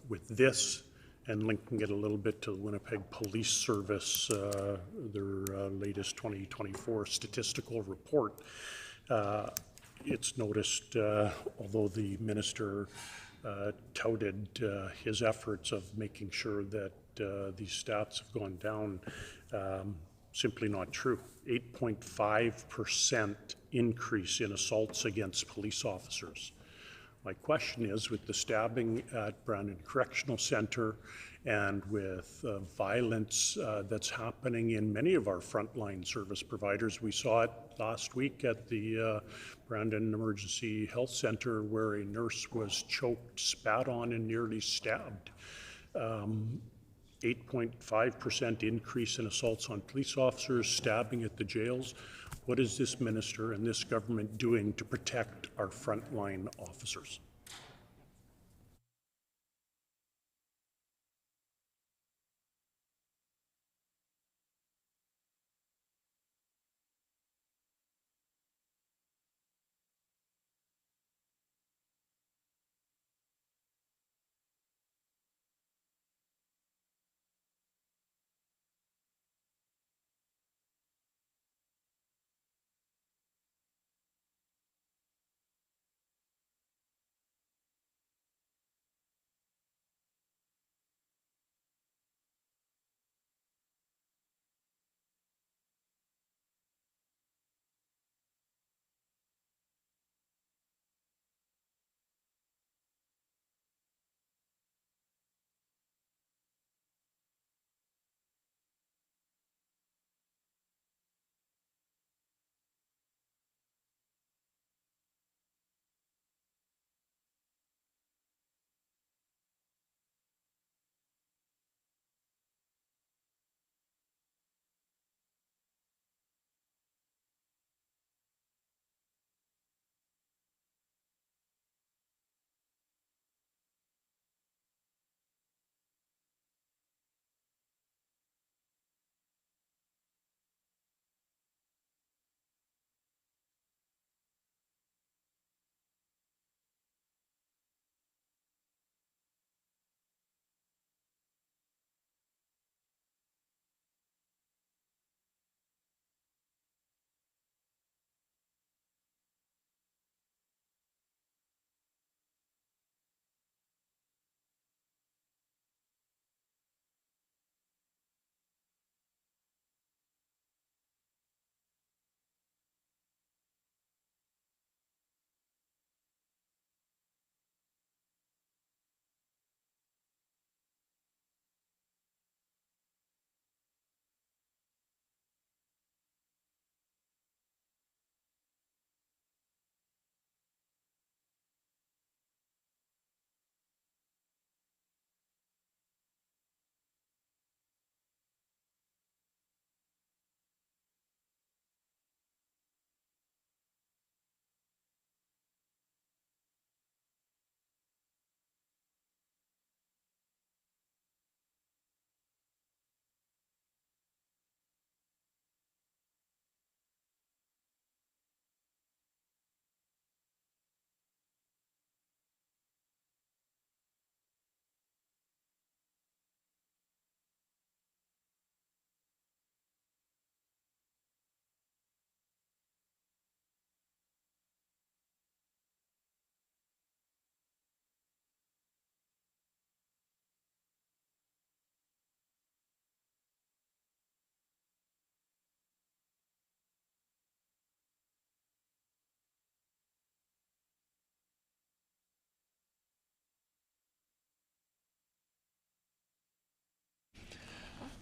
with this, and linking it a little bit to the Winnipeg Police Service, their latest 2024 statistical report, it's noticed, although the minister touted his efforts of making sure that these stats have gone down, simply not true. 8.5% increase in assaults against police officers, My question is, with the stabbing at Brandon Correctional Centre and with violence that's happening in many of our frontline service providers, we saw it last week at the Brandon Emergency Health Centre where a nurse was choked, spat on, and nearly stabbed. 8.5% increase in assaults on police officers, stabbing at the jails. What is this minister and this government doing to protect our frontline officers?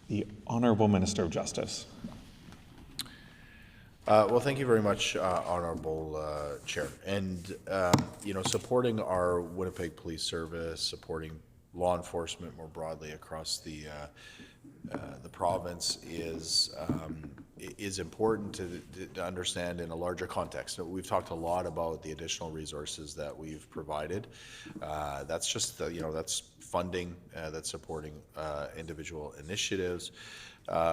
The Honourable Minister of Justice. Well, thank you very much, Honourable Chair. And, you know, supporting our Winnipeg Police Service, supporting law enforcement more broadly across the province is important to understand in a larger context. So we've talked a lot about the additional resources that we've provided. That's just, you know, that's funding, that's supporting individual initiatives.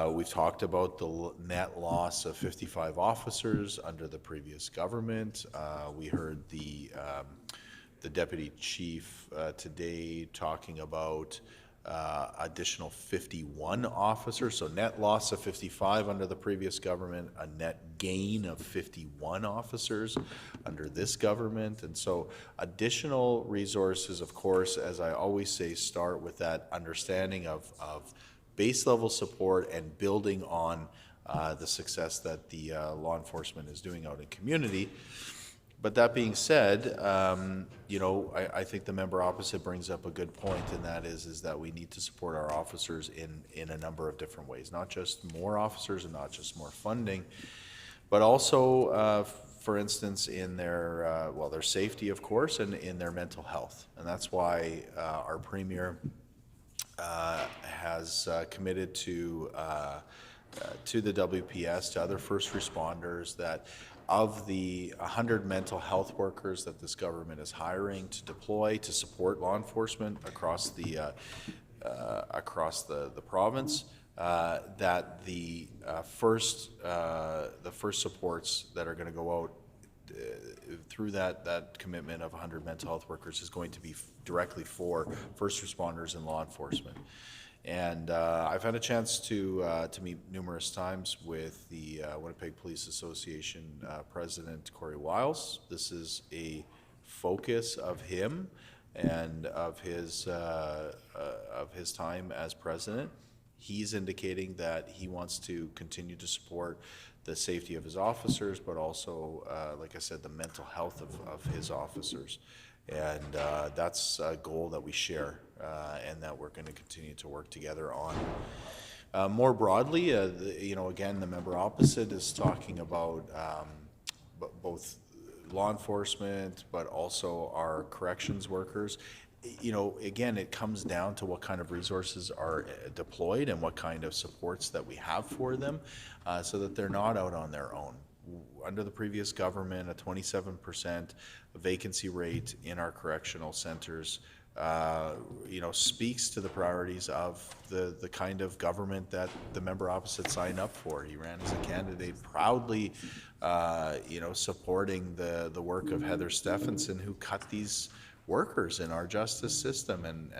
We've talked about the net loss of 55 officers under the previous government. We heard the deputy chief today talking about additional 51 officers, so net loss of 55 under the previous government, a net gain of 51 officers under this government. And so additional resources, of course, as I always say, start with that understanding of base level support and building on the success that the law enforcement is doing out in community. But that being said, you know, I think the member opposite brings up a good point, and that is that we need to support our officers in a number of different ways, not just more officers and not just more funding, but also, for instance, in their, well, their safety, of course, and in their mental health. And that's why our Premier has committed to the WPS, to other first responders, that of the 100 mental health workers that this government is hiring to deploy to support law enforcement across the province, that the first supports that are going to go out through that commitment of 100 mental health workers is going to be directly for first responders and law enforcement. And I've had a chance to meet numerous times with the Winnipeg Police Association President Corey Wiles. This is a focus of him and of his time as president. He's indicating that he wants to continue to support the safety of his officers, but also, like I said, the mental health of his officers. And that's a goal that we share and that we're going to continue to work together on. More broadly, you know, again, the member opposite is talking about both law enforcement, but also our corrections workers. You know, again, it comes down to what kind of resources are deployed and what kind of supports that we have for them, so that they're not out on their own. Under the previous government, a 27% vacancy rate in our correctional centers, you know, speaks to the priorities of the kind of government that the member opposite signed up for. He ran as a candidate proudly, you know, supporting the work of Heather Stephenson, who cut these workers in our justice system and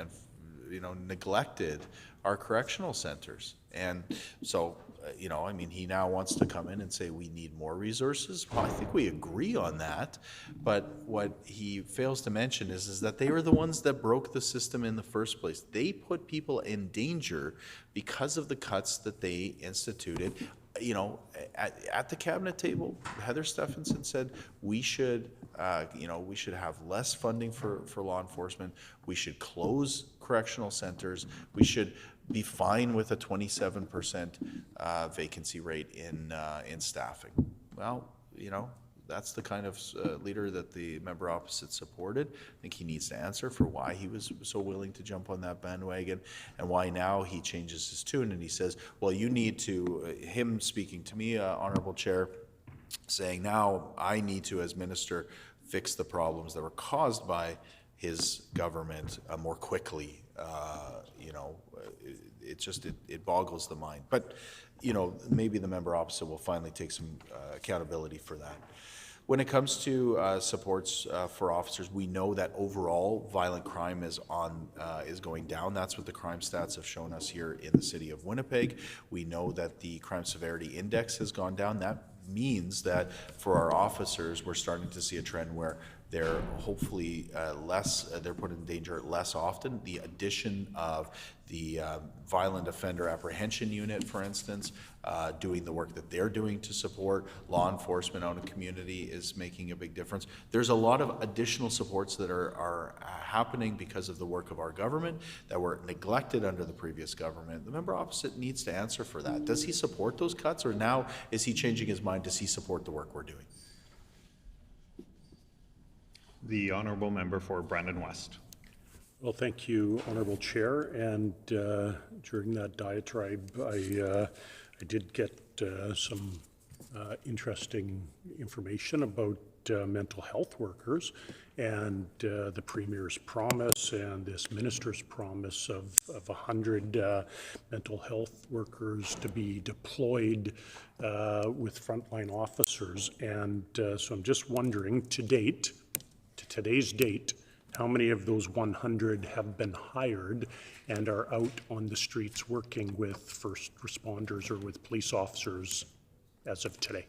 you know, neglected our correctional centers. And so, you know, I mean, he now wants to come in and say we need more resources. Well, I think we agree on that, but what he fails to mention is that they were the ones that broke the system in the first place. They put people in danger because of the cuts that they instituted. You know, at the cabinet table, Heather Stephenson said we should, you know, we should have less funding for law enforcement. We should close correctional centers. We should be fine with a 27% vacancy rate in staffing. Well, you know, that's the kind of leader that the member opposite supported. I think he needs to answer for why he was so willing to jump on that bandwagon and why now he changes his tune and he says, well, you need to, him speaking to me, Honourable Chair, saying now I need to, as minister, fix the problems that were caused by his government more quickly. You know, it boggles the mind. But, you know, maybe the member opposite will finally take some accountability for that. When it comes to supports for officers, we know that overall violent crime is going down. That's what the crime stats have shown us here in the city of Winnipeg. We know that the crime severity index has gone down. That means that for our officers, we're starting to see a trend where they're hopefully they're put in danger less often. The addition of the violent offender apprehension unit, for instance, doing the work that they're doing to support law enforcement out in the community is making a big difference. There's a lot of additional supports that are happening because of the work of our government that were neglected under the previous government. The member opposite needs to answer for that. Does he support those cuts, or now is he changing his mind? Does he support the work we're doing? The honourable member for Brandon West. Well, thank you, Honourable Chair. And during that diatribe, I did get some interesting information about mental health workers and the Premier's promise and this Minister's promise of 100 mental health workers to be deployed with frontline officers. And so I'm just wondering, to today's date, how many of those 100 have been hired and are out on the streets working with first responders or with police officers as of today?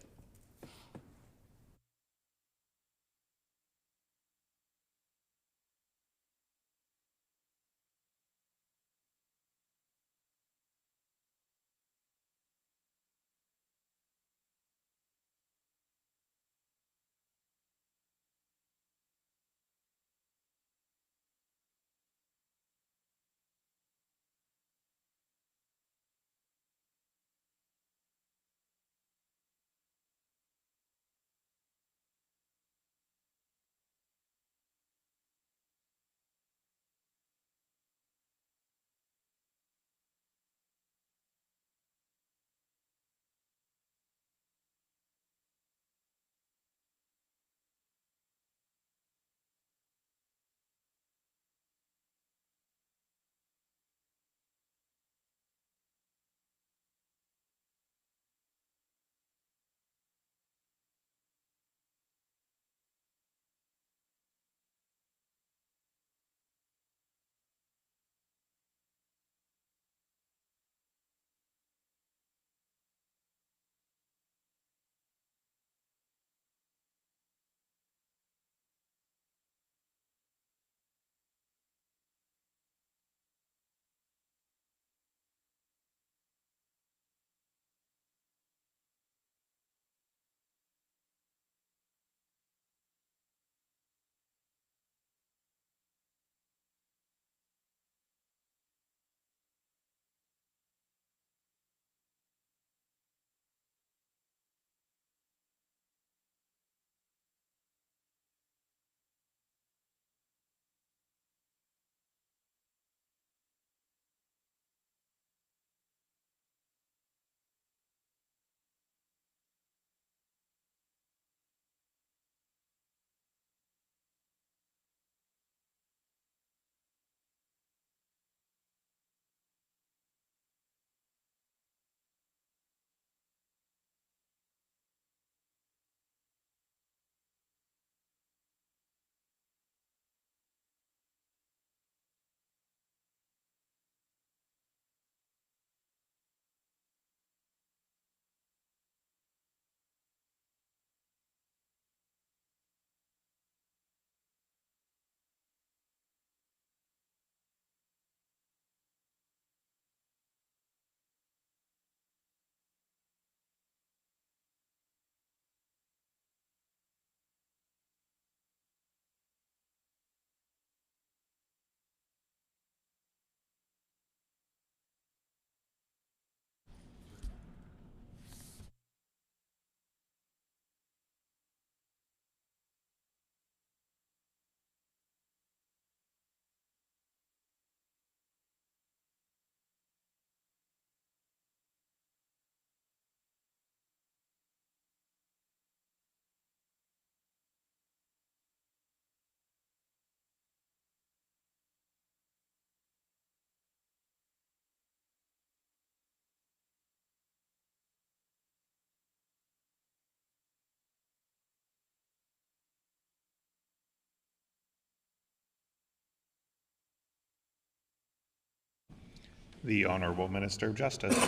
The Honourable Minister of Justice.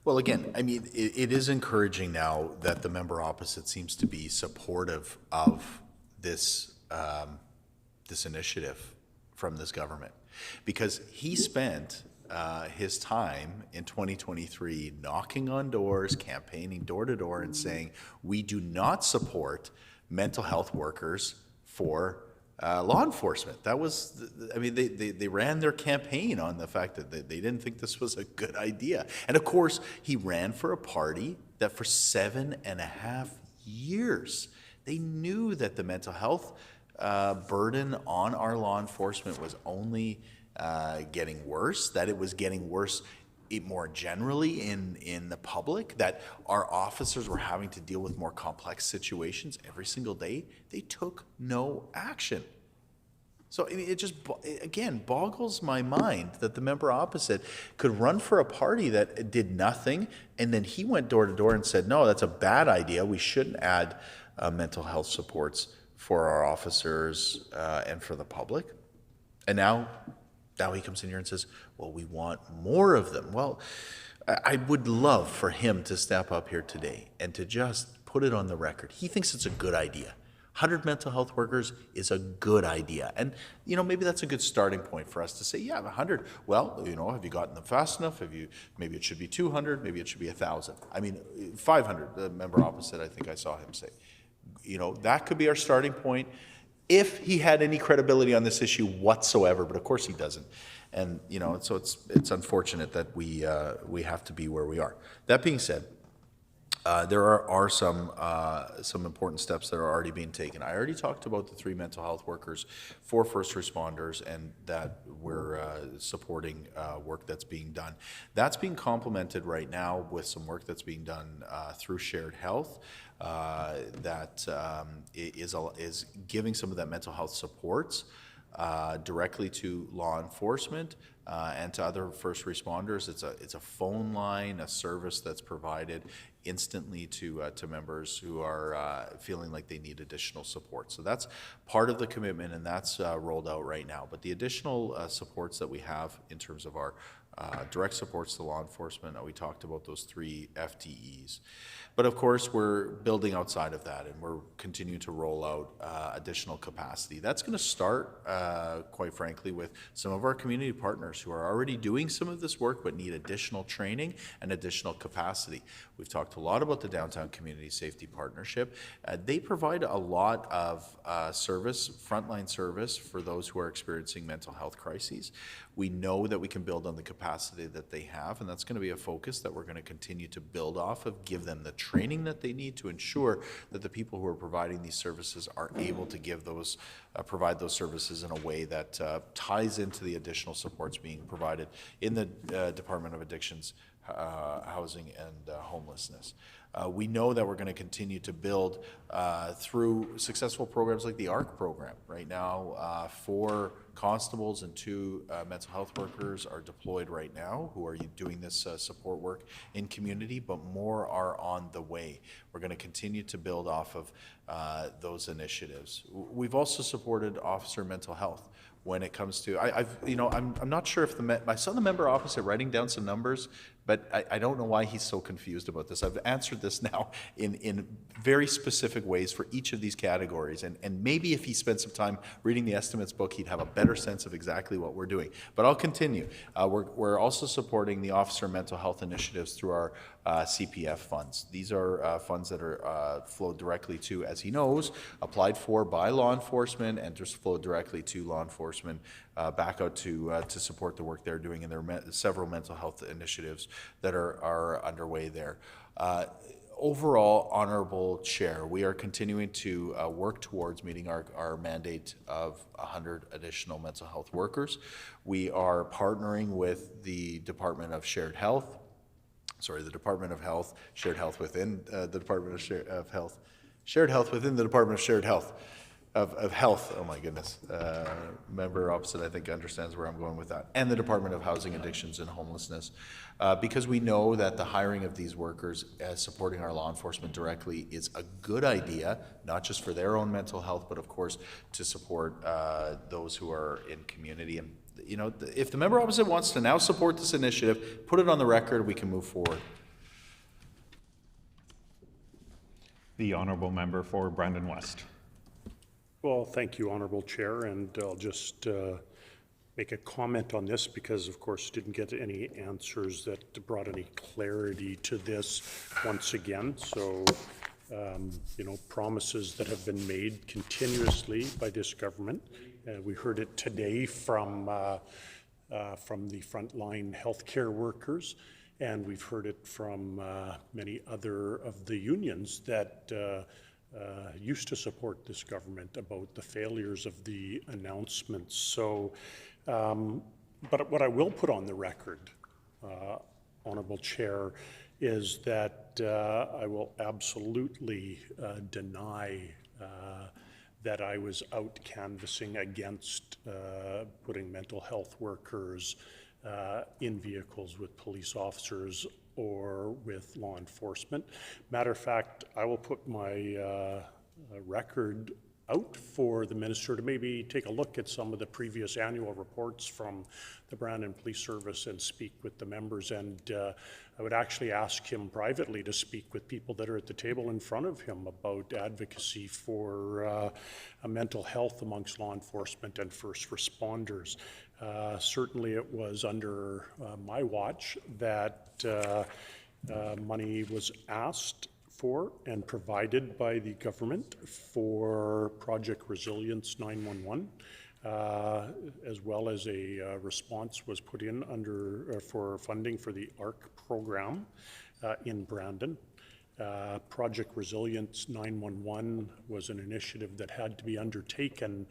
Well, again, I mean, it is encouraging now that the member opposite seems to be supportive of this this initiative from this government, because he spent his time in 2023 knocking on doors, campaigning door to door, and saying we do not support mental health workers for law enforcement. That was, I mean, they ran their campaign on the fact that they didn't think this was a good idea. And of course, he ran for a party that for 7.5 years, they knew that the mental health burden on our law enforcement was only getting worse, that it was getting worse more generally in the public, that our officers were having to deal with more complex situations every single day. They took no action. So I mean, it just, again, boggles my mind that the member opposite could run for a party that did nothing, and then he went door to door and said, no, that's a bad idea. We shouldn't add mental health supports for our officers and for the public. And now he comes in here and says, well, we want more of them. Well, I would love for him to step up here today and to just put it on the record. He thinks it's a good idea. 100 mental health workers is a good idea. And, you know, maybe that's a good starting point for us to say, yeah, 100. Well, you know, have you gotten them fast enough? Maybe it should be 200, maybe it should be 1,000. I mean, 500, the member opposite, I think I saw him say. You know, that could be our starting point if he had any credibility on this issue whatsoever, but of course he doesn't. And, you know, so it's unfortunate that we have to be where we are. That being said, there are some important steps that are already being taken. I already talked about the 3 mental health workers for first responders, and that we're supporting work that's being done. That's being complemented right now with some work that's being done through Shared Health that is giving some of that mental health supports directly to law enforcement and to other first responders. It's a phone line, a service that's provided instantly to members who are feeling like they need additional support. So that's part of the commitment, and that's rolled out right now. But the additional supports that we have in terms of our direct supports to law enforcement, we talked about those 3 FTEs. But of course, we're building outside of that, and we're continuing to roll out additional capacity. That's going to start, quite frankly, with some of our community partners who are already doing some of this work but need additional training and additional capacity. We've talked a lot about the Downtown Community Safety Partnership. They provide a lot of service, frontline service, for those who are experiencing mental health crises. We know that we can build on the capacity that they have, and that's going to be a focus that we're going to continue to build off of, give them the training that they need to ensure that the people who are providing these services are able to give those, provide those services in a way that ties into the additional supports being provided in the Department of Addictions, Housing and Homelessness. We know that we're going to continue to build through successful programs like the ARC program. Right now, 4 constables and 2 mental health workers are deployed right now who are doing this support work in community, but more are on the way. We're going to continue to build off of those initiatives. We've also supported officer mental health. When it comes to, I'm not sure if I saw the member opposite writing down some numbers, but I don't know why he's so confused about this. I've answered this now in very specific ways for each of these categories, and maybe if he spent some time reading the estimates book, he'd have a better sense of exactly what we're doing. But I'll continue. We're also supporting the officer mental health initiatives through our CPF funds. These are funds that are flowed directly to, as he knows, applied for by law enforcement and just flowed directly to law enforcement back out to support the work they're doing, and there are several mental health initiatives that are underway there. Overall, Honourable Chair, we are continuing to work towards meeting our mandate of 100 additional mental health workers. We are partnering with the Department of Shared Health, the Department of Health, Shared Health within the Department of Health, Shared Health within the Department of Shared Health. Of health, oh my goodness. Member opposite, I think, understands where I'm going with that. And the Department of Housing, Addictions and Homelessness. Because we know that the hiring of these workers as supporting our law enforcement directly is a good idea, not just for their own mental health, but of course to support those who are in community. And you know, if the member opposite wants to now support this initiative, put it on the record, we can move forward. The honourable member for Brandon West. Well, thank you, Honourable Chair, and I'll just make a comment on this because, of course, didn't get any answers that brought any clarity to this once again. So, you know, promises that have been made continuously by this government. We heard it today from the frontline healthcare workers, and we've heard it from many other of the unions that used to support this government about the failures of the announcements. So, but what I will put on the record, Honourable Chair, is that I will absolutely deny that I was out canvassing against putting mental health workers in vehicles with police officers or with law enforcement. Matter of fact, I will put my record out for the minister to maybe take a look at some of the previous annual reports from the Brandon Police Service and speak with the members. And I would actually ask him privately to speak with people that are at the table in front of him about advocacy for mental health amongst law enforcement and first responders. Certainly it was under my watch that money was asked for and provided by the government for Project Resilience 911, as well as a response was put in under for funding for the ARC program in Brandon. Project Resilience 911 was an initiative that had to be undertaken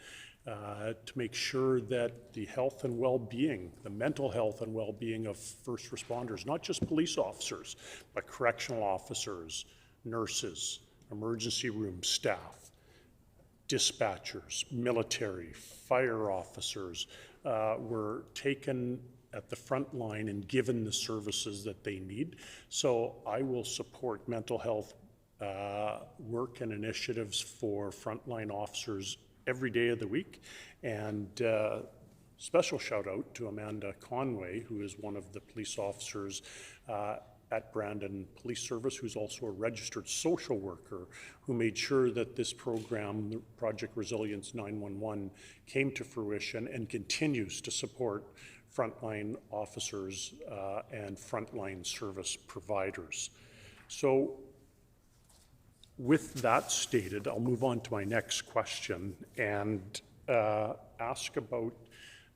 to make sure that the health and well-being, the mental health and well-being of first responders, not just police officers, but correctional officers, nurses, emergency room staff, dispatchers, military, fire officers were taken at the front line and given the services that they need. So I will support mental health work and initiatives for frontline officers every day of the week. And special shout out to Amanda Conway, who is one of the police officers at Brandon Police Service, who's also a registered social worker, who made sure that this program, Project Resilience 911, came to fruition and continues to support frontline officers and frontline service providers. So with that stated, I'll move on to my next question and ask about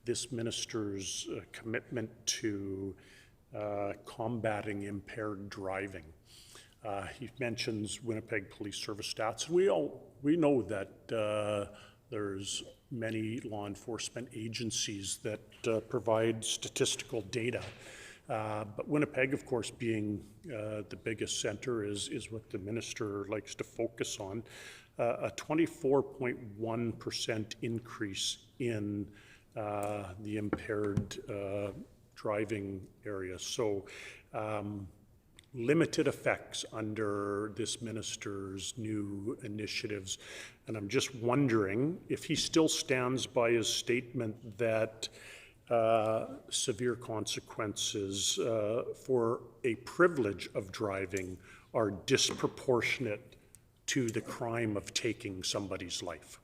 this minister's commitment to combating impaired driving. He mentions Winnipeg Police Service stats. We know that there's many law enforcement agencies that provide statistical data. But Winnipeg, of course, being the biggest center is what the minister likes to focus on. A 24.1% increase in the impaired driving area. So limited effects under this minister's new initiatives. And I'm just wondering if he still stands by his statement that severe consequences for a privilege of driving are disproportionate to the crime of taking somebody's life.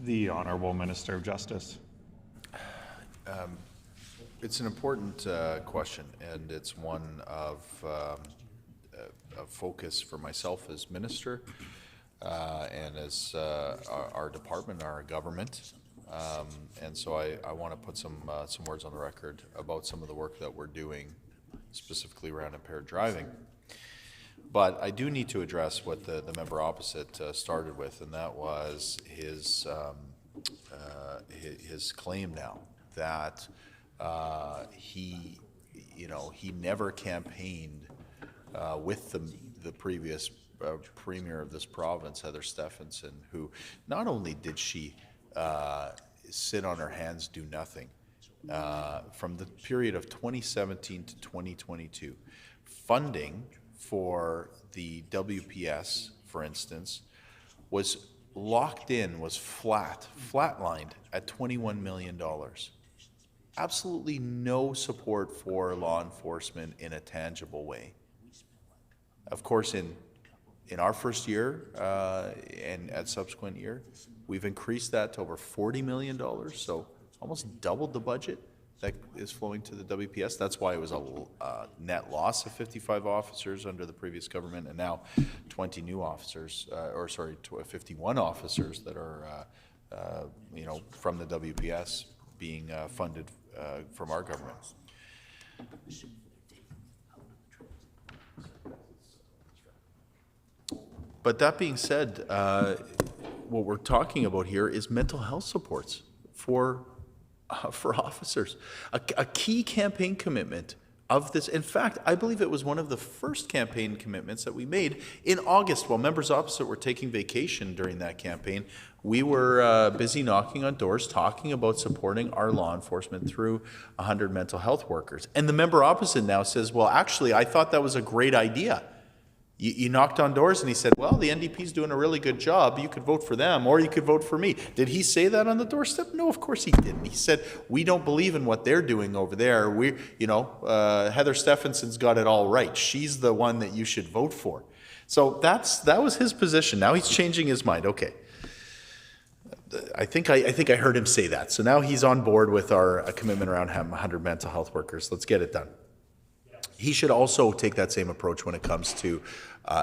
The Honourable Minister of Justice. It's an important question, and it's one of focus for myself as minister and as our department, our government. And so I want to put some words on the record about some of the work that we're doing specifically around impaired driving. But I do need to address what the member opposite started with, and that was his claim now that he never campaigned with the previous premier of this province, Heather Stephenson, who not only did she sit on her hands, do nothing, from the period of 2017 to 2022, funding for the WPS, for instance, was locked in, was flatlined at $21 million. Absolutely no support for law enforcement in a tangible way. Of course, in our first year and at subsequent year, we've increased that to over $40 million, so almost doubled the budget that is flowing to the WPS. That's why it was a net loss of 55 officers under the previous government, and now 20 new officers, 51 officers that are, from the WPS being funded from our government. But that being said, what we're talking about here is mental health supports for officers. A key campaign commitment of this. In fact, I believe it was one of the first campaign commitments that we made in August while members opposite were taking vacation during that campaign. We were busy knocking on doors, talking about supporting our law enforcement through 100 mental health workers. And the member opposite now says, well, actually, I thought that was a great idea. You knocked on doors and he said, well, the NDP's doing a really good job. You could vote for them or you could vote for me. Did he say that on the doorstep? No, of course he didn't. He said, we don't believe in what they're doing over there. Heather Stephenson's got it all right. She's the one that you should vote for. So that was his position. Now he's changing his mind. Okay. I think I heard him say that. So now he's on board with our commitment around 100 mental health workers. Let's get it done. He should also take that same approach when it comes to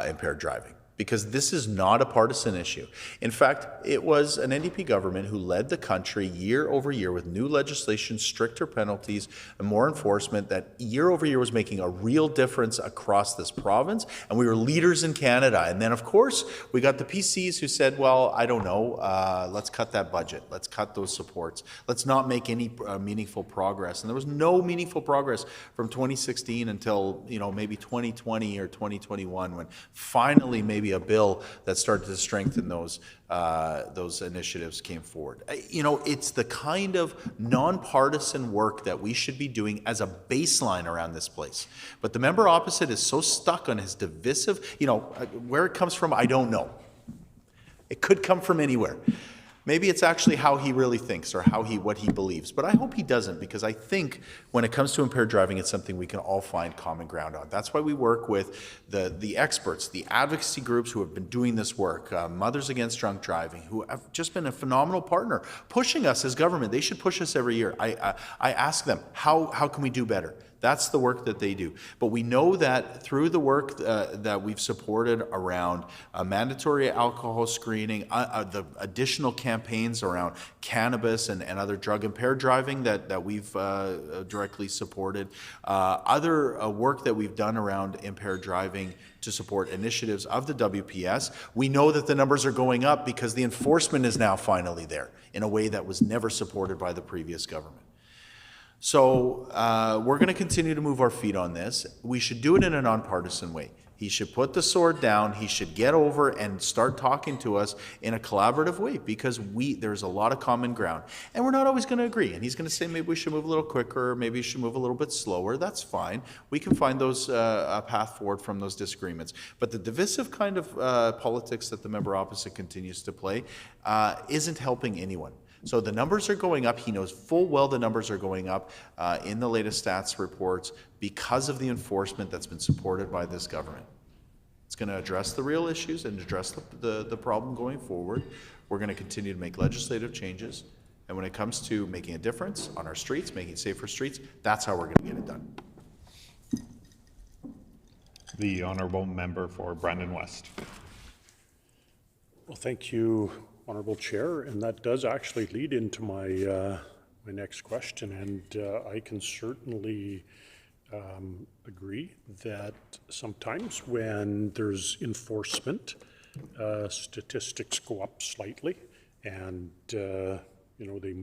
impaired driving, because this is not a partisan issue. In fact, it was an NDP government who led the country year over year with new legislation, stricter penalties, and more enforcement that year over year was making a real difference across this province, and we were leaders in Canada. And then, of course, we got the PCs who said, well, I don't know, let's cut that budget. Let's cut those supports. Let's not make any meaningful progress. And there was no meaningful progress from 2016 until, maybe 2020 or 2021, when finally maybe a bill that started to strengthen those initiatives came forward. It's the kind of nonpartisan work that we should be doing as a baseline around this place. But the member opposite is so stuck on his divisive, where it comes from, I don't know. It could come from anywhere. Maybe it's actually how he really thinks or what he believes. But I hope he doesn't, because I think when it comes to impaired driving, it's something we can all find common ground on. That's why we work with the experts, the advocacy groups who have been doing this work, Mothers Against Drunk Driving, who have just been a phenomenal partner, pushing us as government. They should push us every year. I ask them, how can we do better? That's the work that they do. But we know that through the work that we've supported around mandatory alcohol screening, the additional campaigns around cannabis and other drug-impaired driving that we've directly supported, other work that we've done around impaired driving to support initiatives of the WPS, we know that the numbers are going up because the enforcement is now finally there in a way that was never supported by the previous government. So we're going to continue to move our feet on this. We should do it in a nonpartisan way. He should put the sword down. He should get over and start talking to us in a collaborative way, because there's a lot of common ground. And we're not always going to agree. And he's going to say maybe we should move a little quicker, maybe we should move a little bit slower. That's fine. We can find those a path forward from those disagreements. But the divisive kind of politics that the member opposite continues to play isn't helping anyone. So the numbers are going up. He knows full well the numbers are going up in the latest stats reports because of the enforcement that's been supported by this government. It's going to address the real issues and address the problem going forward. We're going to continue to make legislative changes. And when it comes to making a difference on our streets, making safer streets, that's how we're going to get it done. The honourable member for Brandon West. Well, thank you, Honourable Chair, and that does actually lead into my my next question, and I can certainly agree that sometimes when there's enforcement, statistics go up slightly, and you know, they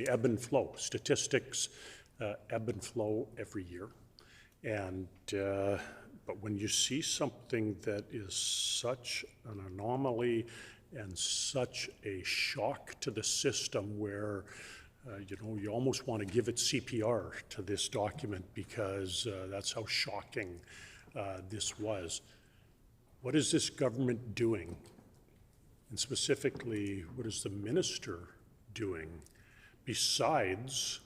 ebb and flow. Statistics ebb and flow every year, and but when you see something that is such an anomaly and such a shock to the system where you know, you almost want to give it CPR to this document because that's how shocking this was. What is this government doing? And specifically, what is the minister doing besides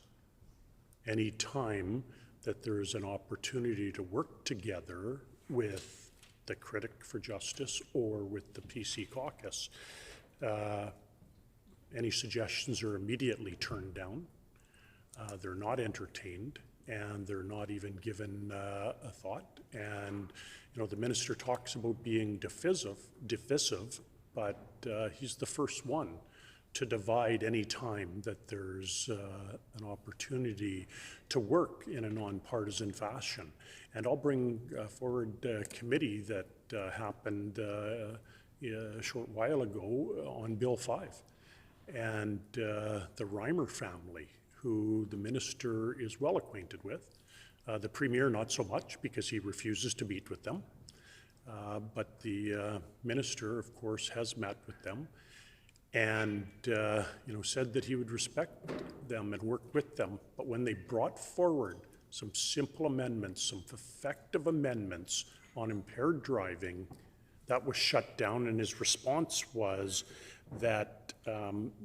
any time that there is an opportunity to work together with the Critic for Justice or with the PC caucus? Any suggestions are immediately turned down. They're not entertained, and they're not even given a thought. And you know, the minister talks about being divisive, but he's the first one to divide any time that there's an opportunity to work in a nonpartisan fashion. And I'll bring forward a committee that happened a short while ago on Bill 5. And the Reimer family, who the minister is well acquainted with, the premier not so much because he refuses to meet with them, but the minister, of course, has met with them and you know, said that he would respect them and work with them. But when they brought forward some simple amendments, some effective amendments on impaired driving, that was shut down, and his response was that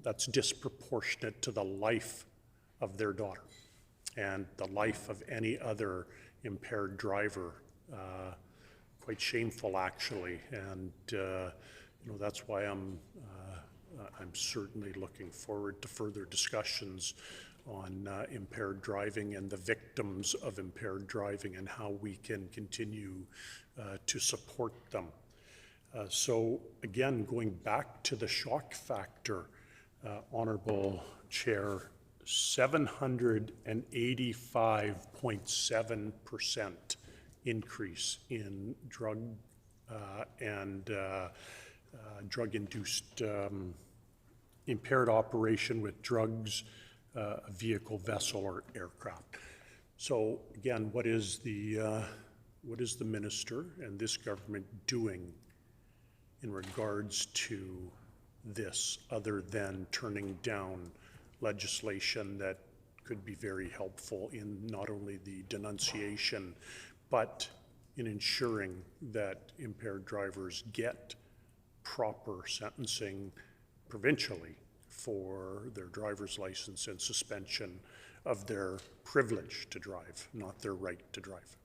that's disproportionate to the life of their daughter and the life of any other impaired driver. Quite shameful, actually, and you know, that's why I'm certainly looking forward to further discussions on impaired driving and the victims of impaired driving and how we can continue to support them. So again, going back to the shock factor, Honourable Chair, 785.7% increase in drug-induced impaired operation with drugs, a vehicle, vessel, or aircraft. So again, what is the minister and this government doing in regards to this, other than turning down legislation that could be very helpful in not only the denunciation, but in ensuring that impaired drivers get proper sentencing provincially for their driver's license and suspension of their privilege to drive, not their right to drive?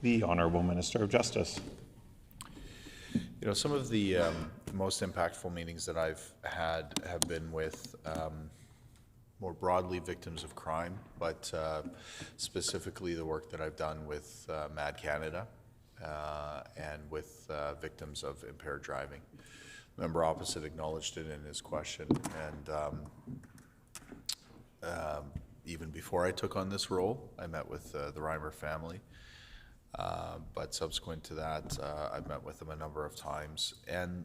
The Honourable Minister of Justice. You know, some of the most impactful meetings that I've had have been with more broadly victims of crime, but specifically the work that I've done with Mad Canada and with victims of impaired driving. The member opposite acknowledged it in his question, and even before I took on this role, I met with the Reimer family. But subsequent to that, I've met with them a number of times. And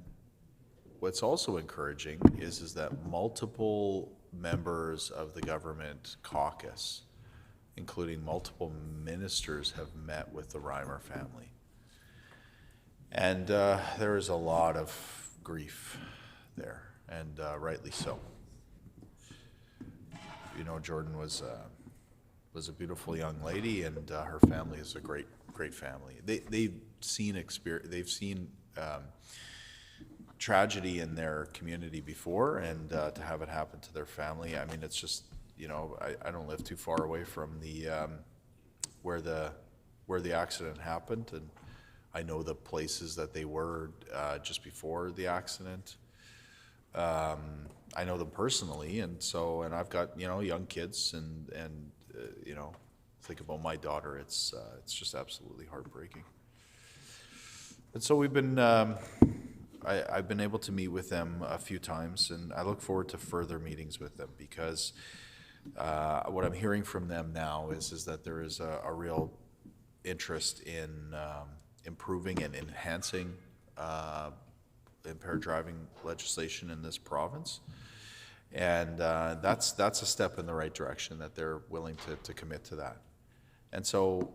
what's also encouraging is that multiple members of the government caucus, including multiple ministers, have met with the Reimer family. And there is a lot of grief there, and rightly so. You know, Jordan was a beautiful young lady, and her family is a great family. They've seen tragedy in their community before, and to have it happen to their family, I mean, it's just, you know, I don't live too far away from the where the accident happened, and I know the places that they were just before the accident. I know them personally, and I've got, you know, young kids, and you know, think about my daughter. It's just absolutely heartbreaking. And so we've been, I've been able to meet with them a few times, and I look forward to further meetings with them, because what I'm hearing from them now is that there is a real interest in improving and enhancing impaired driving legislation in this province. And that's a step in the right direction, that they're willing to commit to that. And so,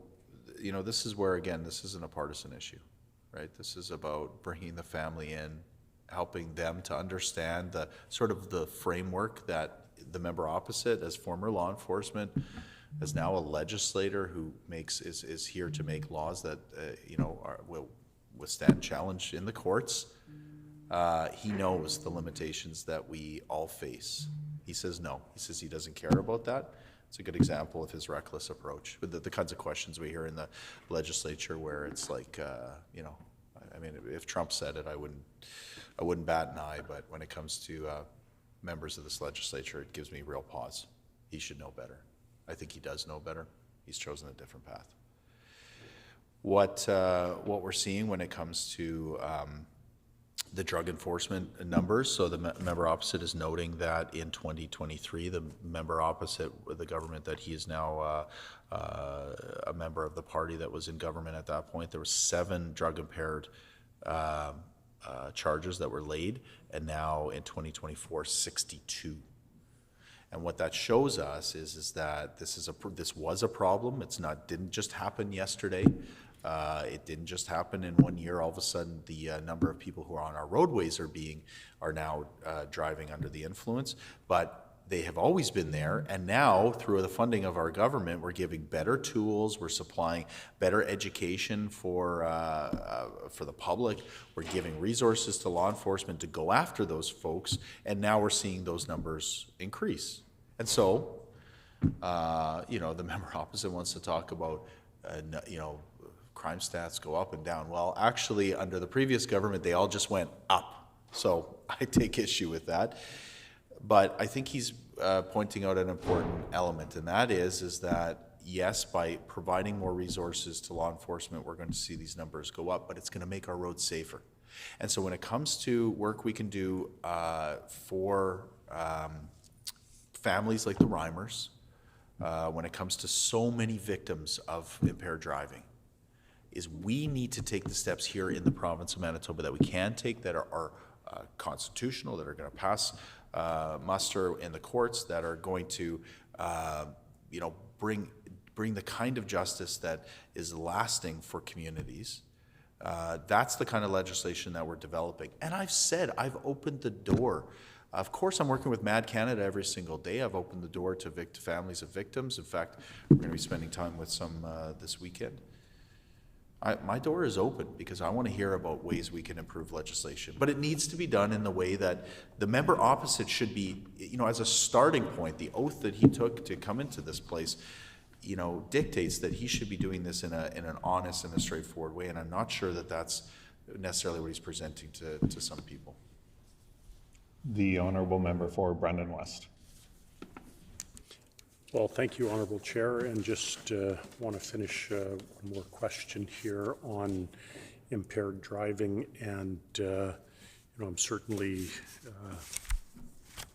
you know, this is where, again, this isn't a partisan issue, right? This is about bringing the family in, helping them to understand the sort of the framework that the member opposite, as former law enforcement, as now a legislator who is here to make laws that you know, will withstand challenge in the courts. He knows the limitations that we all face. He says no. He says he doesn't care about that. It's a good example of his reckless approach with the kinds of questions we hear in the legislature, where it's like, you know, I mean, if Trump said it, I wouldn't bat an eye. But when it comes to members of this legislature, it gives me real pause. He should know better. I think he does know better. He's chosen a different path. What we're seeing when it comes to the drug enforcement numbers. So the member opposite is noting that in 2023, the member opposite the government that he is now a member of the party that was in government at that point, there were 7 drug impaired charges that were laid, and now in 2024, 62. And what that shows us is that this was a problem. Didn't just happen yesterday. It didn't just happen in 1 year. All of a sudden, the number of people who are on our roadways are now driving under the influence. But they have always been there, and now through the funding of our government, we're giving better tools. We're supplying better education for the public. We're giving resources to law enforcement to go after those folks, and now we're seeing those numbers increase. And so, you know, the member opposite wants to talk about, you know, crime stats go up and down. Well, actually, under the previous government, they all just went up. So I take issue with that. But I think he's pointing out an important element, and that is that, yes, by providing more resources to law enforcement, we're going to see these numbers go up, but it's going to make our roads safer. And so when it comes to work we can do for families like the Reimers, when it comes to so many victims of impaired driving, is we need to take the steps here in the province of Manitoba that we can take, that are constitutional, that are going to pass muster in the courts, that are going to you know, bring the kind of justice that is lasting for communities. That's the kind of legislation that we're developing. And I've opened the door. Of course, I'm working with Mad Canada every single day. I've opened the door to families of victims. In fact, we're going to be spending time with some this weekend. My door is open because I want to hear about ways we can improve legislation. But it needs to be done in the way that the member opposite should be, you know, as a starting point, the oath that he took to come into this place, dictates that he should be doing this in an honest and a straightforward way, and I'm not sure that that's necessarily what he's presenting to some people. The honourable member for Brandon West. Well, thank you, Honourable Chair, and just want to finish one more question here on impaired driving, and I'm certainly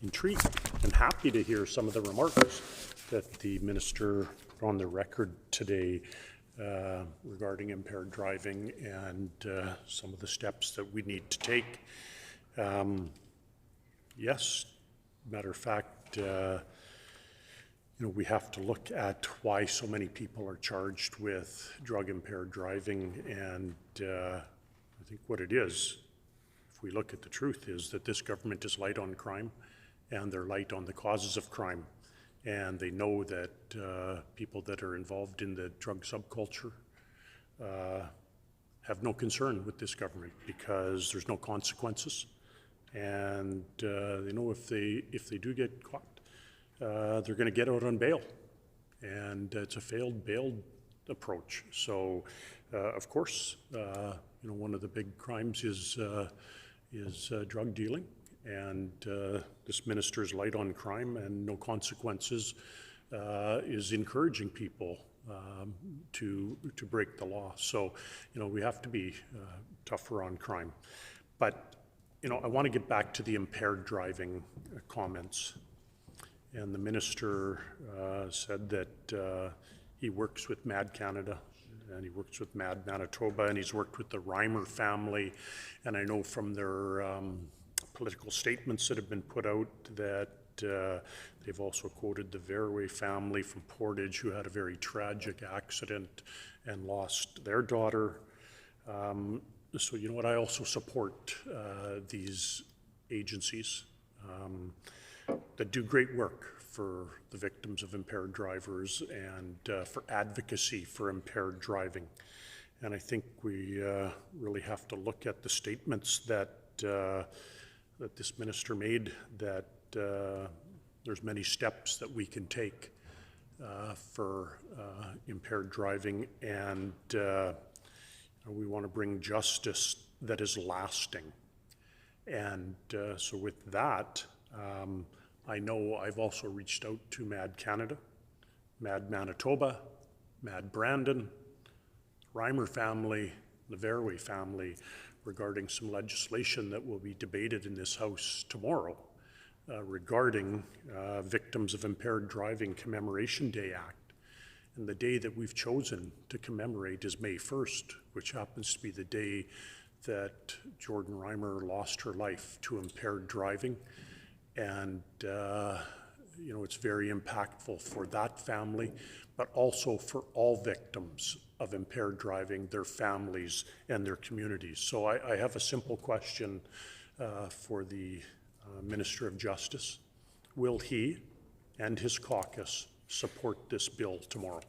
intrigued and happy to hear some of the remarks that the minister put on the record today regarding impaired driving and some of the steps that we need to take. Yes, matter of fact, we have to look at why so many people are charged with drug-impaired driving, and I think what it is, if we look at the truth, is that this government is light on crime, and they're light on the causes of crime, and they know that people that are involved in the drug subculture have no concern with this government because there's no consequences, and they know if they do get caught, they're going to get out on bail, and it's a failed bail approach. So, of course, one of the big crimes is drug dealing, and this minister's light on crime and no consequences is encouraging people to break the law. So, we have to be tougher on crime. But, I want to get back to the impaired driving comments. And the minister said that he works with MAD Canada, and he works with MAD Manitoba, and he's worked with the Reimer family. And I know from their political statements that have been put out that they've also quoted the Verway family from Portage, who had a very tragic accident and lost their daughter. So you know what, I also support these agencies that do great work for the victims of impaired drivers and for advocacy for impaired driving. And I think we really have to look at the statements that that this minister made, that there's many steps that we can take for impaired driving, and we want to bring justice that is lasting. And so with that, I know I've also reached out to MAD Canada, MAD Manitoba, MAD Brandon, Reimer family, the Verway family, regarding some legislation that will be debated in this House tomorrow regarding Victims of Impaired Driving Commemoration Day Act. And the day that we've chosen to commemorate is May 1st, which happens to be the day that Jordan Reimer lost her life to impaired driving. And, it's very impactful for that family, but also for all victims of impaired driving, their families, and their communities. So I have a simple question for the Minister of Justice. Will he and his caucus support this bill tomorrow?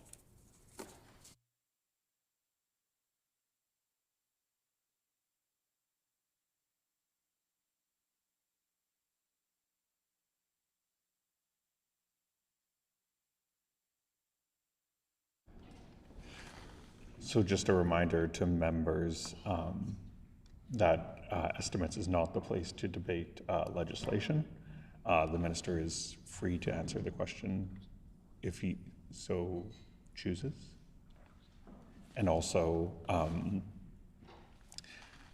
So just a reminder to members that estimates is not the place to debate legislation. The minister is free to answer the question if he so chooses. And also,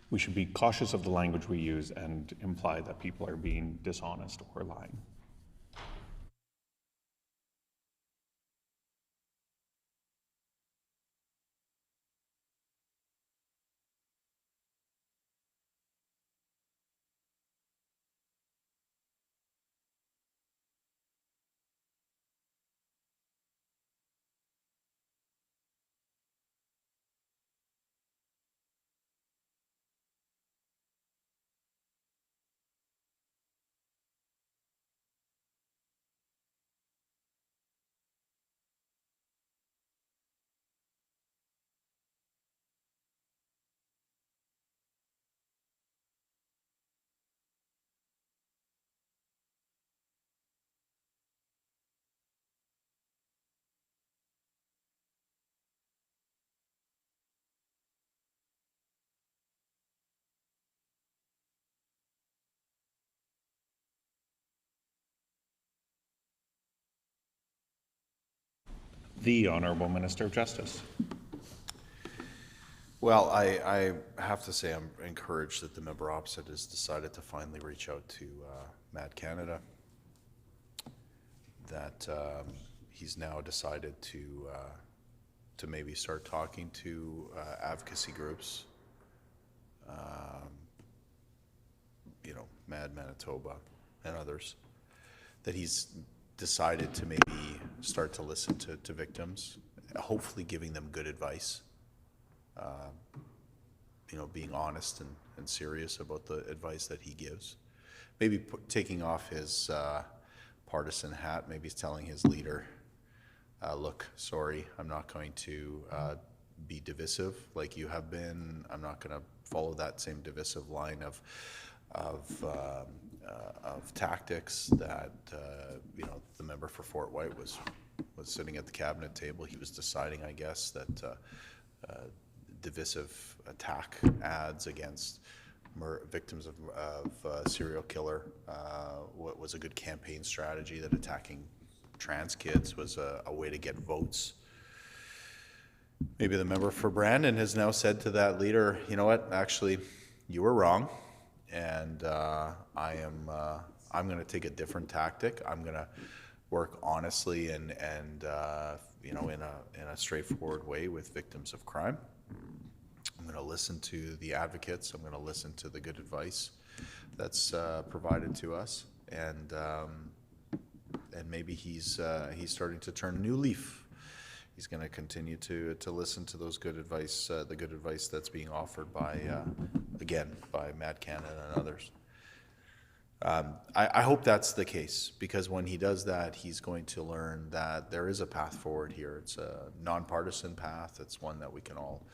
we should be cautious of the language we use and imply that people are being dishonest or lying. The Honourable Minister of Justice. Well, I have to say I'm encouraged that the member opposite has decided to finally reach out to Mad Canada, that he's now decided to maybe start talking to advocacy groups, you know, Mad Manitoba and others, that he's decided to maybe start to listen to victims, hopefully giving them good advice, you know, being honest and serious about the advice that he gives. Maybe taking off his partisan hat, maybe he's telling his leader, look, sorry, I'm not going to be divisive like you have been. I'm not going to follow that same divisive line of tactics that you know, the member for Fort White was sitting at the cabinet table. He was deciding, I guess, that divisive attack ads against victims of serial killer what was a good campaign strategy, that attacking trans kids was a way to get votes. Maybe the member for Brandon has now said to that leader, you know what, actually, you were wrong, and I'm going to take a different tactic. I'm going to work honestly and you know, in a straightforward way with victims of crime. I'm going to listen to the advocates. I'm going to listen to the good advice that's provided to us, and maybe he's starting to turn a new leaf. He's going to continue to listen to those good advice, the good advice that's being offered by again by Mad Canada and others. I hope that's the case, because when he does that, he's going to learn that there is a path forward here. It's a nonpartisan path. It's one that we can all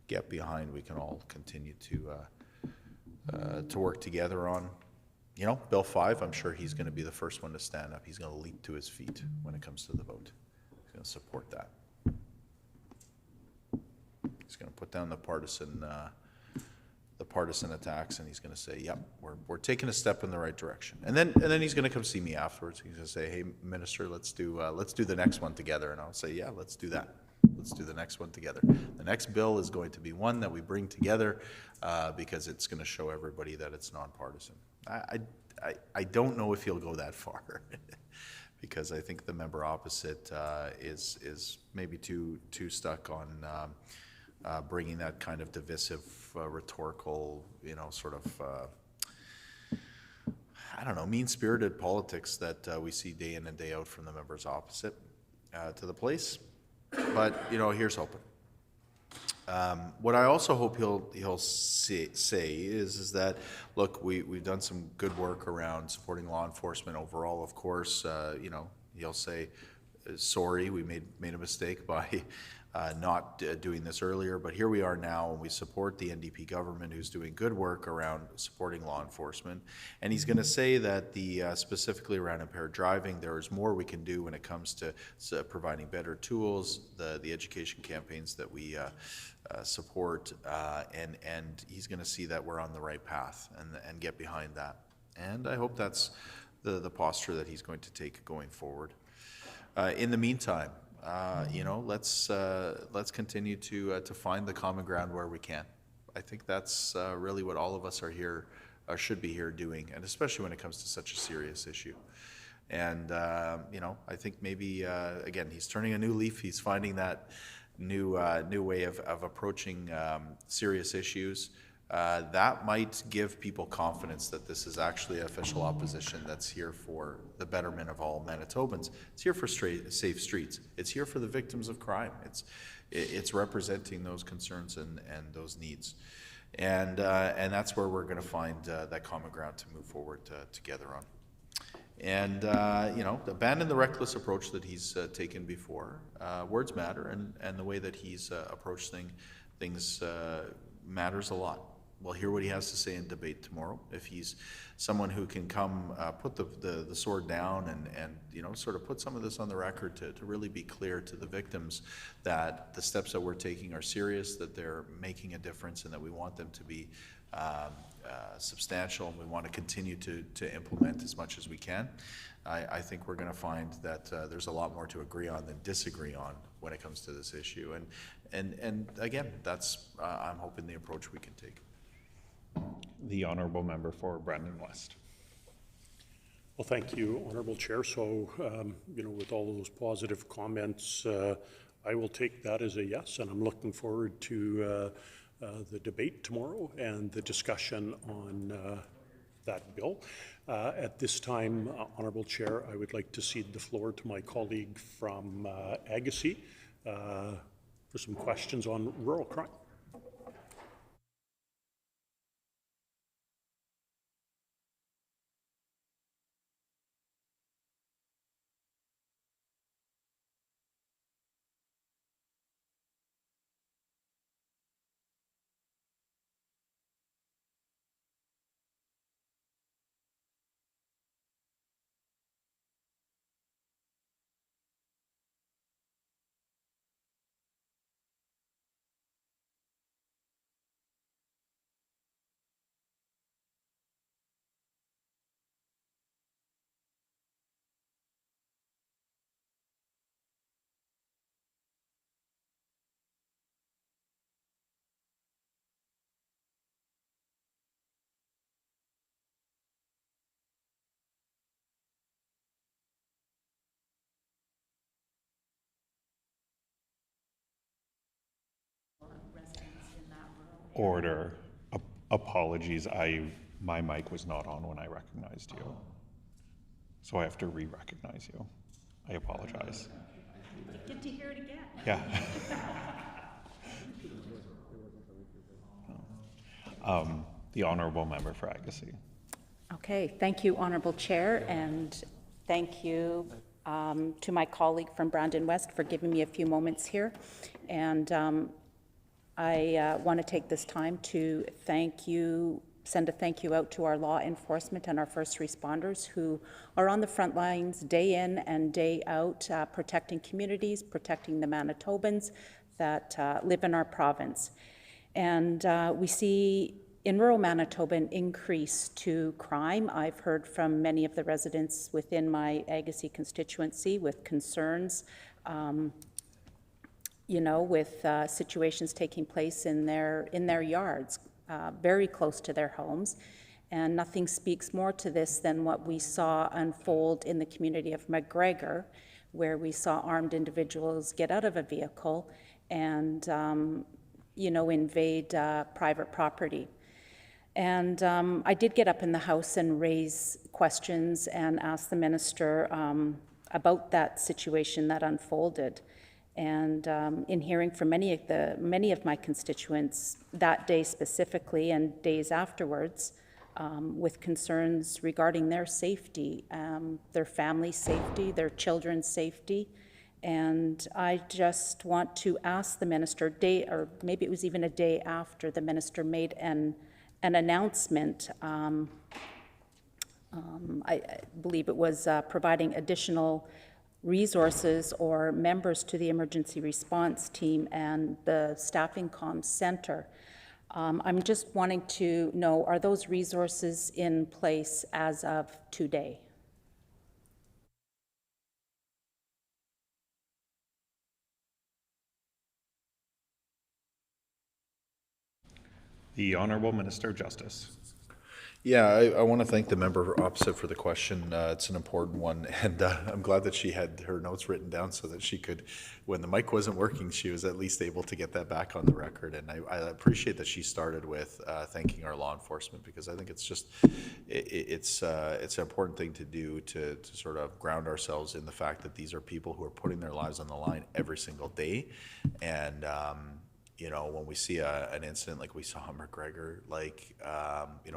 get behind. We can all continue to work together on. You know, Bill 5, I'm sure he's going to be the first one to stand up. He's going to leap to his feet when it comes to the vote. He's going to support that. He's going to put down the partisan attacks, and he's going to say, "Yep, we're taking a step in the right direction." And then he's going to come see me afterwards. He's going to say, "Hey, Minister, let's do the next one together." And I'll say, "Yeah, let's do that. Let's do the next one together." The next bill is going to be one that we bring together because it's going to show everybody that it's nonpartisan. I don't know if he'll go that far because I think the member opposite is maybe too stuck on bringing that kind of divisive rhetorical, you know, sort of I don't know, mean-spirited politics that we see day in and day out from the members opposite to the place. But you know, here's hoping. What I also hope he'll say is that, look, we've done some good work around supporting law enforcement overall. Of course, you know, he'll say, sorry, we made a mistake by not doing this earlier, but here we are now, and we support the NDP government, who's doing good work around supporting law enforcement. And he's going to say that specifically around impaired driving, there is more we can do when it comes to providing better tools, the education campaigns that we support, and he's going to see that we're on the right path and get behind that. And I hope that's the posture that he's going to take going forward. In the meantime, you know, let's continue to find the common ground where we can. I think that's really what all of us are here, should be here doing, and especially when it comes to such a serious issue. And you know, I think maybe again, he's turning a new leaf. He's finding that new way of approaching serious issues. That might give people confidence that this is actually official opposition that's here for the betterment of all Manitobans. It's here for safe streets. It's here for the victims of crime. It's representing those concerns and those needs. And that's where we're going to find that common ground to move forward together on. And you know, abandon the reckless approach that he's taken before. Words matter, and the way that he's approached things matters a lot. We'll hear what he has to say in debate tomorrow. If he's someone who can come put the sword down and you know, sort of put some of this on the record to really be clear to the victims that the steps that we're taking are serious, that they're making a difference, and that we want them to be substantial, and we want to continue to implement as much as we can. I think we're going to find that there's a lot more to agree on than disagree on when it comes to this issue. And again, that's I'm hoping the approach we can take. The honourable member for Brandon West. Well, thank you, Honourable Chair. So, with all of those positive comments, I will take that as a yes, and I'm looking forward to the debate tomorrow and the discussion on that bill. At this time, Honourable Chair, I would like to cede the floor to my colleague from Agassiz for some questions on rural crime. Order. Apologies, my mic was not on when I recognized you. So I have to re-recognize you. I apologize. Get to hear it again. Yeah. The honourable member for Agassiz. Okay, thank you, Honourable Chair, and thank you to my colleague from Brandon West for giving me a few moments here. And I want to take this time to send a thank you out to our law enforcement and our first responders who are on the front lines day in and day out, protecting communities, protecting the Manitobans that live in our province. And we see in rural Manitoba an increase to crime. I've heard from many of the residents within my Agassiz constituency with concerns with situations taking place in their yards, very close to their homes. And nothing speaks more to this than what we saw unfold in the community of McGregor, where we saw armed individuals get out of a vehicle and, invade private property. And I did get up in the House and raise questions and ask the minister about that situation that unfolded. And in hearing from many of my constituents that day specifically and days afterwards, with concerns regarding their safety, their family's safety, their children's safety. And I just want to ask the minister, or maybe it was even a day after the minister made an announcement, I believe it was providing additional resources or members to the emergency response team and the staffing comms center. I'm just wanting to know, are those resources in place as of today? The Honourable Minister of Justice. Yeah, I want to thank the member opposite for the question. It's an important one, and I'm glad that she had her notes written down so that she could, when the mic wasn't working, she was at least able to get that back on the record. And I appreciate that she started with thanking our law enforcement, because I think it's just, it's an important thing to do to sort of ground ourselves in the fact that these are people who are putting their lives on the line every single day. And when we see an incident like we saw in McGregor,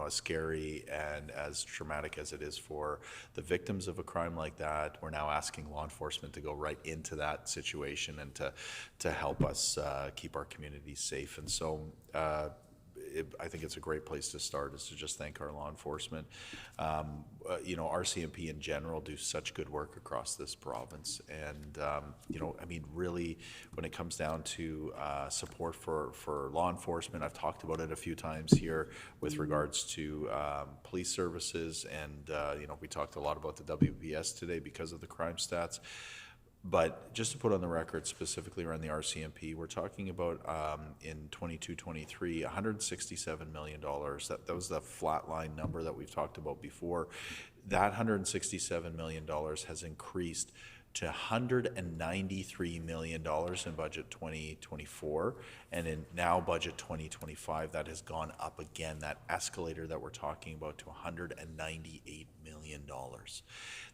as scary and as traumatic as it is for the victims of a crime like that, we're now asking law enforcement to go right into that situation and to help us keep our communities safe. And so I think it's a great place to start, is to just thank our law enforcement. RCMP in general do such good work across this province. And, really, when it comes down to support for law enforcement, I've talked about it a few times here with regards to police services. And, we talked a lot about the WPS today because of the crime stats. But just to put on the record specifically around the RCMP, we're talking about in 22-23, $167 million. That was the flatline number that we've talked about before. That $167 million has increased to $193 million in budget 2024, and in now budget 2025, that has gone up again. That escalator that we're talking about to $198 million.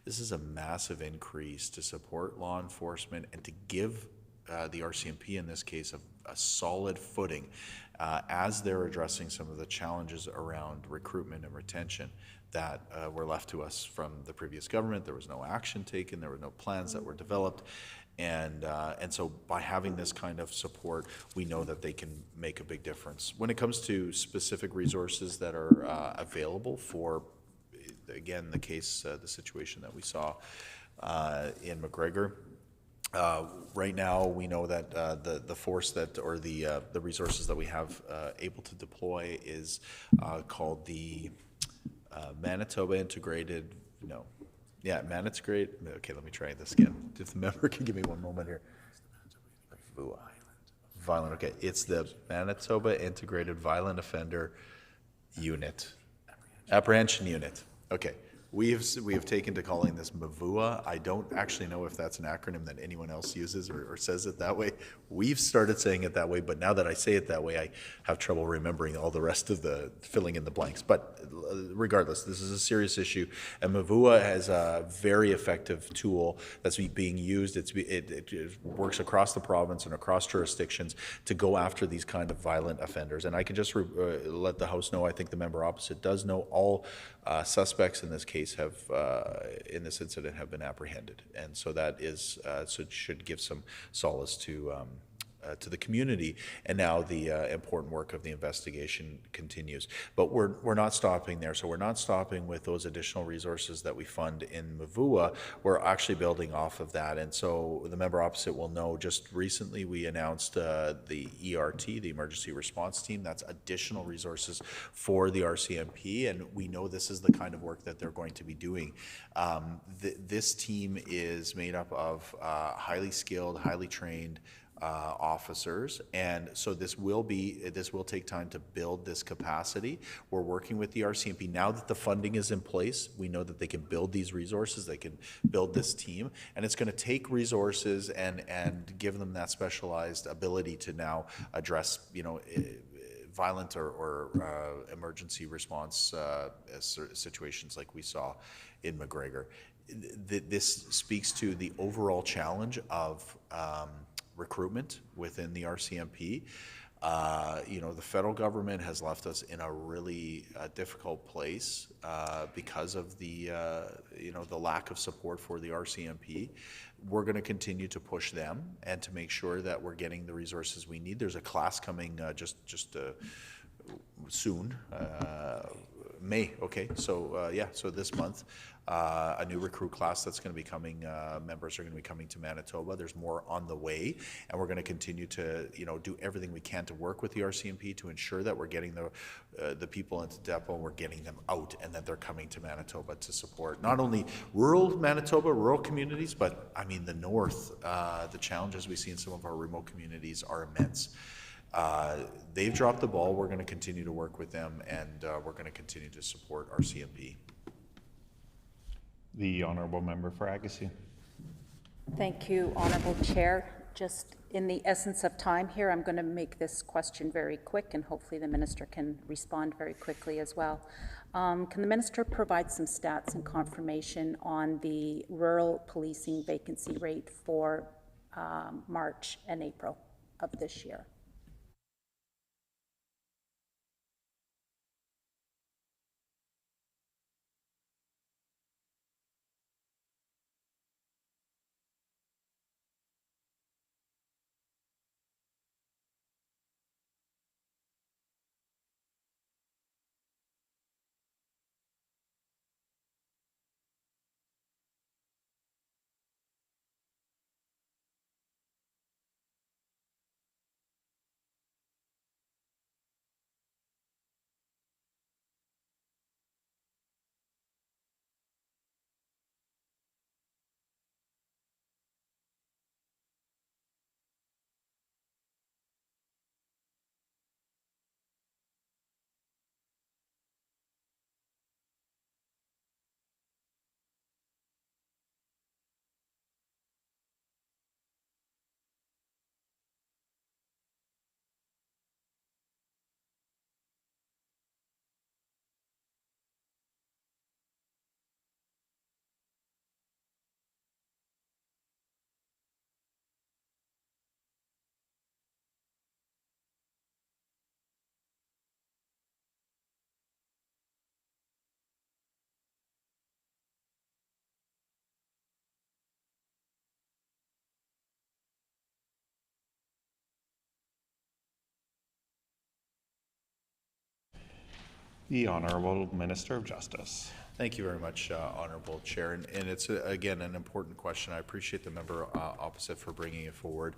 This is a massive increase to support law enforcement and to give the RCMP in this case a solid footing as they're addressing some of the challenges around recruitment and retention that were left to us from the previous government. There was no action taken, there were no plans that were developed, and so by having this kind of support, we know that they can make a big difference. When it comes to specific resources that are available for, again, the case, the situation that we saw in McGregor, right now, we know that the force that, or the resources that we have able to deploy is called the Manitoba Integrated, Manitoba. Okay, let me try this again. If the member can give me one moment here. Violent. Okay, it's the Manitoba Integrated Violent Offender Unit, Apprehension Unit. Okay. We have taken to calling this MVUA. I don't actually know if that's an acronym that anyone else uses or says it that way. We've started saying it that way, but now that I say it that way, I have trouble remembering all the rest of the filling in the blanks. But regardless, this is a serious issue, and MVUA has a very effective tool that's being used. It works across the province and across jurisdictions to go after these kind of violent offenders. And I can just let the House know, I think the member opposite does know, all suspects in this case have, in this incident, have been apprehended, and so that is so it should give some solace to the community. And now the important work of the investigation continues. But we're not stopping there. So we're not stopping with those additional resources that we fund in MVUA. We're actually building off of that. And so the member opposite will know, just recently we announced the ERT, the Emergency Response Team. That's additional resources for the RCMP, and we know this is the kind of work that they're going to be doing. This team is made up of highly skilled, highly trained officers, and so this will take time to build this capacity. We're working with the RCMP now that the funding is in place. We know that they can build these resources, they can build this team, and it's going to take resources and give them that specialized ability to now address, violent or emergency response situations like we saw in McGregor. This speaks to the overall challenge of recruitment within the RCMP. The federal government has left us in a really difficult place because of the lack of support for the RCMP. We're going to continue to push them and to make sure that we're getting the resources we need. There's a class coming just soon, May. Okay, so so this month. A new recruit class that's going to be coming, members are going to be coming to Manitoba. There's more on the way, and we're going to continue to do everything we can to work with the RCMP to ensure that we're getting the people into depot, and we're getting them out, and that they're coming to Manitoba to support not only rural Manitoba, rural communities, but I mean the north. The challenges we see in some of our remote communities are immense. They've dropped the ball. We're going to continue to work with them, and we're going to continue to support RCMP. The Honourable Member for Agassiz. Thank you, Honourable Chair. Just in the essence of time here, I'm going to make this question very quick, and hopefully the Minister can respond very quickly as well. Can the Minister provide some stats and confirmation on the rural policing vacancy rate for March and April of this year? The Honourable Minister of Justice. Thank you very much, Honourable Chair. And it's, again, an important question. I appreciate the member opposite for bringing it forward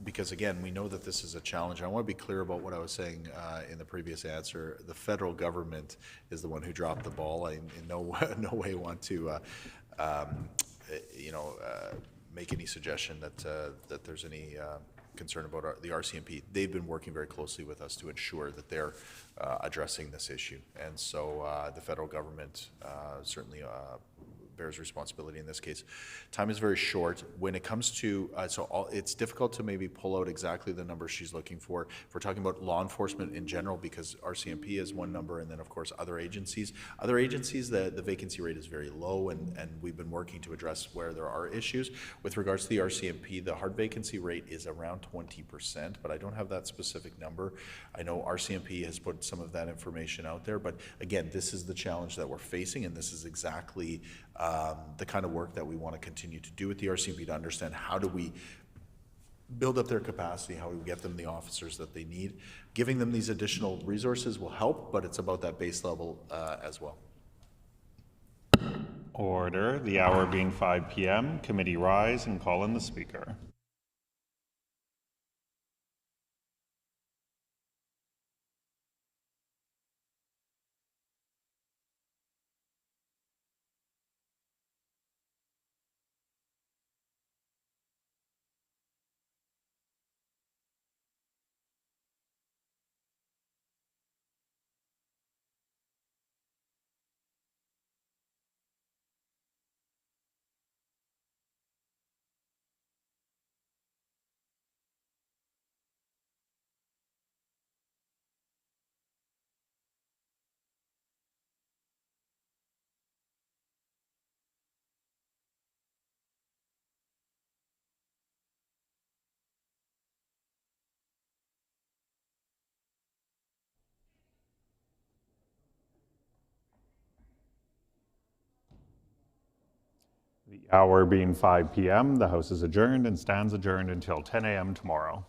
because, again, we know that this is a challenge. I want to be clear about what I was saying in the previous answer. The federal government is the one who dropped the ball. I in no way want to, make any suggestion that there's any concern about the RCMP. They've been working very closely with us to ensure that they're addressing this issue. And so the federal government certainly bears responsibility in this case. Time is very short. When it comes to, it's difficult to maybe pull out exactly the number she's looking for. If we're talking about law enforcement in general, because RCMP is one number, and then of course other agencies. Other agencies, the vacancy rate is very low, and we've been working to address where there are issues. With regards to the RCMP, the hard vacancy rate is around 20%, but I don't have that specific number. I know RCMP has put some of that information out there, but again, this is the challenge that we're facing, and this is exactly the kind of work that we want to continue to do with the RCMP to understand how do we build up their capacity, how we get them the officers that they need. Giving them these additional resources will help, but it's about that base level as well. Order. The hour being 5 p.m. Committee rise and call in the Speaker. The hour being 5 p.m., the House is adjourned and stands adjourned until 10 a.m. tomorrow.